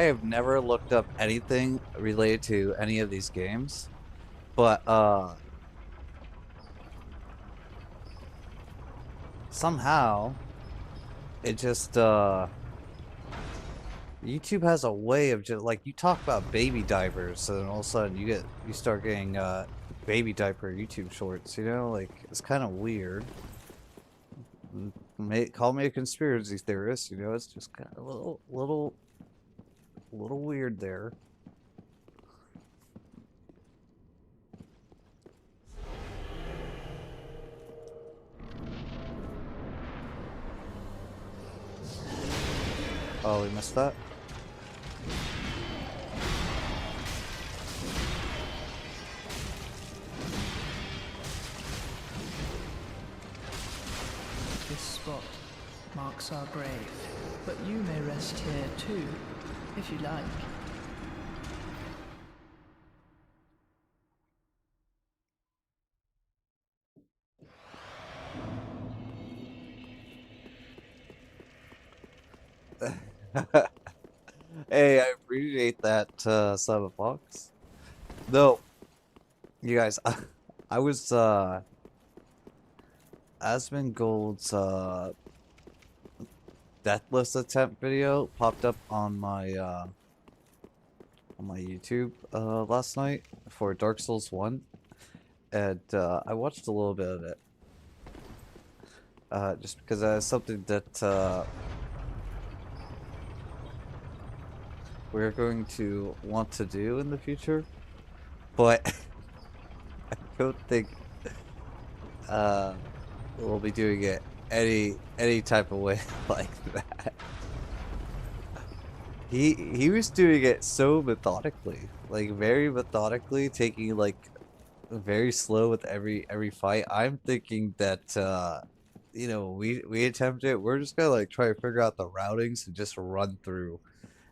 have never looked up anything related to any of these games, but somehow it just YouTube has a way of just like you talk about baby diapers and all of a sudden you start getting baby diaper YouTube Shorts, you know, like it's kind of weird. Call me a conspiracy theorist, you know, it's just kind of a little weird there. Oh, we missed that.
This spot marks our grave, but you may rest here too, if you like.
Hey, I appreciate that, Cyberfox. Though, you guys, I was, Asmongold's, Deathless attempt video popped up on my YouTube, last night for Dark Souls 1, and, I watched a little bit of it. Just because that's something that, we're going to want to do in the future, but I don't think we'll be doing it any type of way like that. He was doing it so methodically, like very methodically, taking like very slow with every fight. I'm thinking that you know, we attempt it. We're just gonna like try to figure out the routings and just run through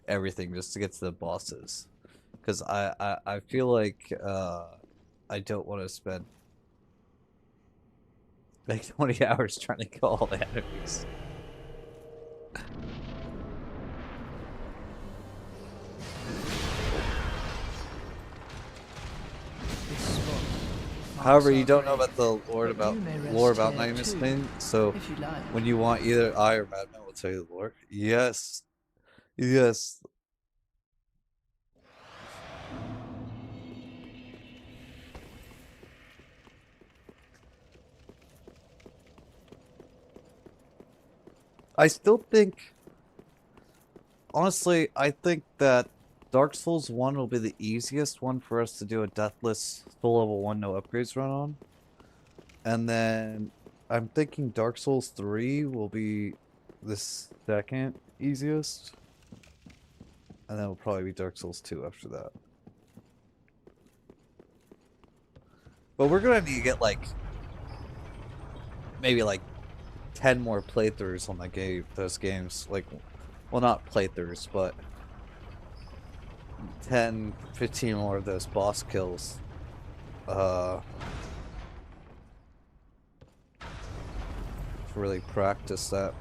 everything just to get to the bosses, because I feel like I don't want to spend like 20 hours trying to kill all the enemies.
This spot
However,
marks
you
our
don't know
grave,
about the lore
but
about
you may rest
lore about
here
Nameless
too,
King, so
if you like.
when you want either I or Madman will tell you the lore. Yes. Yes. I still think, honestly, I think that Dark Souls 1 will be the easiest one for us to do a deathless full level 1 no upgrades run on. And then I'm thinking Dark Souls 3 will be the second easiest. And then it'll probably be Dark Souls 2 after that. But we're gonna need to get like maybe like 10 more playthroughs on those games. Like, well, not playthroughs, but 10, 15 more of those boss kills. to really practice that.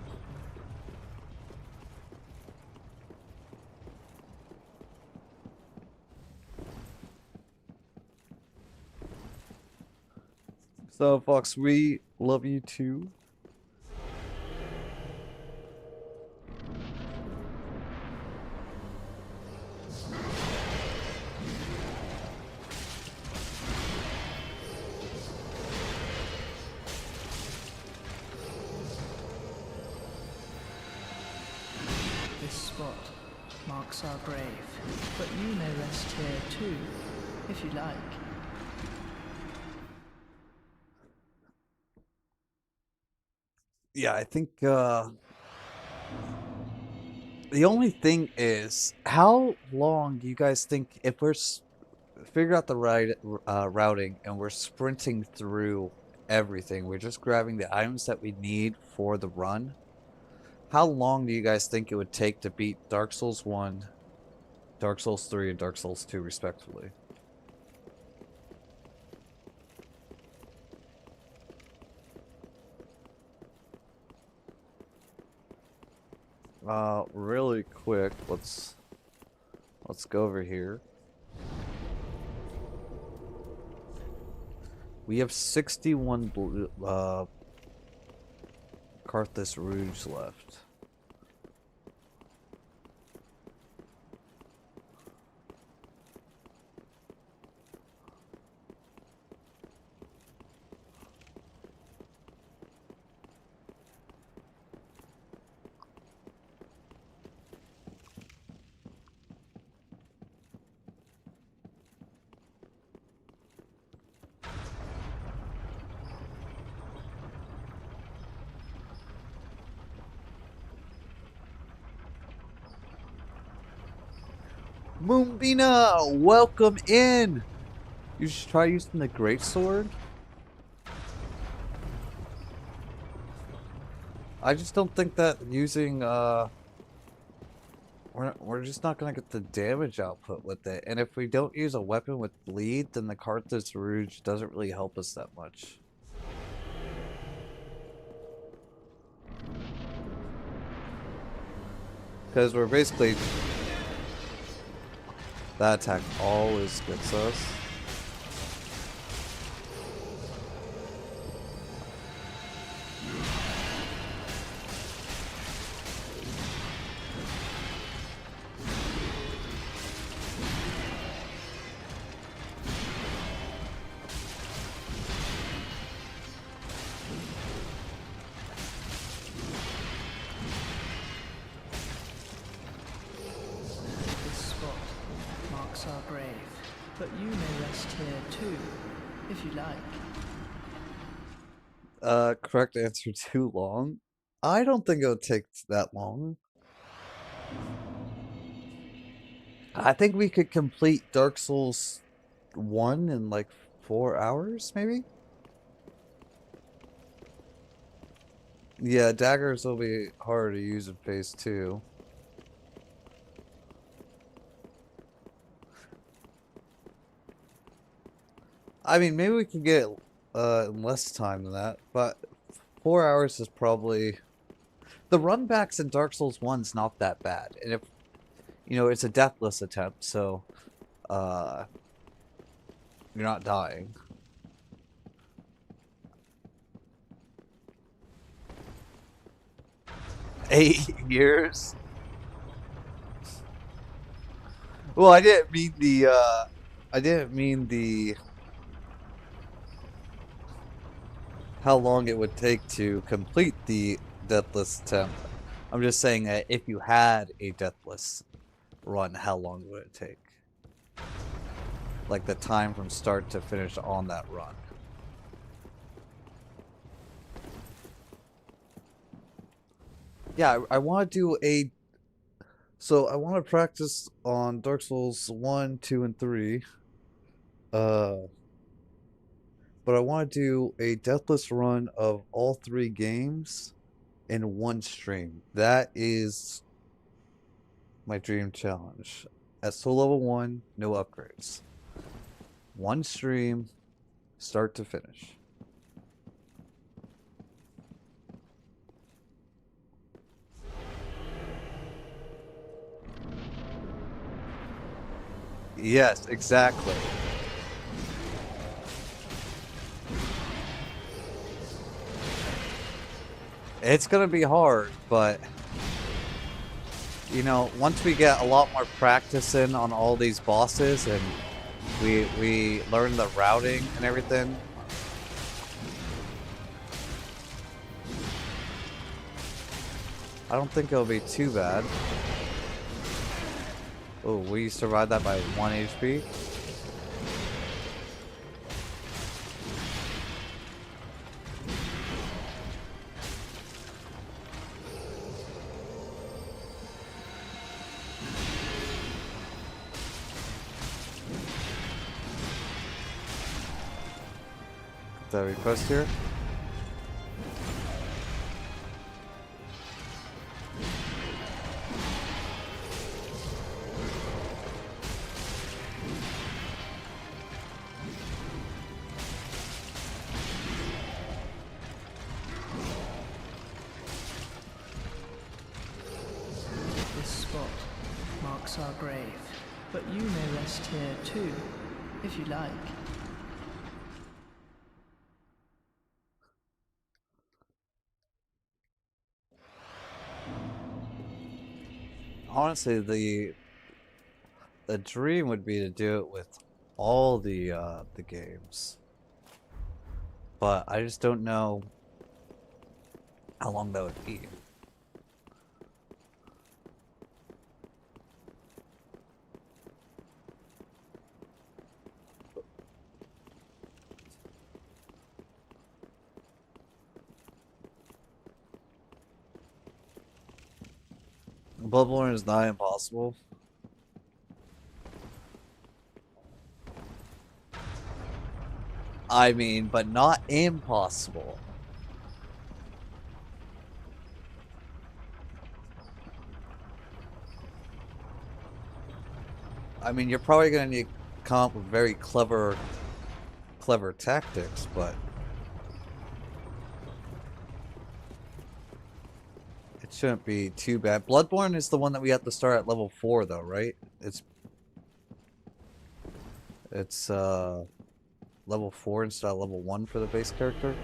So, Fox, we love you too.
This spot marks our grave, but you may rest here too, if you like.
Yeah, I think the only thing is, how long do you guys think, if we're figure out the routing and we're sprinting through everything, we're just grabbing the items that we need for the run, how long do you guys think it would take to beat Dark Souls 1, Dark Souls 3, and Dark Souls 2 respectively? Really quick, let's go over here. We have 61 blue, Carthus Rouge left. Moombina, welcome in! You should try using the greatsword. I just don't think that using we're just not gonna get the damage output with it. And if we don't use a weapon with bleed, then the Carthus Rouge doesn't really help us that much. Because we're basically, that attack always gets us.
This spot marks our grave, but you may rest here too, if you like.
Correct answer, too long? I don't think it'll take that long. I think we could complete Dark Souls 1 in like 4 hours, maybe? Yeah, daggers will be hard to use in phase 2. I mean, maybe we can get it in less time than that, but 4 hours is probably... The runbacks in Dark Souls 1's not that bad, and if, you know, it's a deathless attempt, so, you're not dying. 8 years? Well, I didn't mean the, how long it would take to complete the deathless attempt. I'm just saying that if you had a deathless run, how long would it take? Like the time from start to finish on that run. Yeah, I want to do a... So I want to practice on Dark Souls 1, 2, and 3. But I want to do a deathless run of all 3 games in one stream. That is my dream challenge. At soul level 1, no upgrades. One stream, start to finish. Yes, exactly. It's gonna be hard, but you know, once we get a lot more practice in on all these bosses and we learn the routing and everything. I don't think it'll be too bad. Oh, we survived that by 1 HP. The request here.
This spot marks our grave, but you may rest here too, if you like.
Honestly, the dream would be to do it with all the games, but I just don't know how long that would be. Bloodborne is not impossible. I mean, but not impossible. I mean, you're probably gonna need to come up with very clever tactics, but it shouldn't be too bad. Bloodborne is the one that we have to start at level 4, though, right? It's level 4 instead of level 1 for the base character.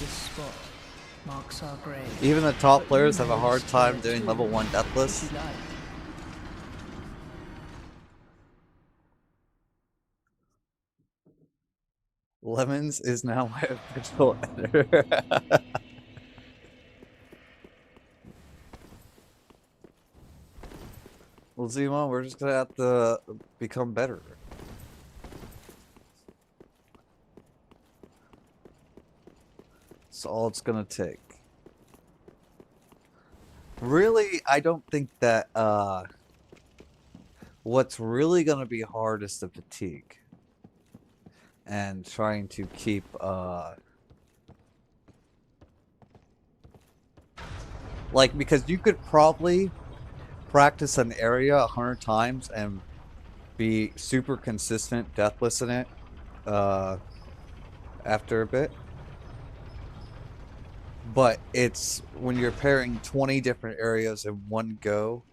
This spot marks our grave.
Even the top
but
players
you
have a
may
hard
rest
time
here
doing
too,
level 1
if
deathless.
you like.
Lemons is now my official editor. Well, Zima, we're just gonna have to become better. That's all it's gonna take. Really, I don't think that what's really gonna be hard is the fatigue. And trying to keep like, because you could probably practice an area 100 times and be super consistent deathless in it after a bit. But it's when you're pairing 20 different areas in one go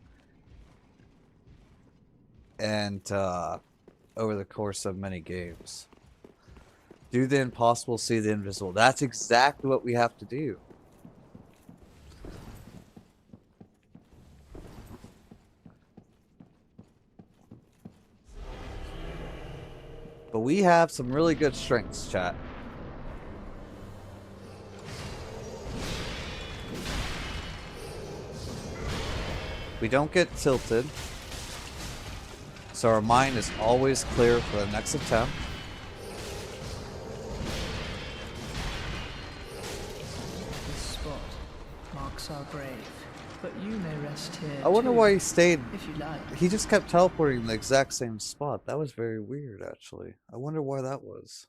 and over the course of many games. Do the impossible, see the invisible. That's exactly what we have to do. But we have some really good strengths, chat. We don't get tilted. So our mind is always clear for the next attempt.
This spot marks our grave, but you may rest here
I wonder
too,
why he stayed.
if you like.
He just kept teleporting in the exact same spot. That was very weird, actually. I wonder why that was.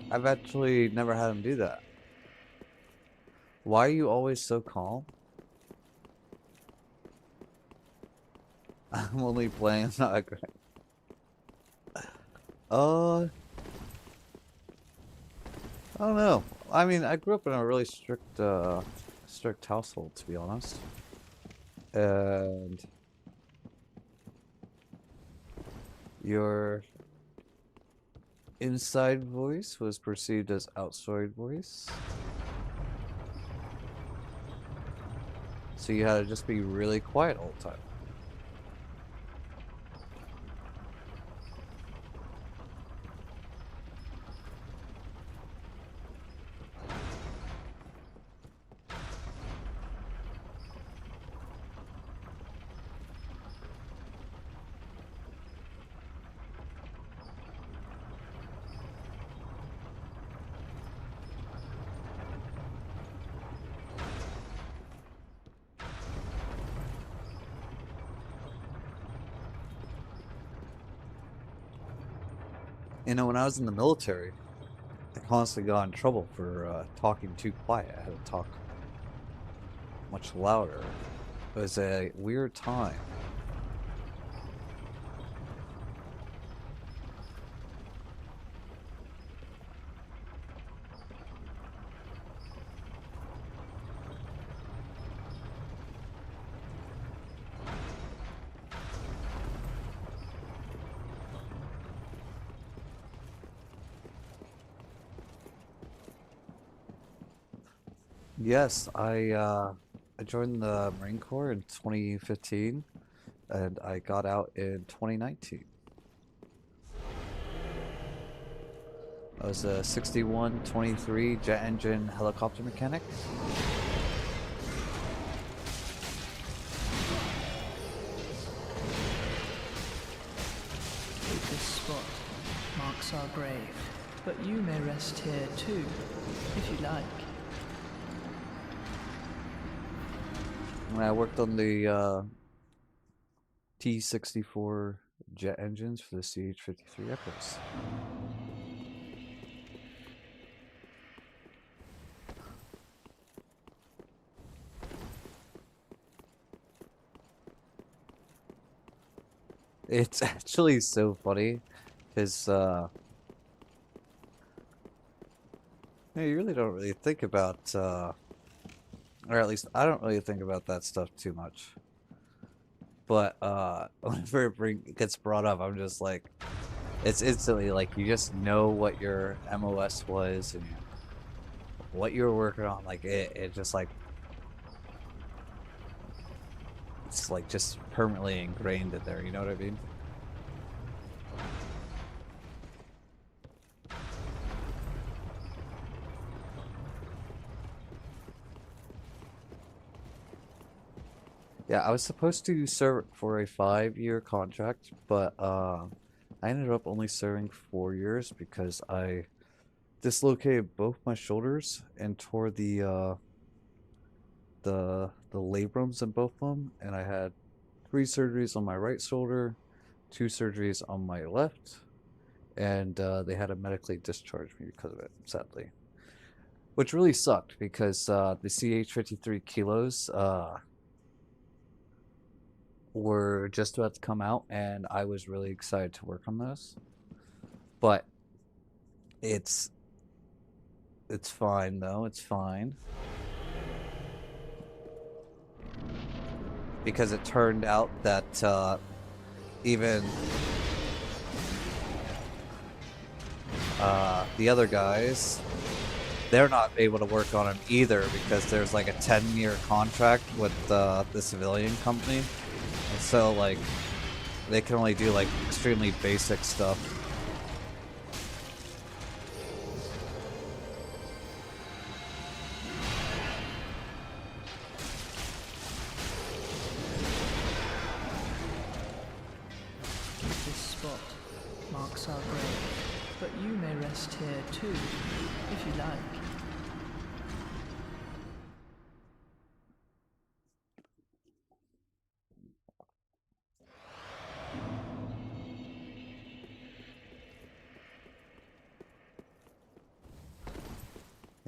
I've actually never had him do that. Why are you always so calm? I'm only playing not great. I don't know. I mean, I grew up in a really strict household, to be honest. And your inside voice was perceived as outside voice. So you had to just be really quiet all the time. You know, when I was in the military, I constantly got in trouble for talking too quiet. I had to talk much louder. It was a weird time. Yes, I joined the Marine Corps in 2015 and I got out in 2019. I was a 6123 jet engine helicopter mechanic.
This spot marks our grave, but you may rest here too, if you like.
When I worked on the T-64 jet engines for the CH-53 Echoes. It's actually so funny, because you really don't really think about, or at least I don't really think about that stuff too much. But whenever it gets brought up, I'm just like, it's instantly like you just know what your MOS was and what you were working on. Like it just like it's like just permanently ingrained in there. You know what I mean? Yeah, I was supposed to serve for a 5-year contract, but I ended up only serving 4 years because I dislocated both my shoulders and tore the labrums in both of them, and I had 3 surgeries on my right shoulder, 2 surgeries on my left, and they had to medically discharge me because of it, sadly. Which really sucked because the CH-53 kilos were just about to come out, and I was really excited to work on those. But it's fine though. It's fine. Because it turned out that even the other guys, they're not able to work on it either because there's like a 10-year contract with the civilian company. And so like they can only do like extremely basic stuff.
This spot marks our grave, but you may rest here too, if you like.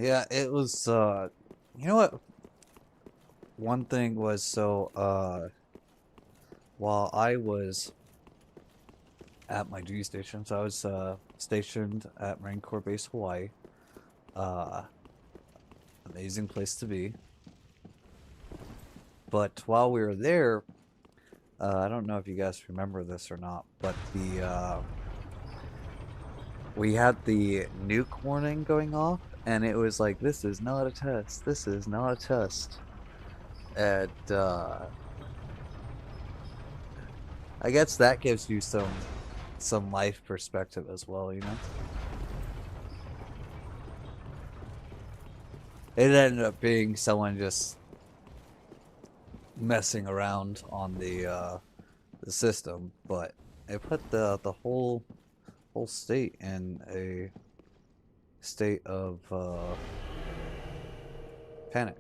Yeah, it was you know what? One thing was while I was at my duty station, so I was stationed at Marine Corps Base Hawaii. Uh Amazing place to be. But while we were there, I don't know if you guys remember this or not, but the we had the nuke warning going off, and it was like, this is not a test. This is not a test. And I guess that gives you some life perspective as well, you know? It ended up being someone just messing around on the system, but it put the whole state in a state of panic.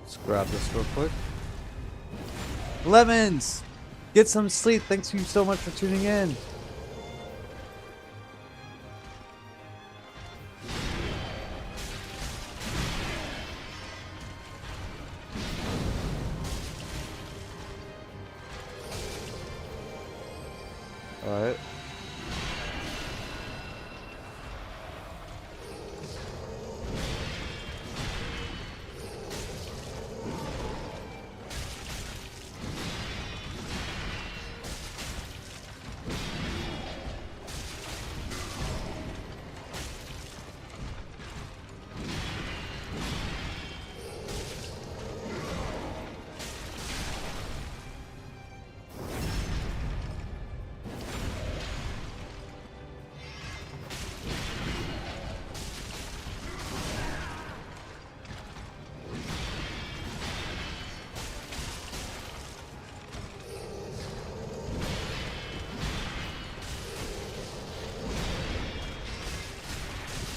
Let's grab this real quick. Lemons! Get some sleep. Thanks you so much for tuning in. Alright.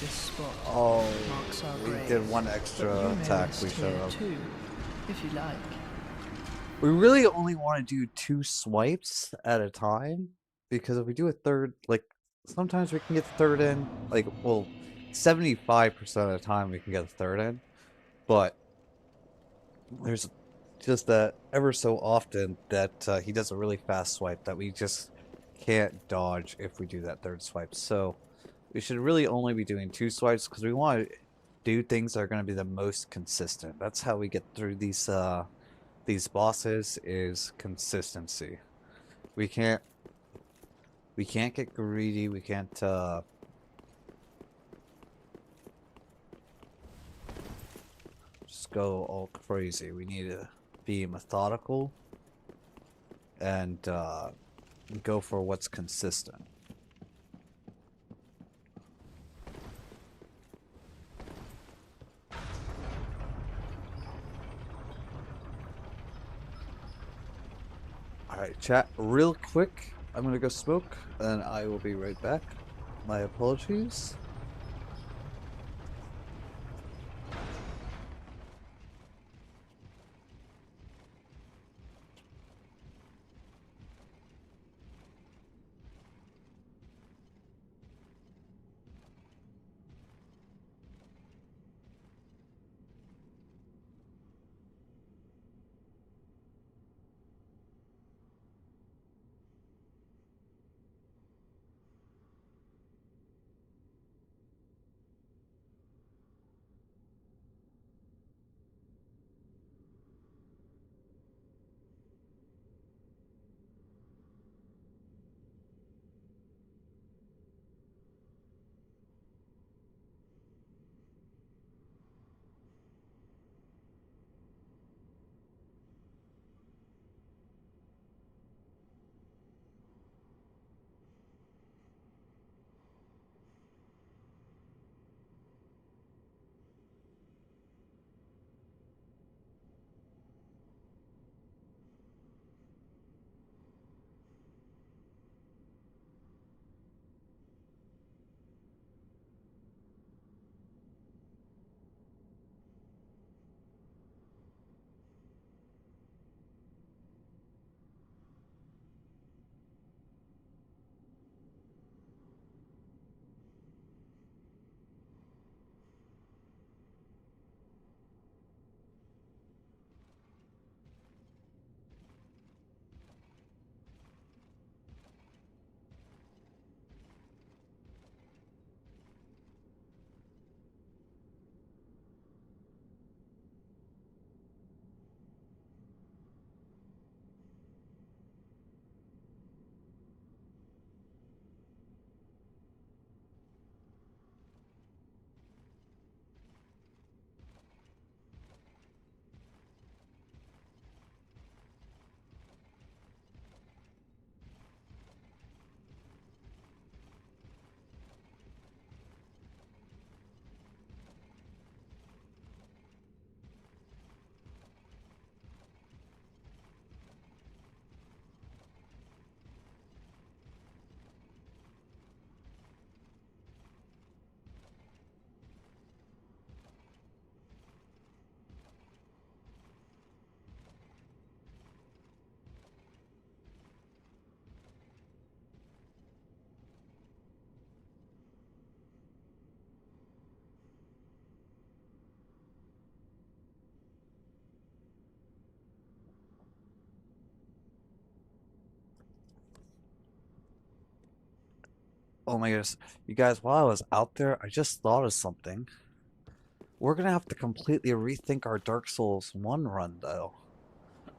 This spot
Oh,
marks our
we
grave,
did one
but
extra
you may
attack
rest
we should
here
have.
too, if you like.
We really only want to do 2 swipes at a time, because if we do a third, like, sometimes we can get the third in, like, well, 75% of the time we can get the third in, but there's just that ever so often that he does a really fast swipe that we just can't dodge if we do that third swipe. So we should really only be doing 2 swipes because we want to do things that are going to be the most consistent. That's how we get through these bosses, is consistency. We can't get greedy. We can't just go all crazy. We need to be methodical and go for what's consistent. Alright, chat, real quick. I'm gonna go smoke, and I will be right back. My apologies. Oh my goodness. You guys, while I was out there, I just thought of something. We're gonna have to completely rethink our Dark Souls 1 run, though.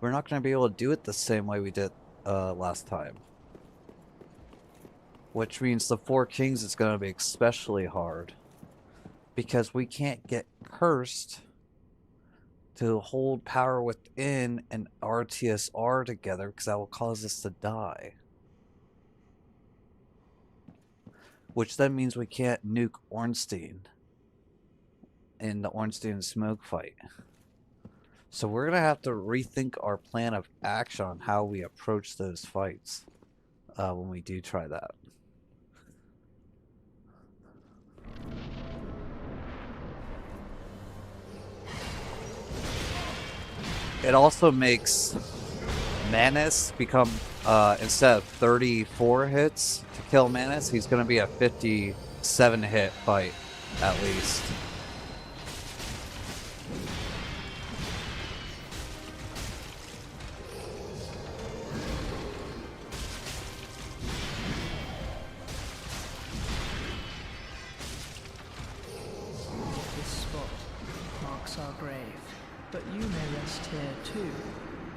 We're not gonna be able to do it the same way we did last time. Which means the Four Kings is gonna be especially hard. Because we can't get cursed to hold power within and RTSR together, because that will cause us to die. Which then means we can't nuke Ornstein in the Ornstein smoke fight. So we're going to have to rethink our plan of action on how we approach those fights when we do try that. It also makes Manus become, instead of 34 hits to kill Manus, he's going to be a 57 hit fight at least.
Our grave, but you may rest here too,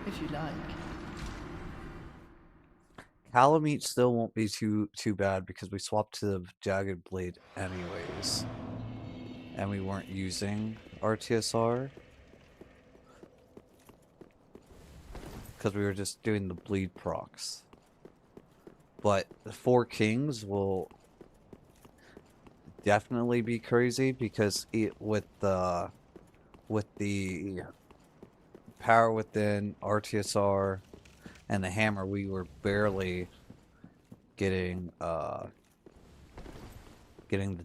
if you like.
Calamite still won't be too bad because we swapped to the Jagged Blade anyways, and we weren't using RTSR because we were just doing the bleed procs. But the Four Kings will definitely be crazy because with the power within RTSR and the hammer, we were barely getting the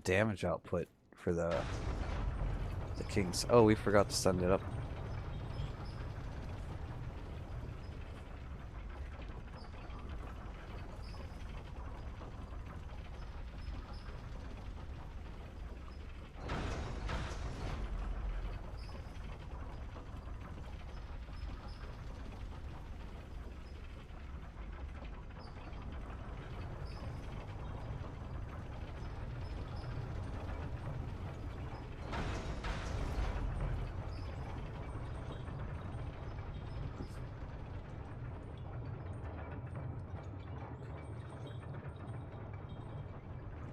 damage output for the Kings. Oh, we forgot to send it up.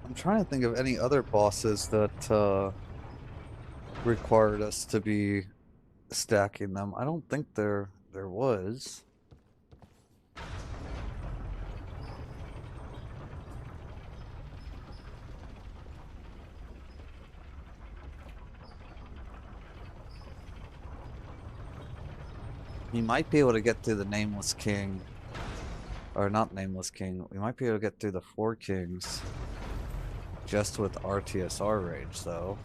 I'm trying to think of any other bosses that required us to be stacking them. I don't think there was. We might be able to get through the Nameless King. Or not Nameless King. We might be able to get through the Four Kings just with RTSR rage, though.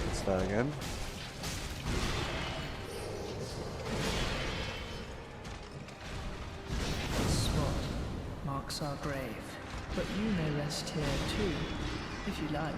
Let's start again.
This spot marks our grave, but you may rest here too, if you like.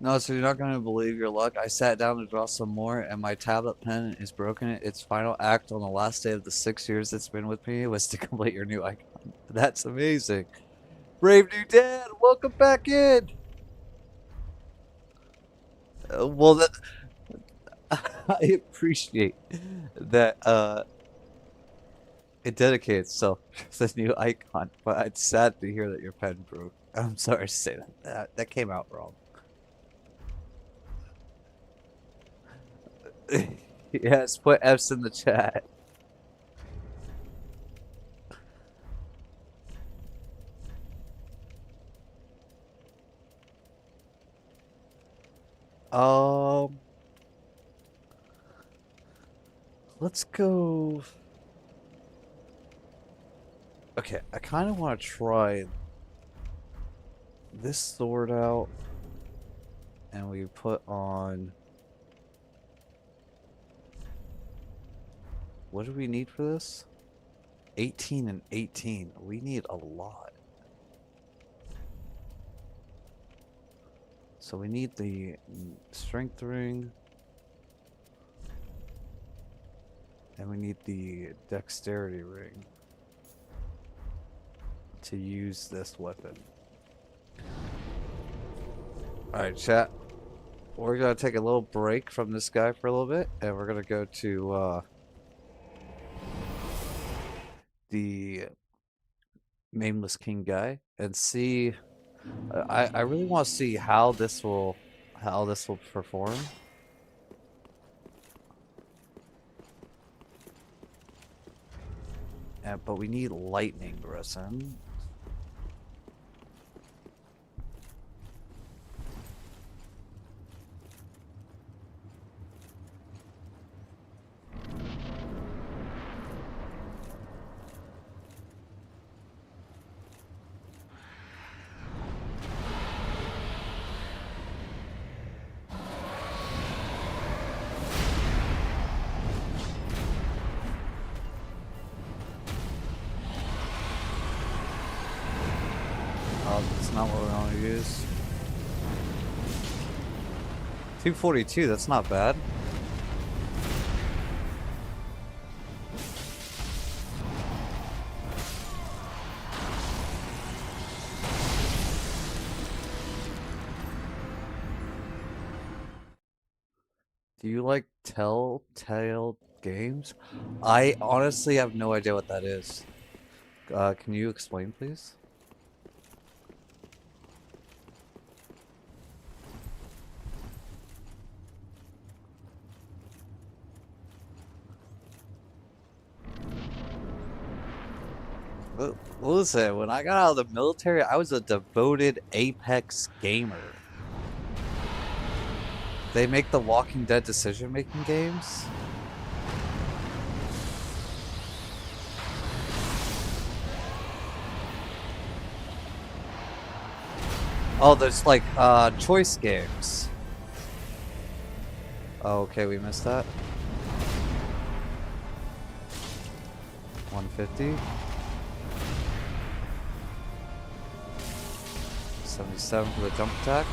No, so you're not going to believe your luck. I sat down to draw some more, and my tablet pen is broken. Its final act on the last day of the 6 years it's been with me was to complete your new icon. That's amazing. Brave New Dad, welcome back in! Well, that, I appreciate that it dedicates itself to the new icon, but it's sad to hear that your pen broke. I'm sorry to say that. That came out wrong. Yes, put F's in the chat. Um,
Let's go. Okay, I kind of want to try this sword out, and we put on. What do we need for this? 18 and 18. We need a lot. So we need the strength ring. And we need the dexterity ring to use this weapon. Alright, chat. We're gonna take a little break from this guy for a little bit, and we're gonna go to the Nameless King guy and see. I really want to see how this will perform. But we need lightning resin. That's not what we want to use. 242, that's not bad. Do you like Telltale games? I honestly have no idea what that is. Can you explain, please? Listen, when I got out of the military, I was a devoted Apex gamer. They make the Walking Dead decision-making games. Oh, there's like choice games. Oh, okay, we missed that. 150. 77 for the jump attack.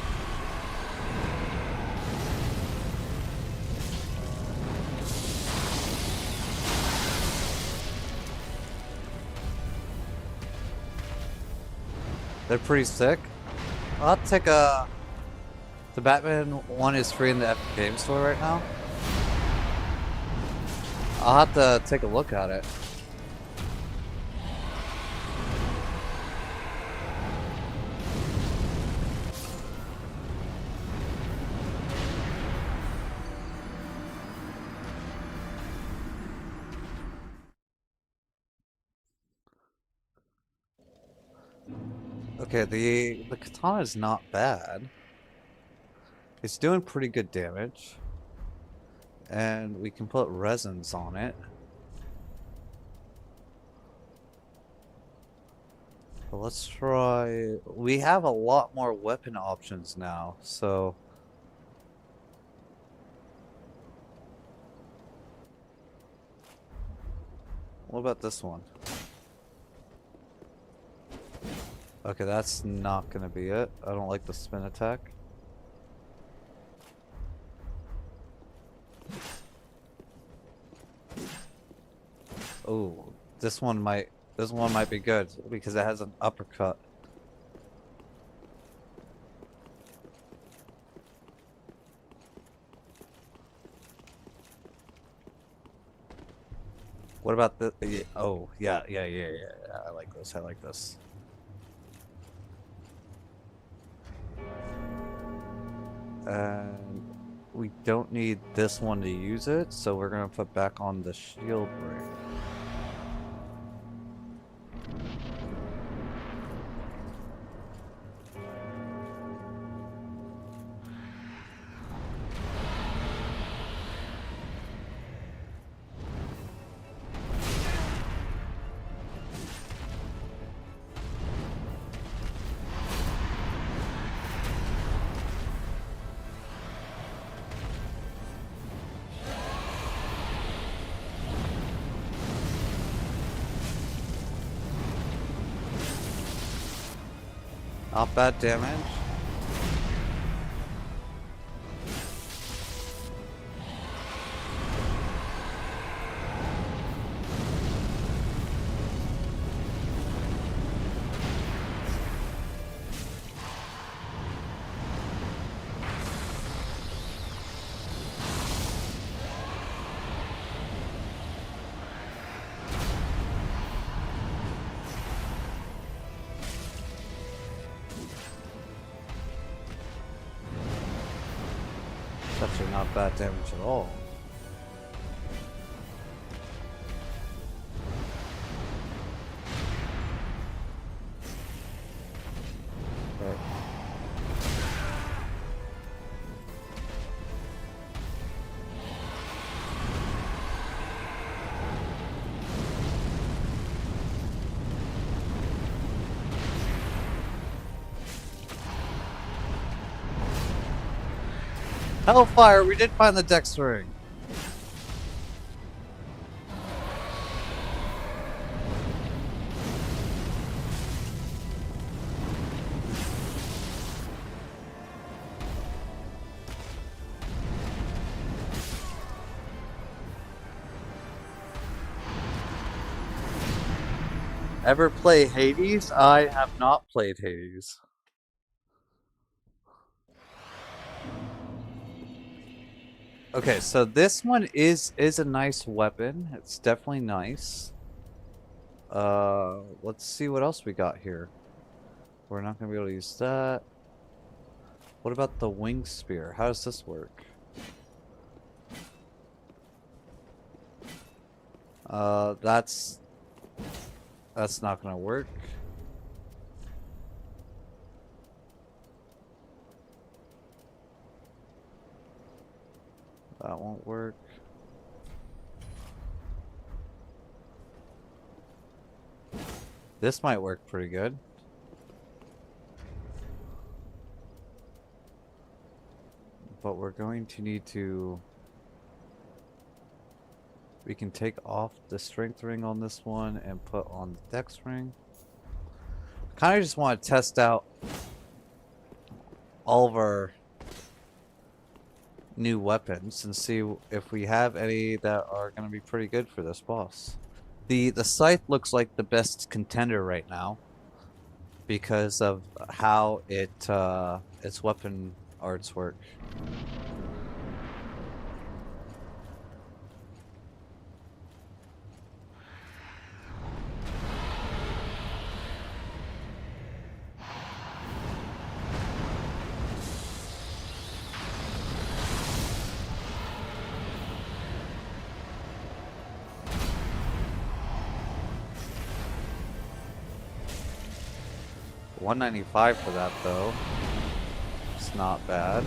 They're pretty sick. I'll take a... The Batman one is free in the Epic Games Store right now. I'll have to take a look at it. Okay, the katana is not bad. It's doing pretty good damage. And we can put resins on it. But let's try... We have a lot more weapon options now, so... What about this one? Okay, that's not gonna be it. I don't like the spin attack. Oh, this one might be good because it has an uppercut. What about the? Oh, yeah. I like this. I like this. And we don't need this one to use it, so we're gonna put back on the shield ring.
Not bad damage. It's actually not bad damage at all. Right. Hellfire, we did find the Dex ring. Ever play Hades? I have not played Hades. Okay, so this one is a nice weapon. It's definitely nice. Let's see what else we got here. We're not gonna be able to use that. What about the wing spear? How does this work? That's not gonna work. That won't work. This might work pretty good. But we're going to need to... We can take off the strength ring on this one and put on the dex ring. Kind of just want to test out all of our new weapons and see if we have any that are going to be pretty good for this boss. The scythe looks like the best contender right now because of how its weapon arts work. $195 for that though. It's not bad.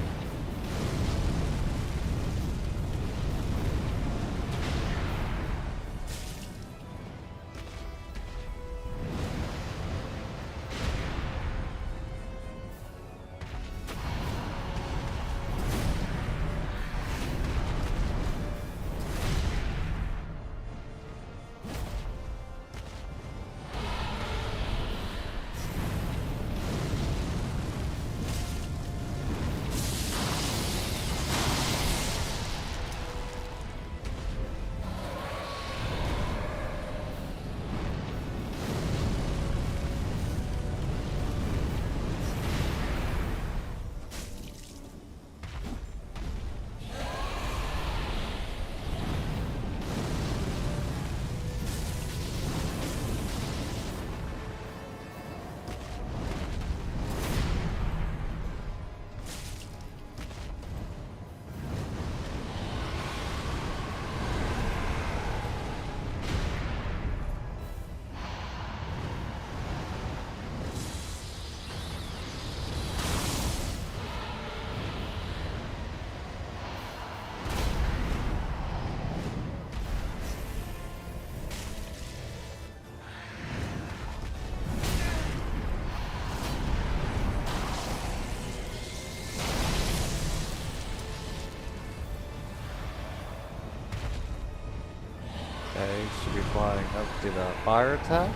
Okay, should be flying up to the fire attack.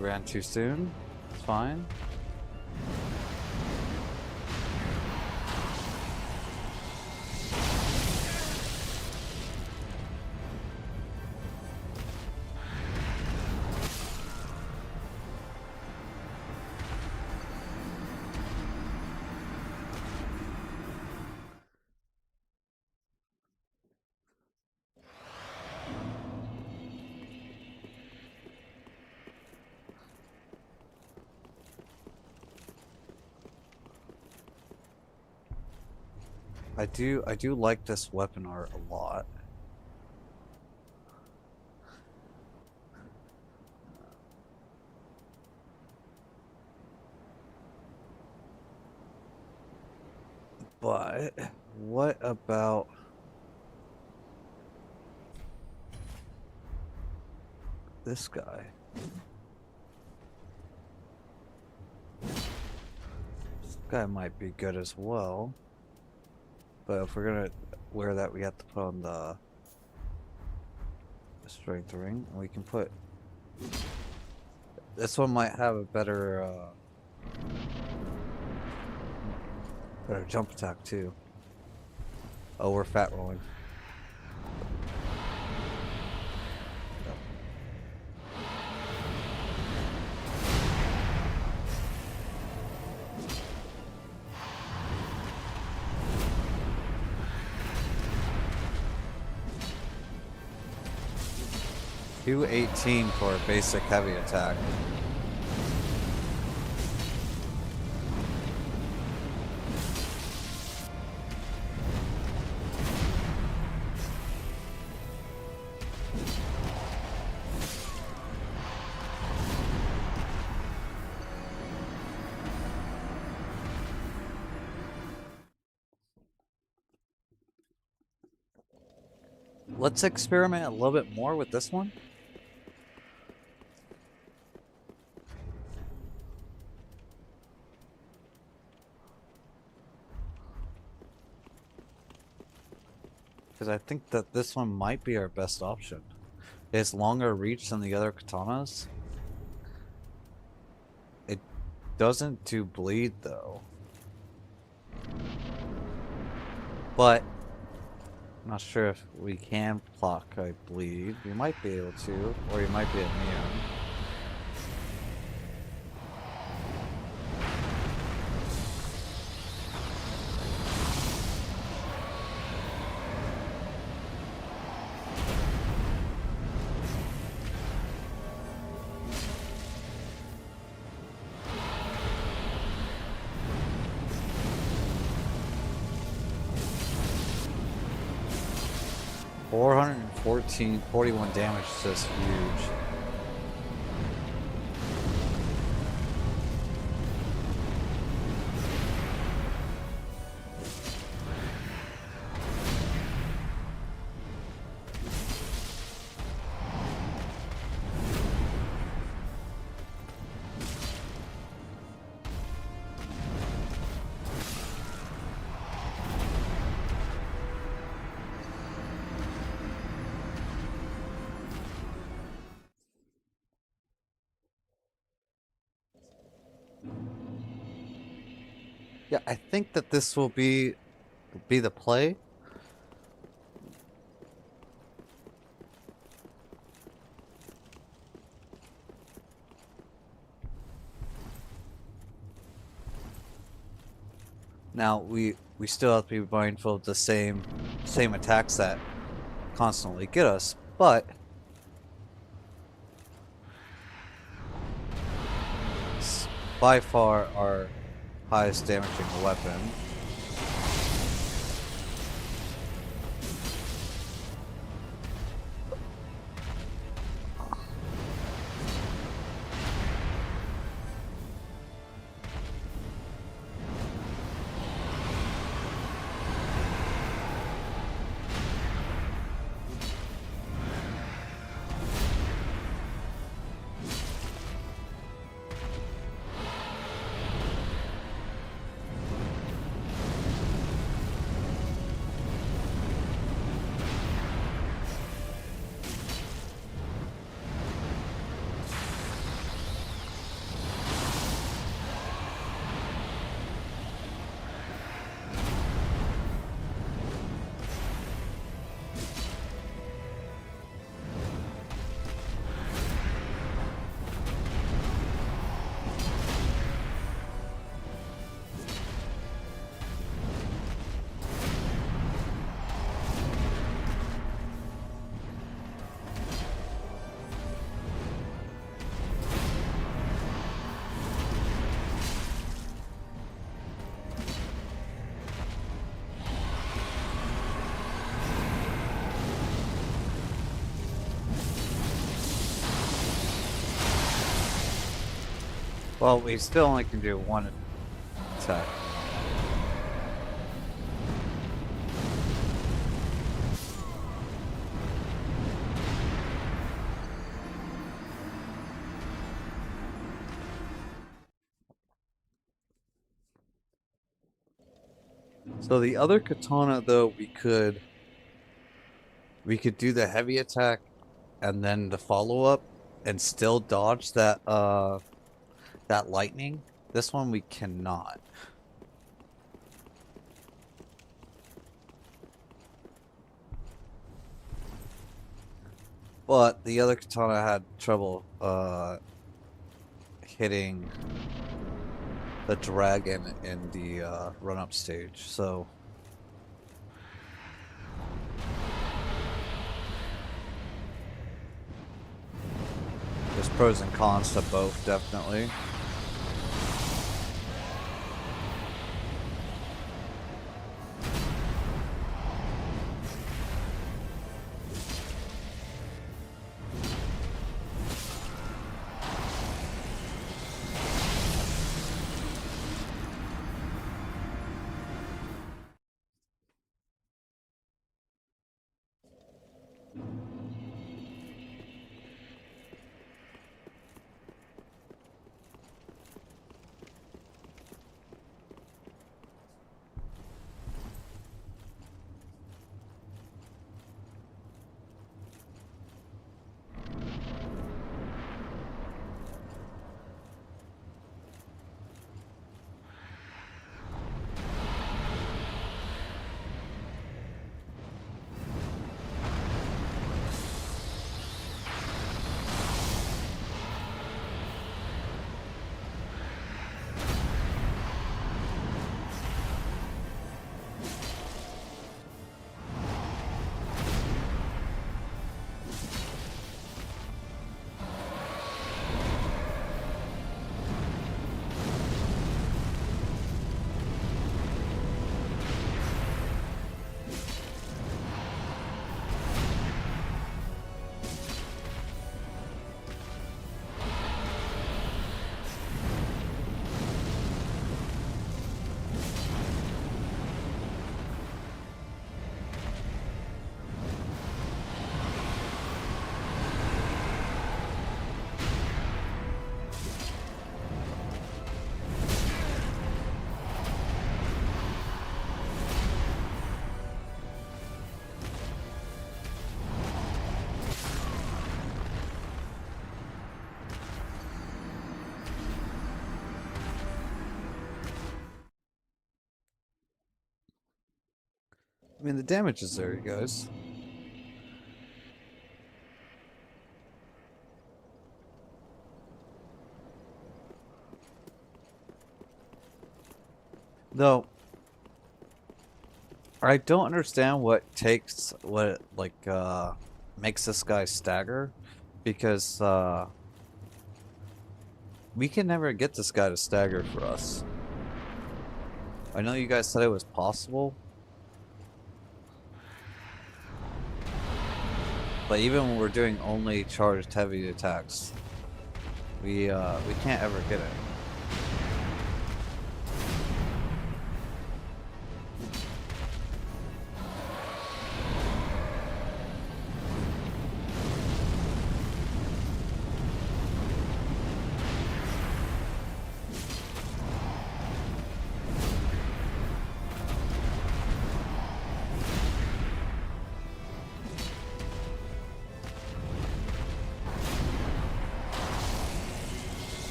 ran too soon. It's fine. I do like this weapon art a lot. But what about this guy? This guy might be good as well. But if we're gonna wear that, we have to put on the strength ring. We can put this one might have a better better jump attack too. Oh, we're fat rolling. 218 for a basic heavy attack. Let's experiment a little bit more with this one. Because I think that this one might be our best option. It's longer reach than the other katanas. It doesn't do bleed though. But I'm not sure if we can block a bleed. We might be able to, or you might be immune. $414, 41 damage is just huge. Yeah, I think that this will be the play. Now we still have to be mindful of the same attacks that constantly get us, but it's by far our highest damaging weapon. Well, we still only can do one attack. So the other katana, though, we could do the heavy attack and then the follow-up and still dodge that that lightning. This one we cannot. But the other katana had trouble hitting the dragon in the run-up stage, so there's pros and cons to both, definitely. I mean, the damage is there, you guys. Though, I don't understand what makes this guy stagger, because we can never get this guy to stagger for us. I know you guys said it was possible, but even when we're doing only charged heavy attacks, we can't ever get it.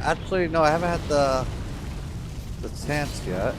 Actually, no, I haven't had the chance yet.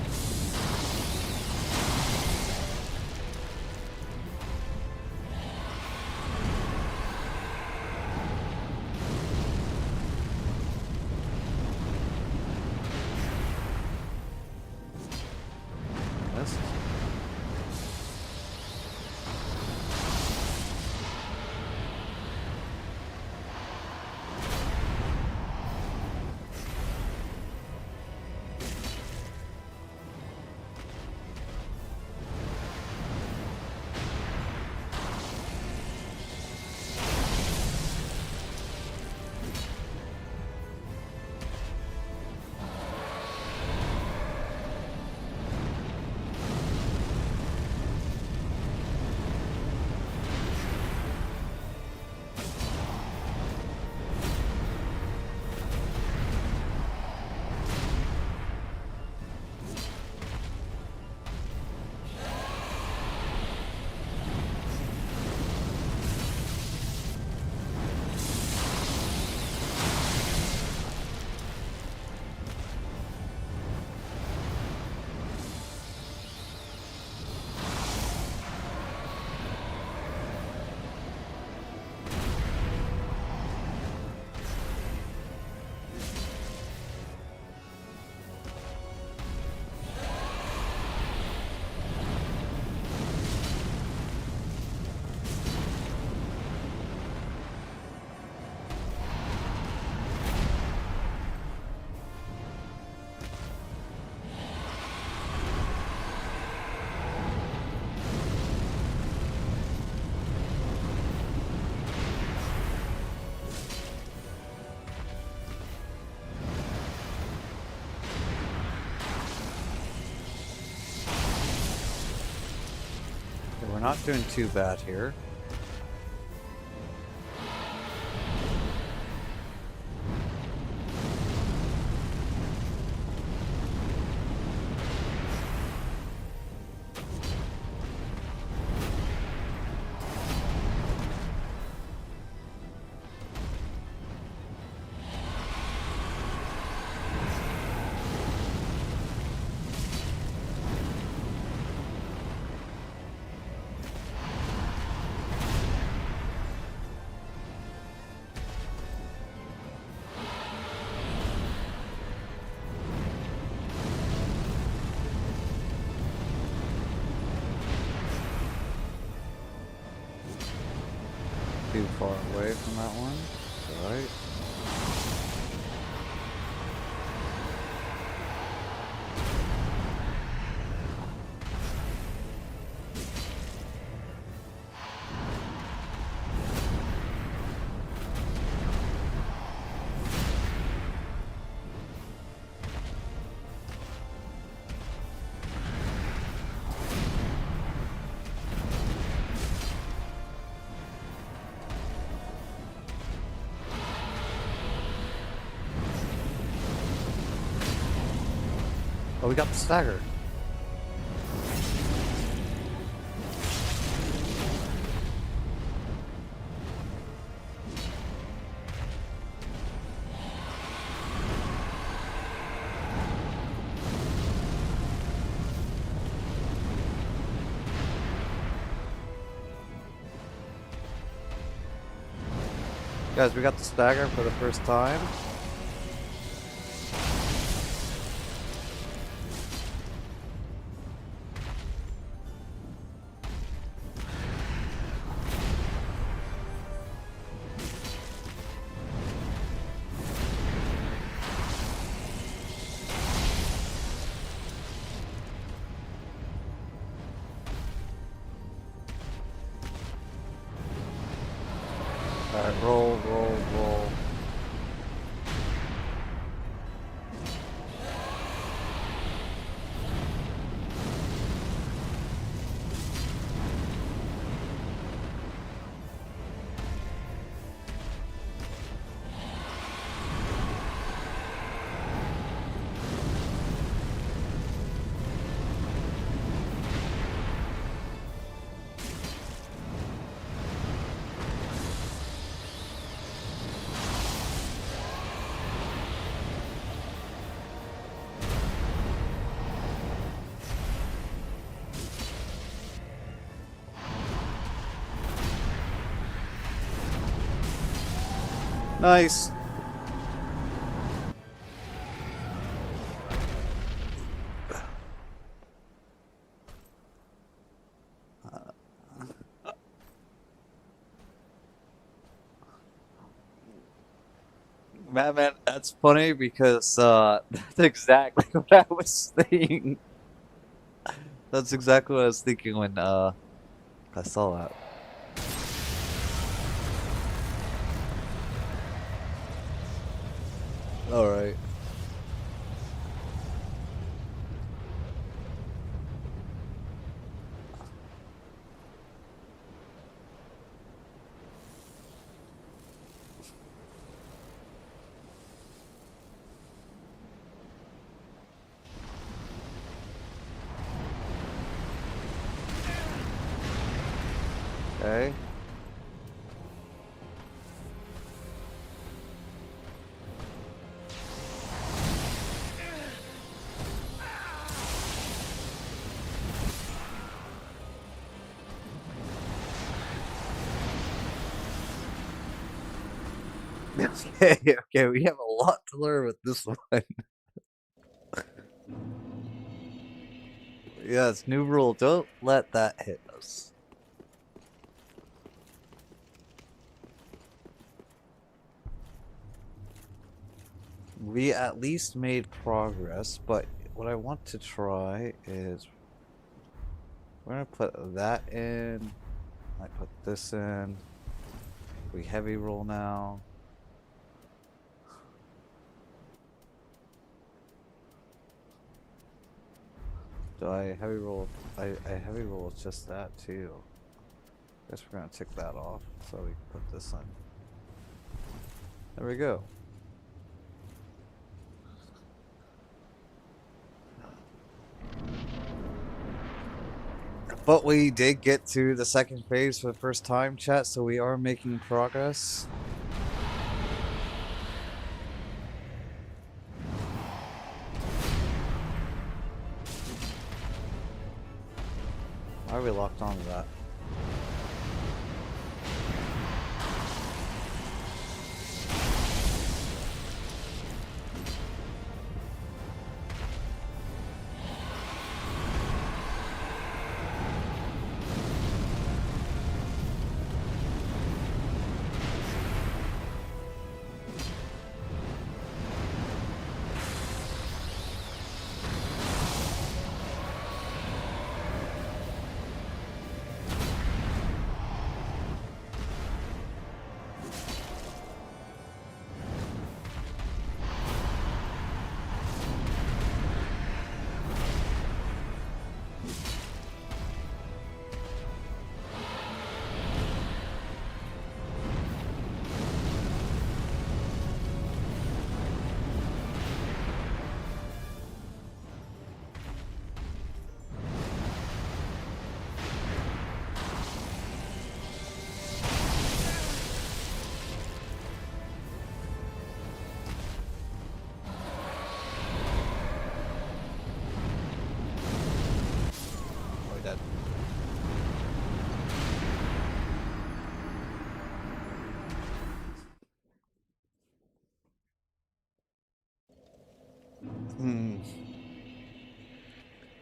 we're not doing too bad here. Too far away from that one. Alright. Oh, we got the stagger. Guys, we got the stagger for the first time. Alright, roll, roll, roll. Nice. Man, that's funny because that's exactly what I was thinking. That's exactly what I was thinking when I saw that. All right. Okay. Okay, okay, we have a lot to learn with this one. Yes, new rule, don't let that hit us. We at least made progress, but what I want to try is we're gonna put that in. I put this in. We heavy roll now.
Do I heavy roll? I heavy roll just that too. Guess we're gonna tick that off so we can put this in. There we go. But we did get to the second phase for the first time, chat, so we are making progress. Why are we locked onto that? Oh, dead. Hmm.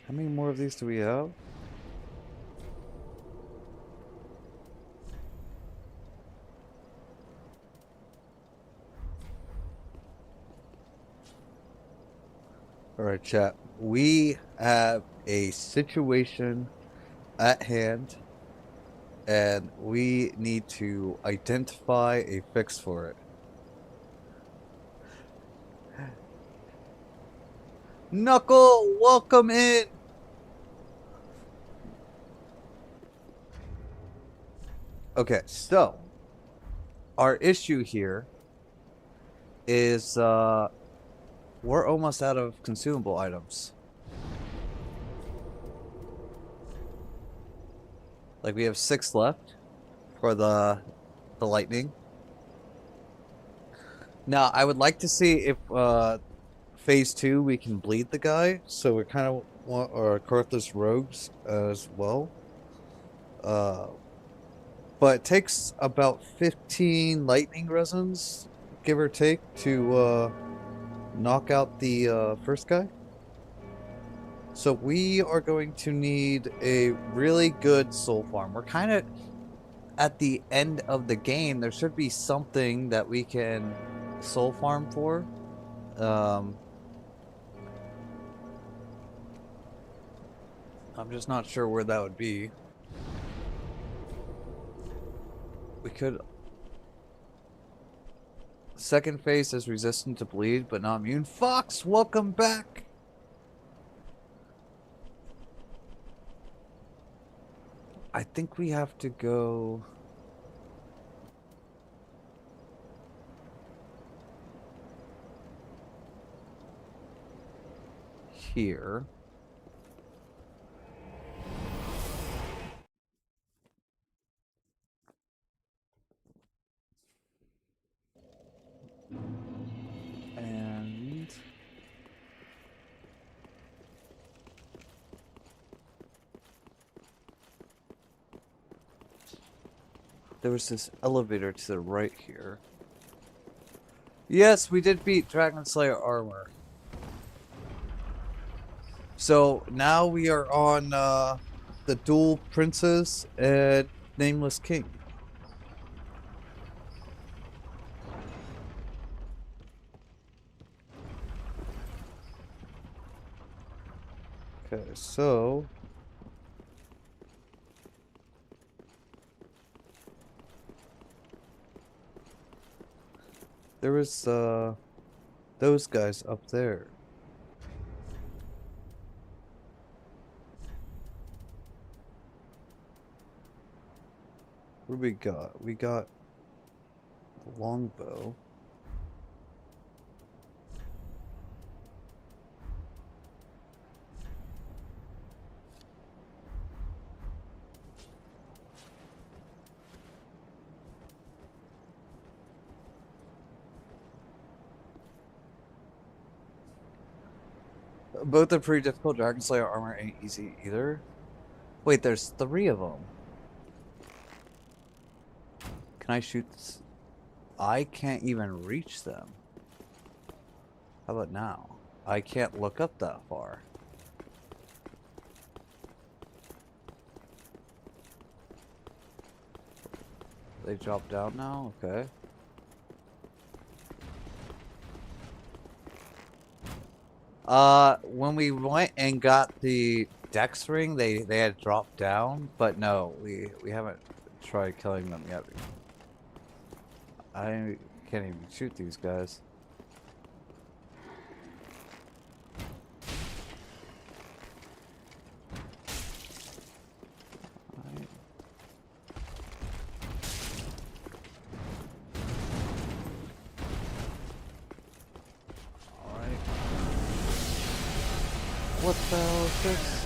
How many more of these do we have? Alright, chat. We have a situation at hand, and we need to identify a fix for it. Knuckle, welcome in! Okay, so our issue here is we're almost out of consumable items. Like we have 6 left for the lightning. Now I would like to see if phase 2 we can bleed the guy, so we kind of want our Karthus rogues as well. But it takes about 15 lightning resins, give or take, to knock out the first guy. So we are going to need a really good soul farm. We're kind of at the end of the game. There should be something that we can soul farm for. I'm just not sure where that would be. We could... Second phase is resistant to bleed, but not immune. Fox, welcome back! I think we have to go... here. And... there was this elevator to the right here. Yes, we did beat Dragon Slayer armor. So now we are on the Dual Princes and Nameless King. Okay, so... there was those guys up there. What do we got? We got the longbow. Both the pretty difficult Dragon Slayer armor ain't easy either. Wait, there's 3 of them. Can I shoot this? I can't even reach them. How about now? I can't look up that far. They drop down now? Okay. When we went and got the Dex ring, they had dropped down, but no, we haven't tried killing them yet. I can't even shoot these guys. Alright. What the hell is this?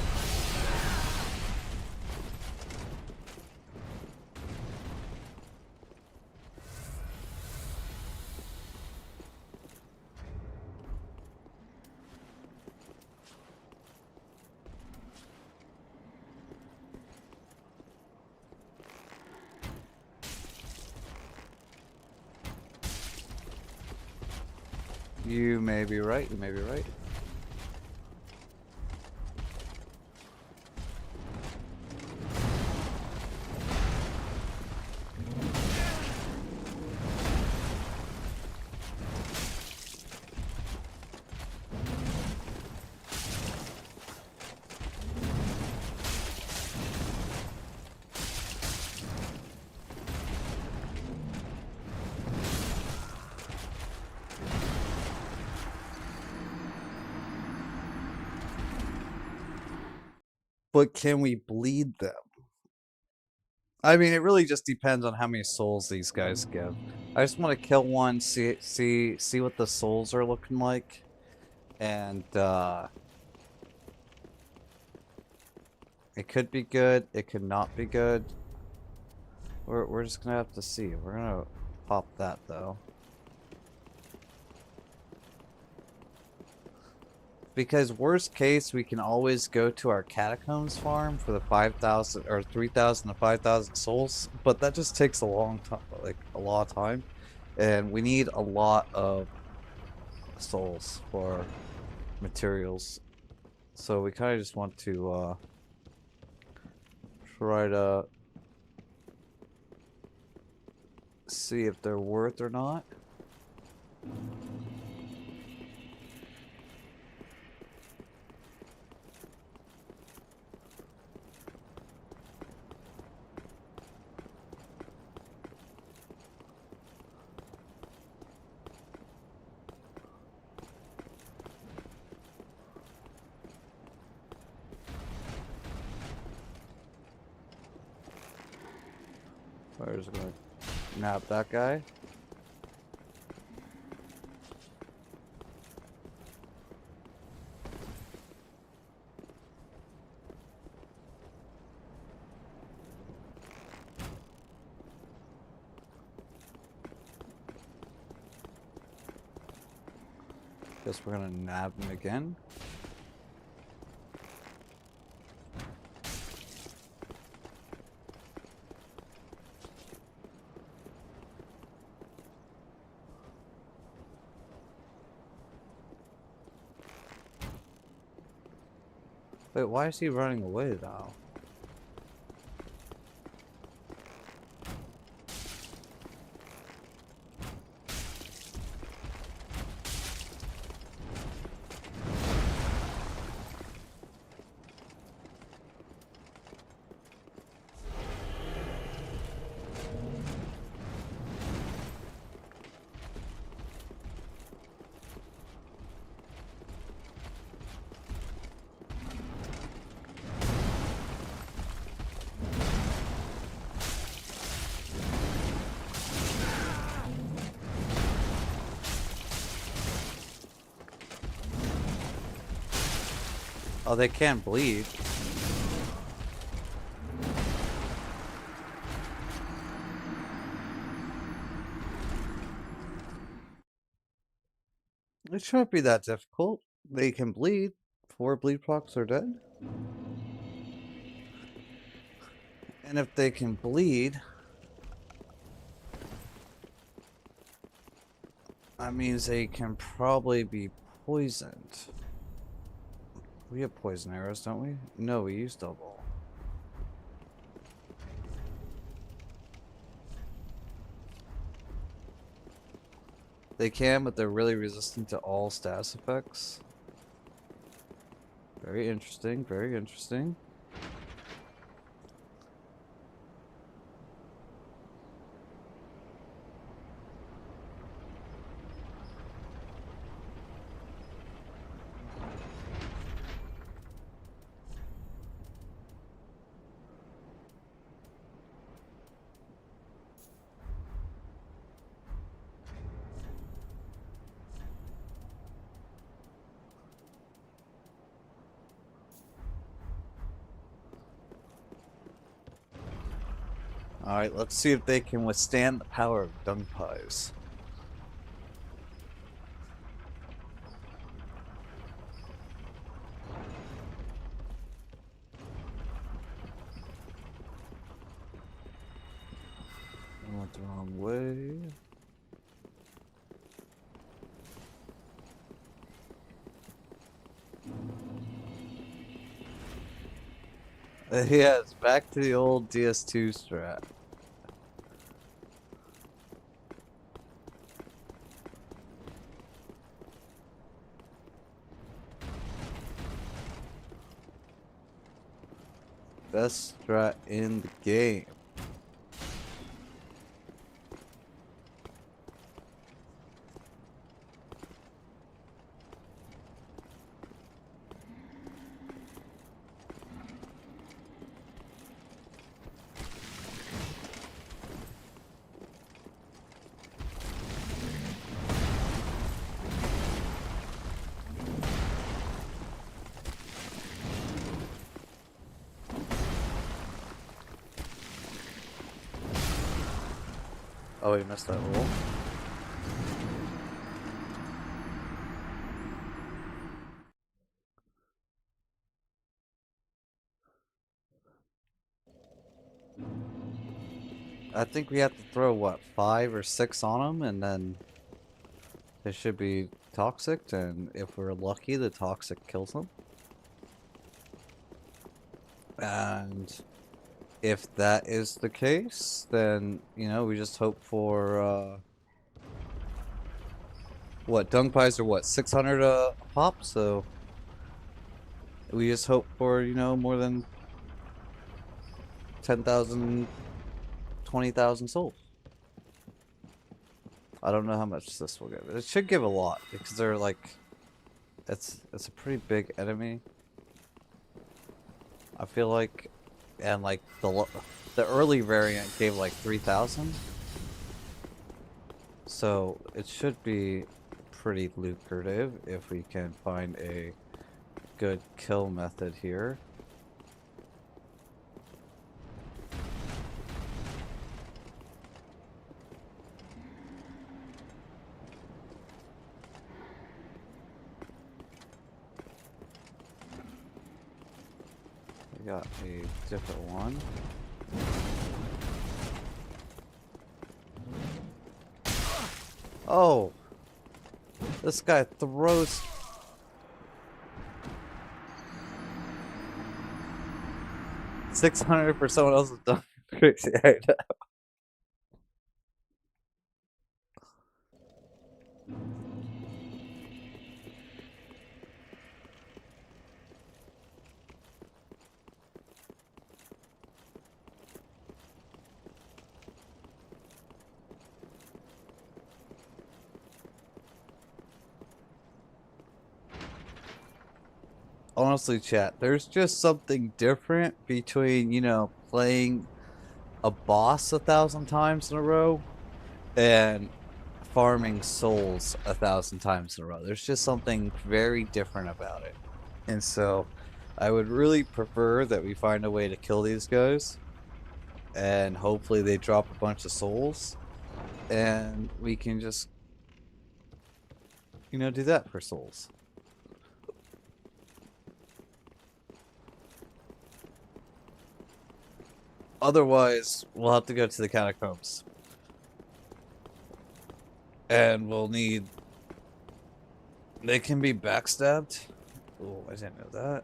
You may be right, you may be right. But can we bleed them? I mean, it really just depends on how many souls these guys give. I just want to kill one, see what the souls are looking like, and it could be good, it could not be good. We're just gonna have to see. We're gonna pop that though. Because worst case, we can always go to our catacombs farm for the 5,000 or 3,000 to 5,000 souls, but that just takes a long time, like a lot of time, and we need a lot of souls for materials. So we kind of just want to try to see if they're worth or not. We're just gonna nab that guy. Guess we're gonna nab him again. Wait, why is he running away now?
Oh, they can bleed. It shouldn't be that difficult. They can bleed. 4 bleed procs are dead. And if they can bleed, that means they can probably be poisoned. We have poison arrows, don't we? No, we use double. They can, but they're really resistant to all status effects. Very interesting, very interesting. Alright, let's see if they can withstand the power of dung pies. I went the wrong way. Yeah, it's back to the old DS2 strat. Best strat in the game. Oh, we missed that roll. I think we have to throw, what, 5 or 6 on them, and then they should be toxic, and if we're lucky, the toxic kills them. And if that is the case, then, you know, we just hope for, what, dung pies are what, 600 a pop, so we just hope for, you know, more than 10,000, 20,000 souls. I don't know how much this will give. It should give a lot, because they're like, it's a pretty big enemy. I feel like, and like the early variant gave like 3,000. So it should be pretty lucrative if we can find a good kill method here. We got a different one. Oh! This guy throws... $600 for someone else's done crazy item. Honestly, chat, there's just something different between, you know, playing a boss 1,000 times in a row and farming souls 1,000 times in a row. There's just something very different about it. And so I would really prefer that we find a way to kill these guys, and hopefully they drop a bunch of souls, and we can just, do that for souls. Otherwise, we'll have to go to the catacombs. And we'll need... They can be backstabbed. Oh, I didn't know that.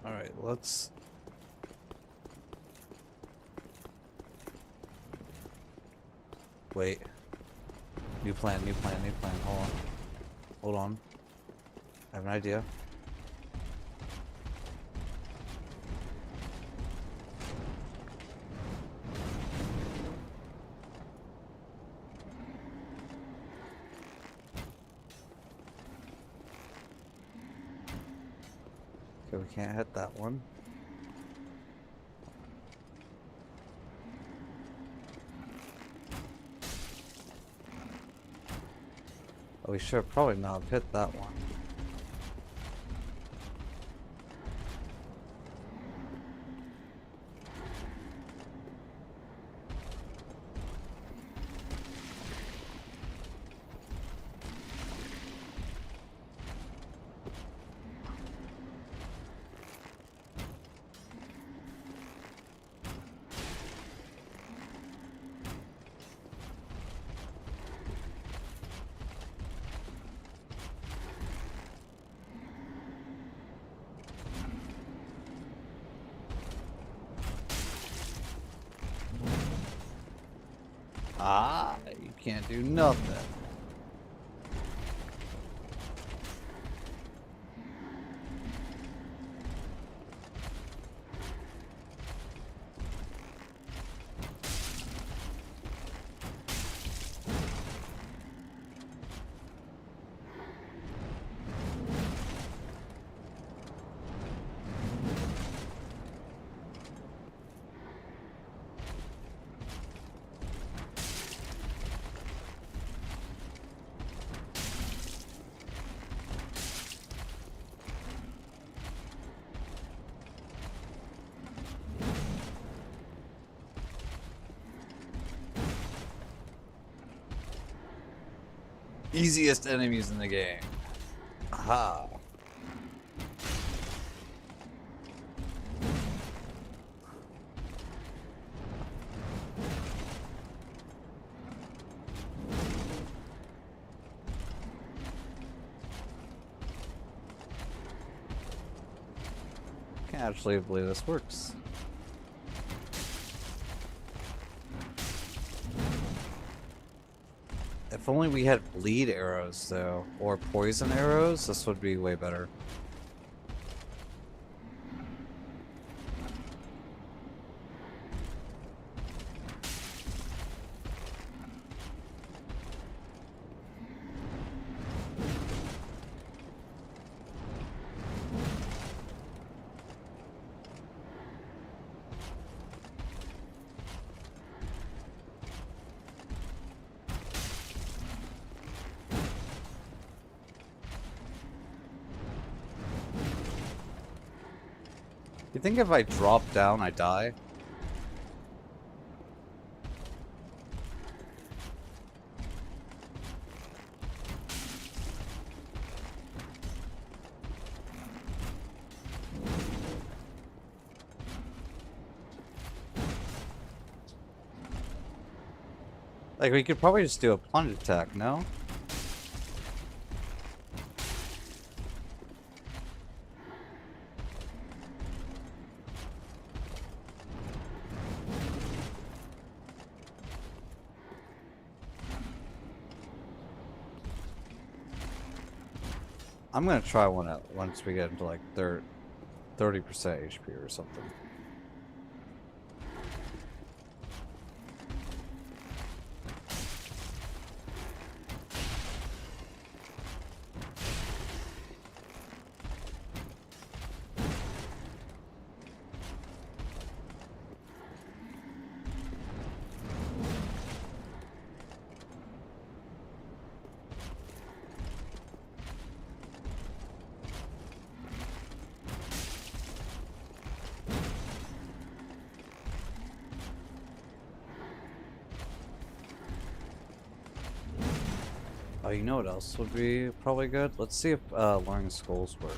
Alright, let's... Wait. New plan, new plan, new plan. Hold on. Hold on. I have an idea. Okay, we can't hit that one. Oh, we should probably not have hit that one. Ah, you can't do nothing. Easiest enemies in the game. Aha. Can't actually believe this works. If only we had bleed arrows, though, or poison arrows, this would be way better. You think if I drop down, I die? Like, we could probably just do a plunge attack, no? I'm gonna try one out once we get into like 30% HP or something. Oh, you know what else would be probably good? Let's see if learning skulls work.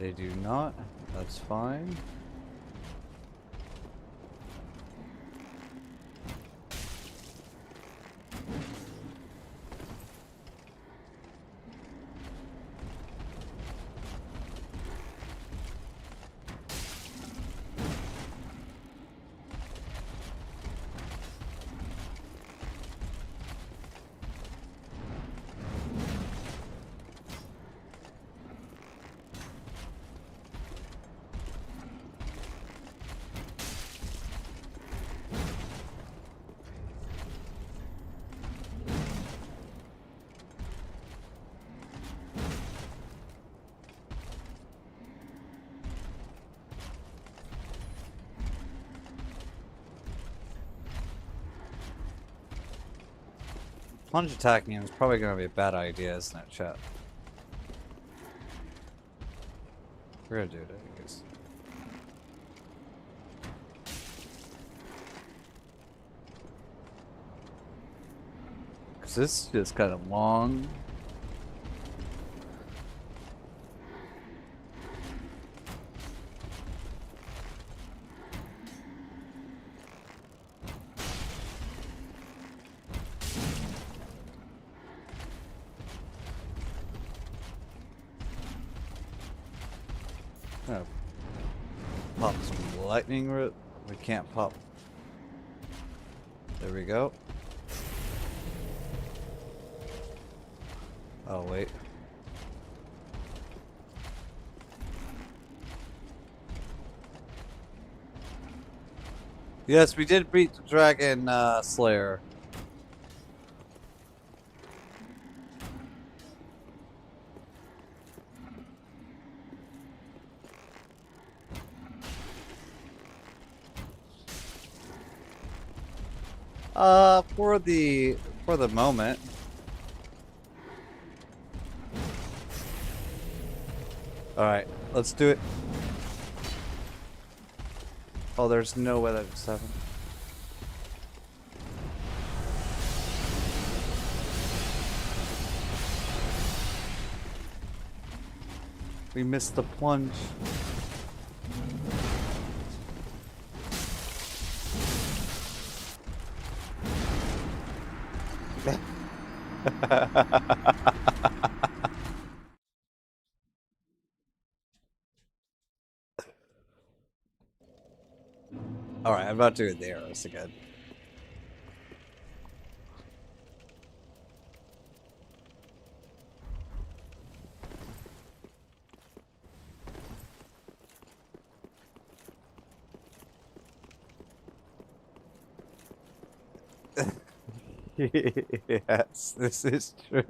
They do not. That's fine. Plunge attacking is probably going to be a bad idea, isn't it, chat? We're going to do it, I guess. Because this is just kind of long. Gonna pop some lightning root. We can't pop. There we go. Oh, wait. Yes, we did beat the Dragon Slayer. For the moment. Alright, let's do it. Oh, there's no way that just happened. We missed the plunge. Alright, I'm about to do the arrows again. Yes, this is true.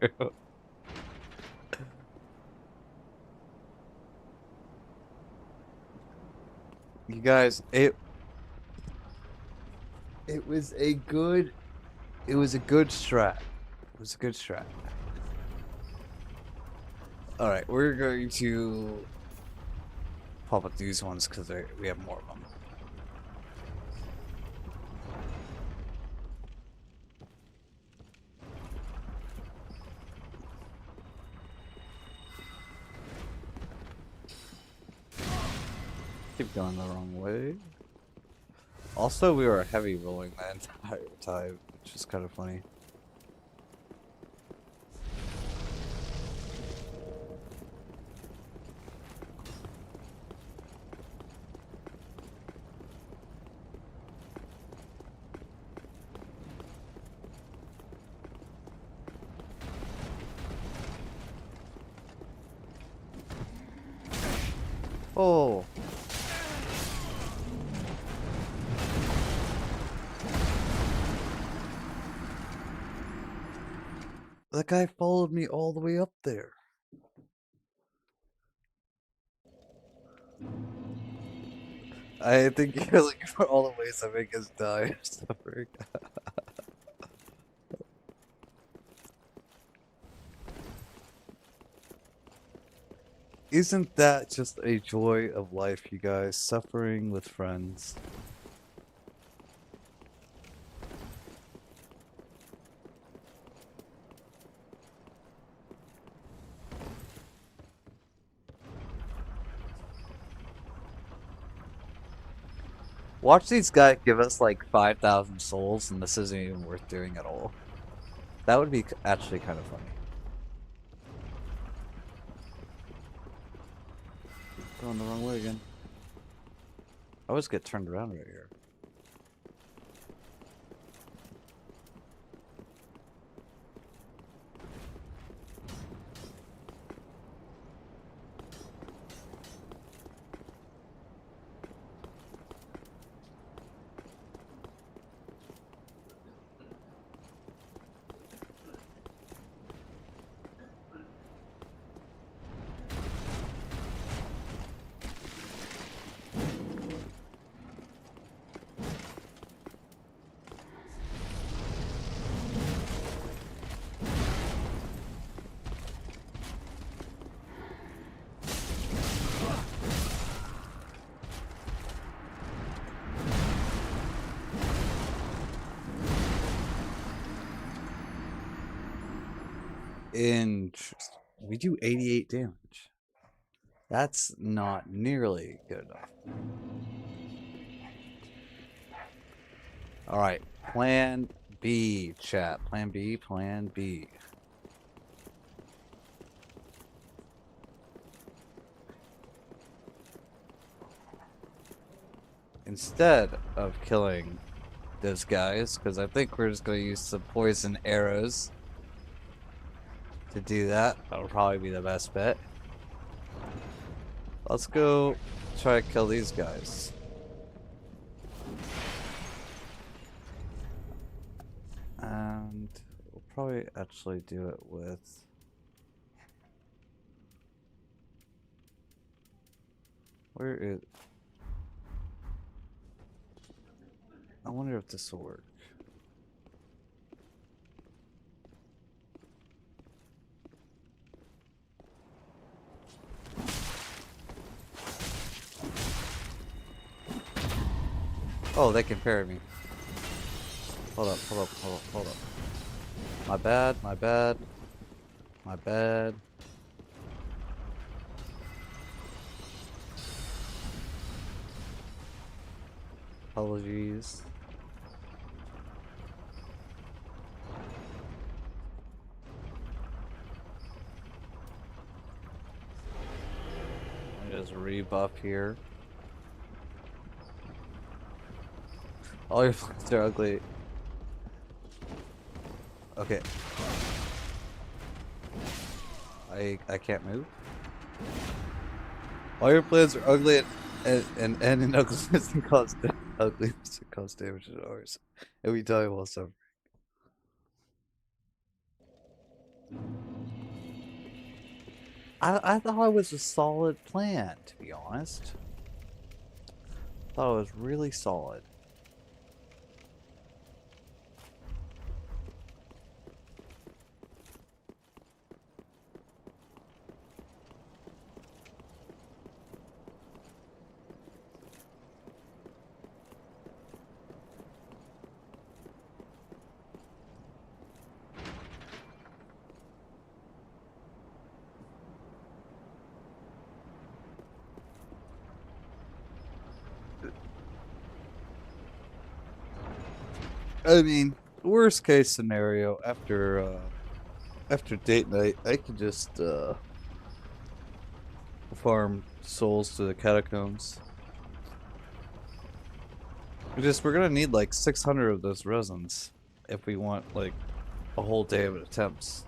You guys, it was a good strat. It was a good strat. Alright, we're going to pop up these ones because we have more of them. Keep going the wrong way. Also, we were heavy rolling the entire time, which is kind of funny. Oh. That guy followed me all the way up there. I think you're looking for all the ways to make us die or something. Isn't that just a joy of life, you guys? Suffering with friends. Watch these guys give us like 5,000 souls, and this isn't even worth doing at all. That would be actually kind of funny. Going the wrong way again. I always get turned around right here. Interesting. We do 88 damage. That's not nearly good enough. Alright, plan B, chat. Plan B, plan B. Instead of killing those guys, because I think we're just going to use some poison arrows to do that. That'll probably be the best bet. Let's go try to kill these guys. And we'll probably actually do it with... Where is... I wonder if this will work. Oh, they can parry me. Hold up, hold up, hold up, hold up. My bad, my bad. My bad. Apologies. Just rebuff here. All your plants are ugly. Okay. I can't move. All your plants are ugly and in ugliness and cause ugliness and cause damage to ours. And we die while suffering. I thought it was a solid plan, to be honest. I thought it was really solid. I mean, worst case scenario, after date night, I could just farm souls to the catacombs. We're gonna need like 600 of those resins if we want like a whole day of attempts.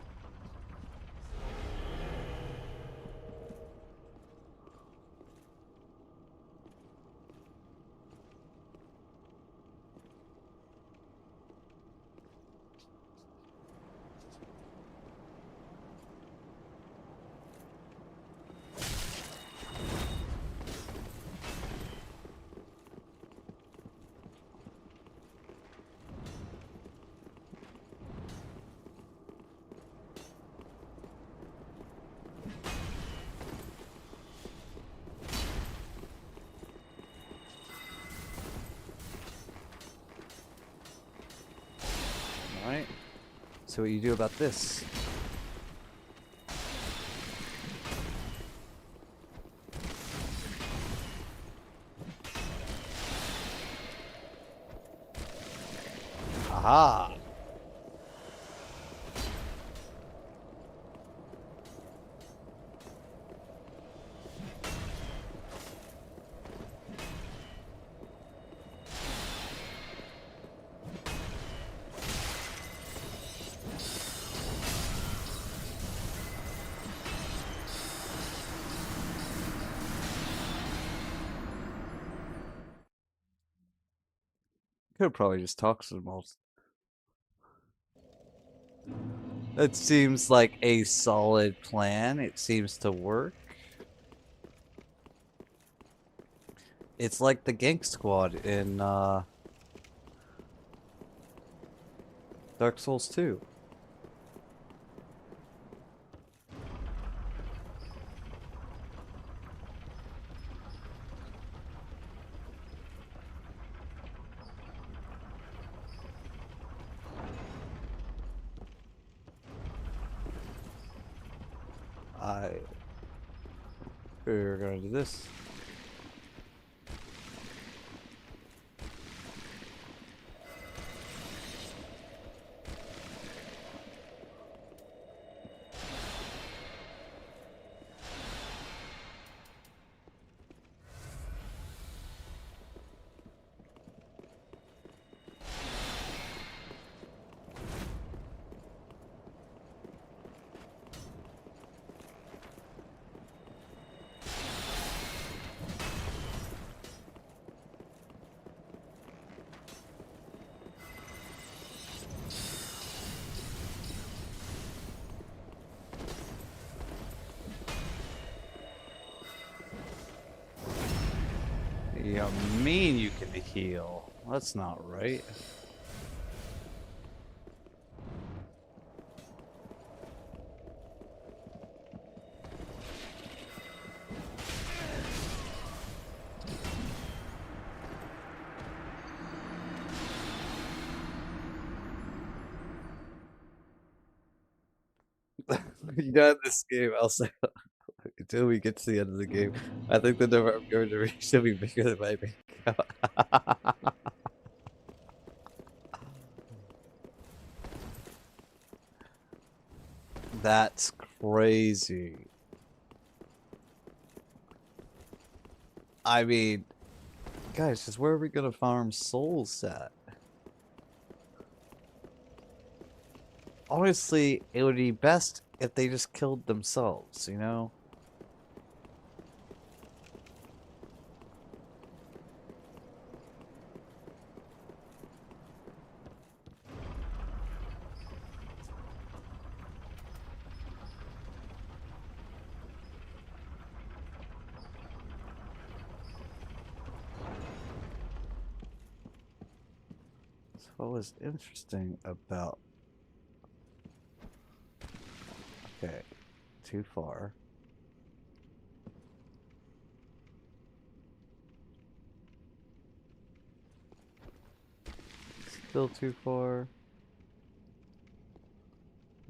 Right? So what you do about this? Aha! Could probably just talk to them all. That seems like a solid plan. It seems to work. It's like the Gank Squad in Dark Souls 2. We're gonna do this. You mean you can heal? That's not right. You know, in this game, I'll say until we get to the end of the game, I think the number I'm going to reach will be bigger than my bank account. That's crazy. I mean, guys, just where are we gonna farm souls at? Honestly, it would be best if they just killed themselves, you know? So what was interesting about... Okay, too far. Still too far.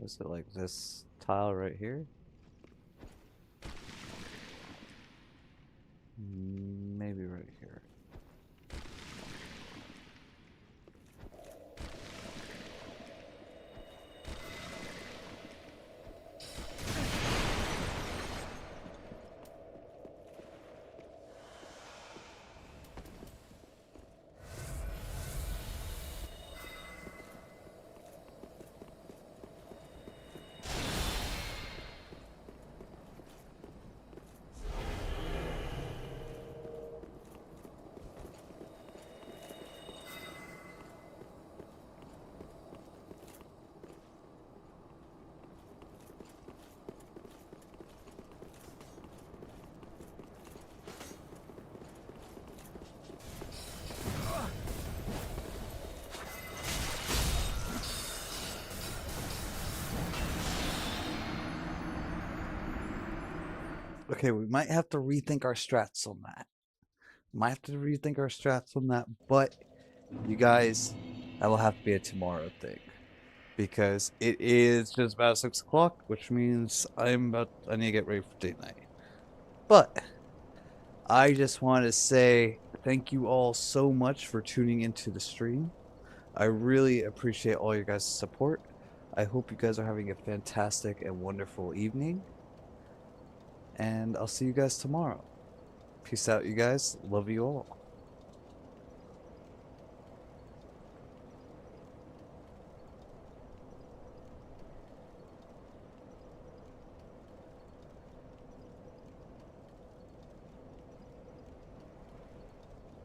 Is it like this tile right here? Maybe right here. Okay, we might have to rethink our strats on that. Might have to rethink our strats on that, but you guys, that will have to be a tomorrow thing. because it is just about 6 o'clock, which means I need to get ready for date night. But I just want to say thank you all so much for tuning into the stream. I really appreciate all your guys' support. I hope you guys are having a fantastic and wonderful evening. And I'll see you guys tomorrow. Peace out, you guys. Love you all.